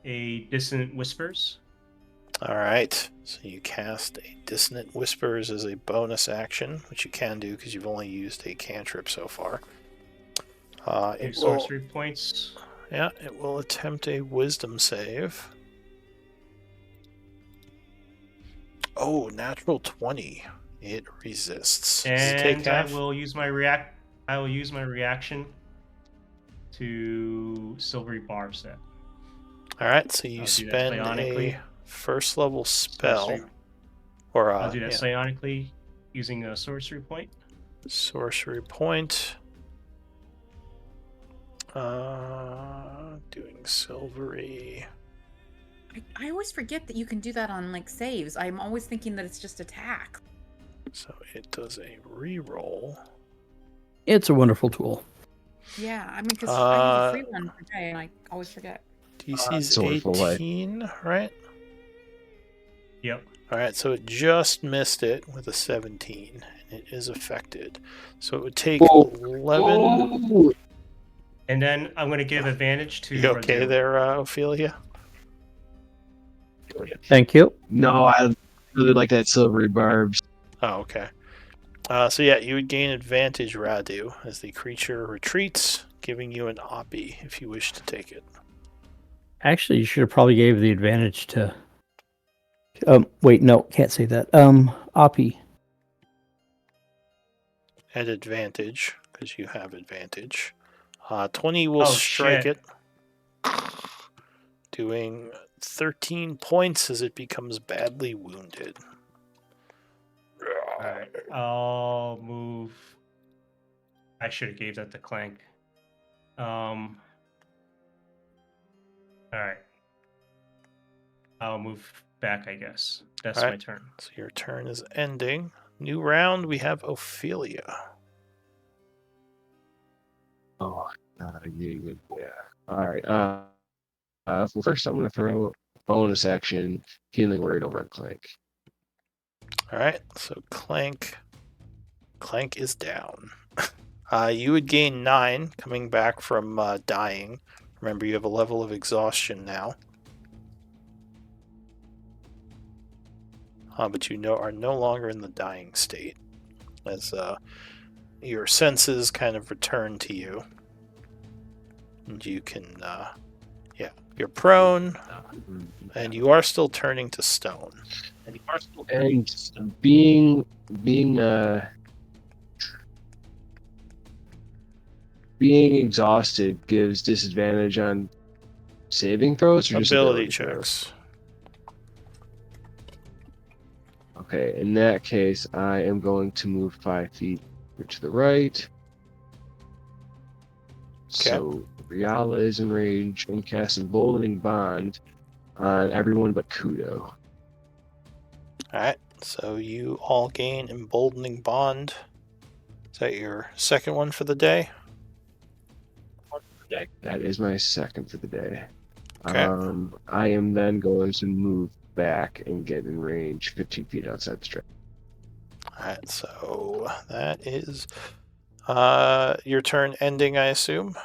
a Dissonant Whispers. All right, so you cast a Dissonant Whispers as a bonus action, which you can do because you've only used a cantrip so far. Two It will, sorcery points. yeah, it will attempt a Wisdom save. Oh, natural 20. It resists. Does it take And I half? will use my reaction to Silvery Barbs that. All right, so you I'll do that spend psionically. a first level spell, Sorcery. or I'll do that psionically using a sorcery point. sorcery point. Doing silvery. I always forget that you can do that on like saves. I'm always thinking that it's just attack. So it does a reroll. It's a wonderful tool. Yeah, I mean, because I use a free one per day, and I always forget. DC's it's a wonderful way. 18, right? Yep. All right, so it just missed it with a 17, and it is affected. So it would take Whoa. 11. Whoa. And then I'm going to give advantage to. You okay Radu. there, Ophelia? Thank you. No, I really like that silvery barbs. Oh, okay. So yeah, you would gain advantage, Radu, as the creature retreats, giving you an Oppie if you wish to take it. Actually, you should have probably gave the advantage to. Wait, no, can't say that. Oppie. At advantage, because you have advantage. 20 will strike shit. it, doing 13 points as it becomes badly wounded. Alright, I'll move. I should have gave that to Clank. Alright. I'll move back, I guess. That's Alright. my turn. So your turn is ending. New round, we have Ophelia. Oh, yeah. All right. Well, first I'm going to throw bonus action healing word over at Clank. Alright, so Clank is down. You would gain 9 coming back from dying. Remember, you have a level of exhaustion now. But you are no longer in the dying state, as your senses kind of return to you. And you can, you're prone, and you are still turning to stone. And being exhausted gives disadvantage on saving throws or just Ability throws? checks. Okay, in that case, I am going to move 5 feet to the right. So Riala is in range and casts Emboldening Bond on everyone but Kudo. Alright, so you all gain Emboldening Bond. Is that your second one for the day? That is my second for the day. Okay. I am then going to move back and get in range 15 feet outside the strip. Alright, so that is your turn ending, I assume?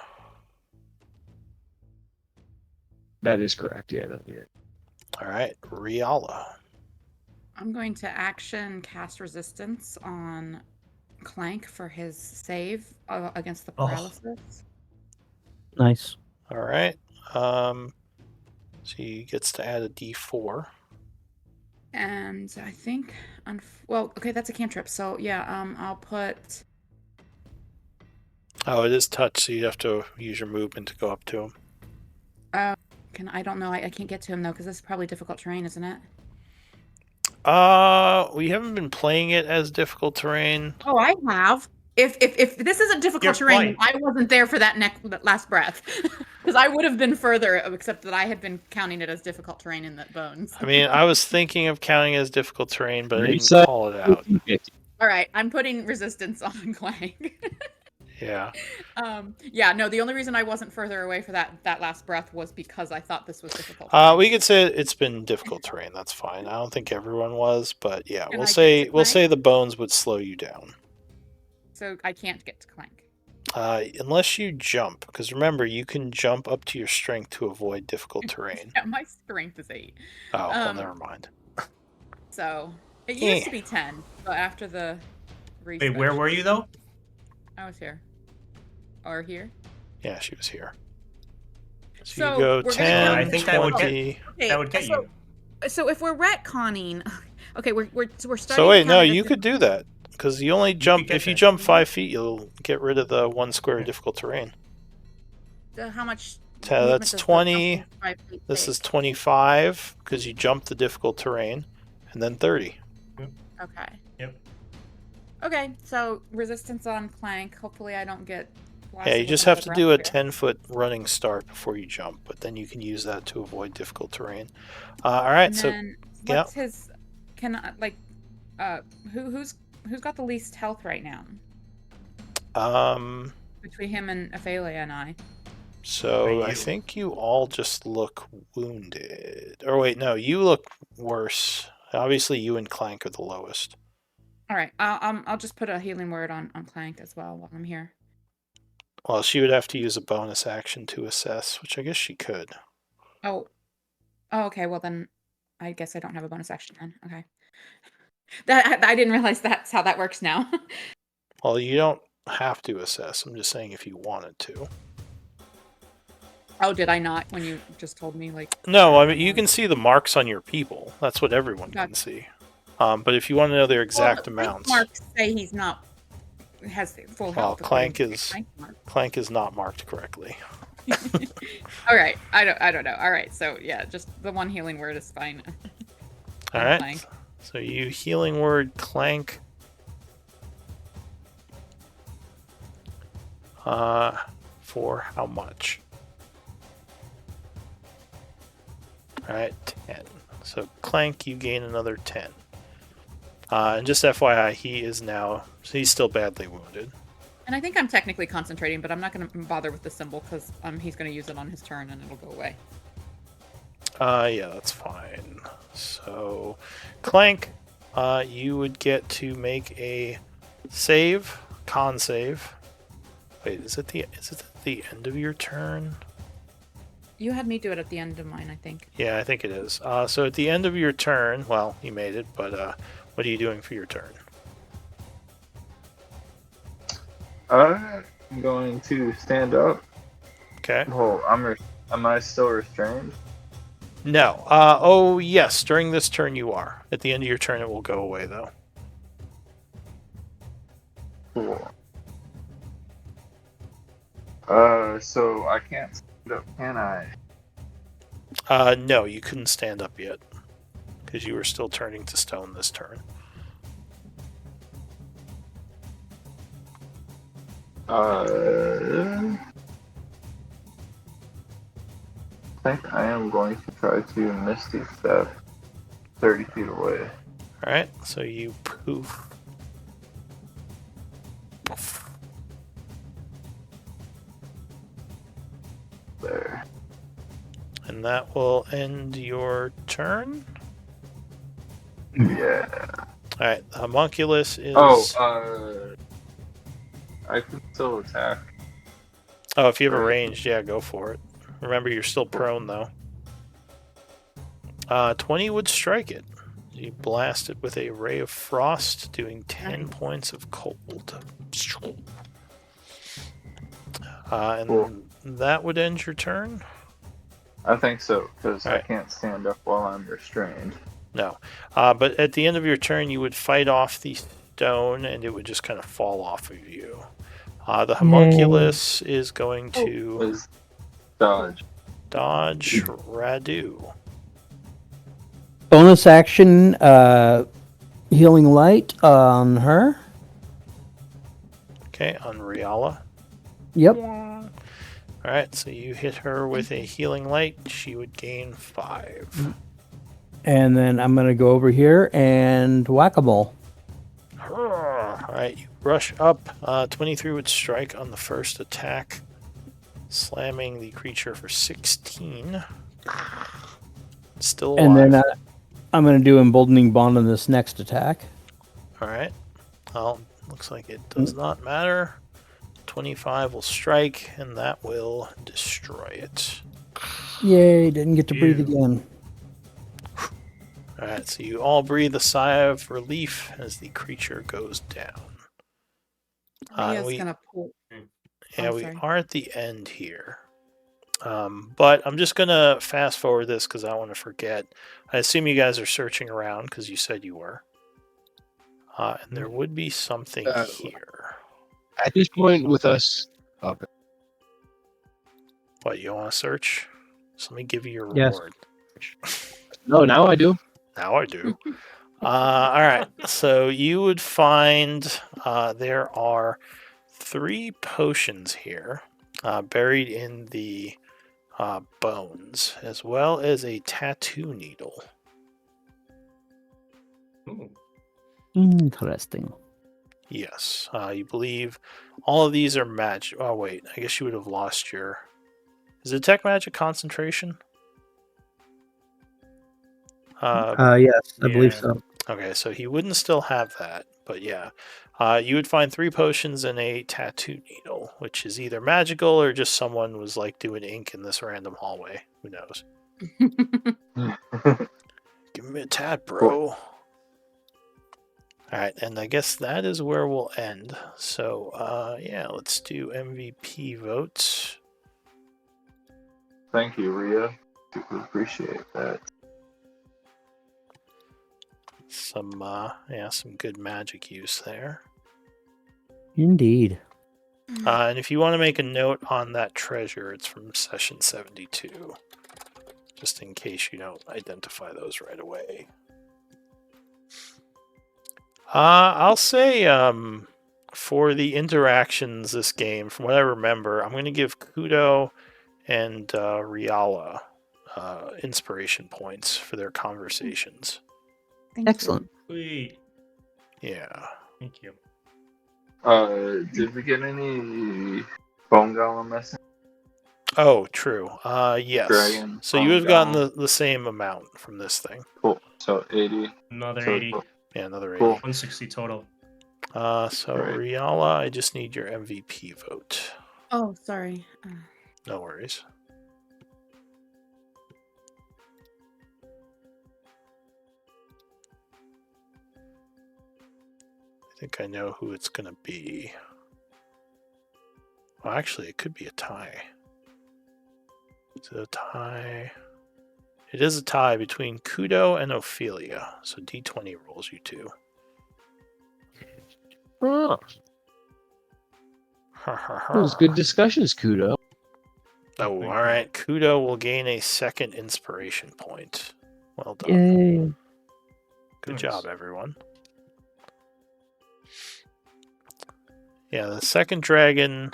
That is correct, yeah. Alright, Riala. I'm going to action cast resistance on Clank for his save against the Oh. paralysis. Nice. Alright. So he gets to add a d4. And I think, well, okay, that's a cantrip. So yeah, I'll put. Oh, it is touch, so you have to use your movement to go up to him. I don't know. I can't get to him though because this is probably difficult terrain, isn't it? We haven't been playing it as difficult terrain. Oh, I have. If this isn't difficult You're terrain, then fine. I wasn't there for that last breath, because I would have been further, except that I had been counting it as difficult terrain in the bones. I mean, I was thinking of counting it as difficult terrain, but I didn't Lisa, call it out. All right, I'm putting resistance on Clank. Yeah. Yeah, no, the only reason I wasn't further away for that last breath was because I thought this was difficult. We could say it's been difficult terrain. That's fine. I don't think everyone was, but yeah, Can we'll I get say to we'll Clank? say the bones would slow you down. So I can't get to Clank. Unless you jump, because remember you can jump up to your strength to avoid difficult terrain. Yeah, my strength is 8. Oh, well, never mind. So it used to be 10, but after the reset, Wait, where were you though? I was here. Or here. Yeah, she was here. So So you go we're gonna 10, I think that would 20. Okay, That would get you. So if we're retconning, okay, we're starting. So wait, to no, count you this could do that because you only jump get if you there. jump 5 feet, you'll get rid of the 1 square difficult terrain. How much? That's 20. This This is 25 because you jumped the difficult terrain, and then 30. okay. Yep. Okay, so resistance on Clank. Hopefully, I don't get. Yeah, blasted you with just have another to do a breath here. 10-foot running start before you jump, but then you can use that to avoid difficult terrain. All right, And so then yeah. what's his? Can I like? Who's got the least health right now between him and Ophelia and I? So Wait, I you? think you all just look wounded. Or wait, no, you look worse. Obviously, you and Clank are the lowest. All right, I'll just put a healing word on Clank as well while I'm here. Well, she would have to use a bonus action to assess, which I guess she could. Oh, okay. Well then, I guess I don't have a bonus action then. Okay. That I didn't realize that's how that works now. Well, you don't have to assess. I'm just saying if you wanted to. Oh, did I not when you just told me like? No, I mean you can see the marks on your people. That's what everyone can Gotcha. see. But if you want to know their exact Well, amounts, marks say he's not has full well, health. Clank according to is Clank mark. Clank is not marked correctly. All right, I don't know. All right, so yeah, just the one healing word is fine. All on right. Clank. So you healing word Clank. For how much? All right, 10. So Clank, you gain another 10. And just FYI, he's still badly wounded. And I think I'm technically concentrating, but I'm not going to bother with the symbol because he's going to use it on his turn and it'll go away. Yeah, that's fine. So, Clank, you would get to make a save, con save. Wait, is it at the end of your turn? You had me do it at the end of mine, I think. Yeah, I think it is. So at the end of your turn, well, you made it, but what are you doing for your turn? I'm going to stand up. Okay. Oh, am I still restrained? No. Oh, yes. During this turn, you are. At the end of your turn, it will go away, though. Cool. So I can't stand up, can I? No, you couldn't stand up yet because you were still turning to stone this turn. I think I am going to try to Misty Step 30 feet away. All right. So you poof. And that will end your turn. Yeah. Alright, the homunculus is... I can still attack. Oh, if you have a right. ranged, yeah, go for it. Remember, you're still prone, though. 20 would strike it. You blast it with a ray of frost, doing 10 points of cold. And Cool. that would end your turn? I think so, because I Alright. can't stand up while I'm restrained. No. But at the end of your turn, you would fight off the stone, and it would just kind of fall off of you. The homunculus is going to Is dodge. dodge Radu. Bonus action, healing light on her. Okay, on Riala. Yep. Alright, so you hit her with a healing light. She would gain 5. And then I'm going to go over here and whack-a-mole. Alright, you rush up. 23 would strike on the first attack, slamming the creature for 16. Still alive. And then I'm going to do Emboldening Bond on this next attack. Alright. Well, looks like it does not matter. 25 will strike, and that will destroy it. Yay, didn't get to breathe again. Alright, so you all breathe a sigh of relief as the creature goes down. Ria's gonna pull. Yeah, Oh, we sorry. are at the end here. But I'm just going to fast forward this because I don't want to forget. I assume you guys are searching around because you said you were. And there would be something here. At this point, with us, okay. What, you want to search? So let me give you your Yes. reward. No, now I do. Now I do. All right. So you would find there are 3 potions here buried in the bones, as well as a tattoo needle. Ooh. Interesting. Yes. You believe all of these are magic. Oh, wait. I guess you would have lost your... Is it Detect Magic Concentration? Yes, I believe Yeah. so. Okay, so he wouldn't still have that, but yeah. You would find 3 potions and a tattoo needle, which is either magical or just someone was like doing ink in this random hallway. Who knows? Give me a tat, bro. Alright, and I guess that is where we'll end. So, yeah, let's do MVP votes. Thank you, Rhea. Super appreciate that. Some good magic use there. Indeed. And if you want to make a note on that treasure, it's from session 72. Just in case you don't identify those right away. I'll say for the interactions this game, from what I remember, I'm going to give Kudo and Riala inspiration points for their conversations. Excellent. Sweet. Yeah. Thank you. Did we get any bone golem message? Oh, true. Yes. Dragon, so you would have gotten golem. the same amount from this thing. Cool. So 80. Another So 80. Yeah, another 80. Cool. 160 total. So Right. Riala, I just need your MVP vote. Oh, sorry. No worries. I think I know who it's going to be. Well, actually, it could be a tie. Is it a tie? It is a tie between Kudo and Ophelia. So D20 rolls you 2. Oh, those good discussions, Kudo. Oh, Thank all you. right. Kudo will gain a second inspiration point. Well done. Yay. Good Nice. job, everyone. Yeah, the second dragon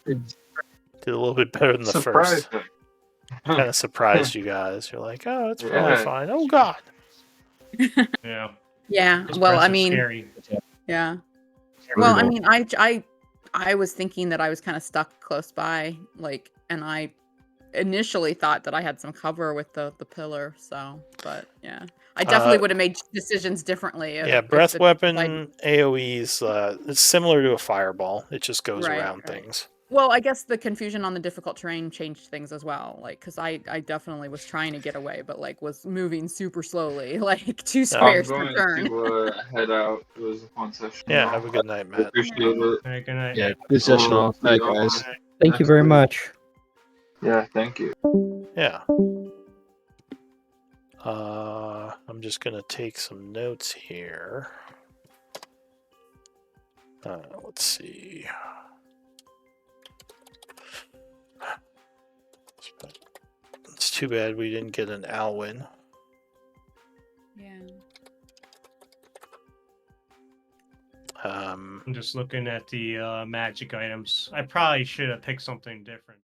did a little bit better than the first. Surprising. Kind of surprised you guys. You're like, oh, it's probably Yeah. fine. Oh, God. Yeah. Yeah. Those Well, breaths I are mean, scary. yeah. Well, I Brutal. mean, I was thinking that I was kind of stuck close by, like, and I initially thought that I had some cover with the pillar. So, but yeah, I definitely would have made decisions differently. Yeah, If breath if weapon AoE's it's similar to a fireball. It just goes Right, around right. things. Well, I guess the confusion on the difficult terrain changed things as well. Like, because I definitely was trying to get away, but like was moving super slowly, like 2 I'm squares per going turn. to head out. It was a fun session. Yeah, though. have a good night, I Matt. appreciate it. All right, good night. Yeah, good session all. See Night, y'all guys. Thank you next very week. much. Yeah, thank you. Yeah. I'm just gonna take some notes here. Let's see. It's too bad we didn't get an Alwyn. Yeah. I'm just looking at the magic items. I probably should have picked something different.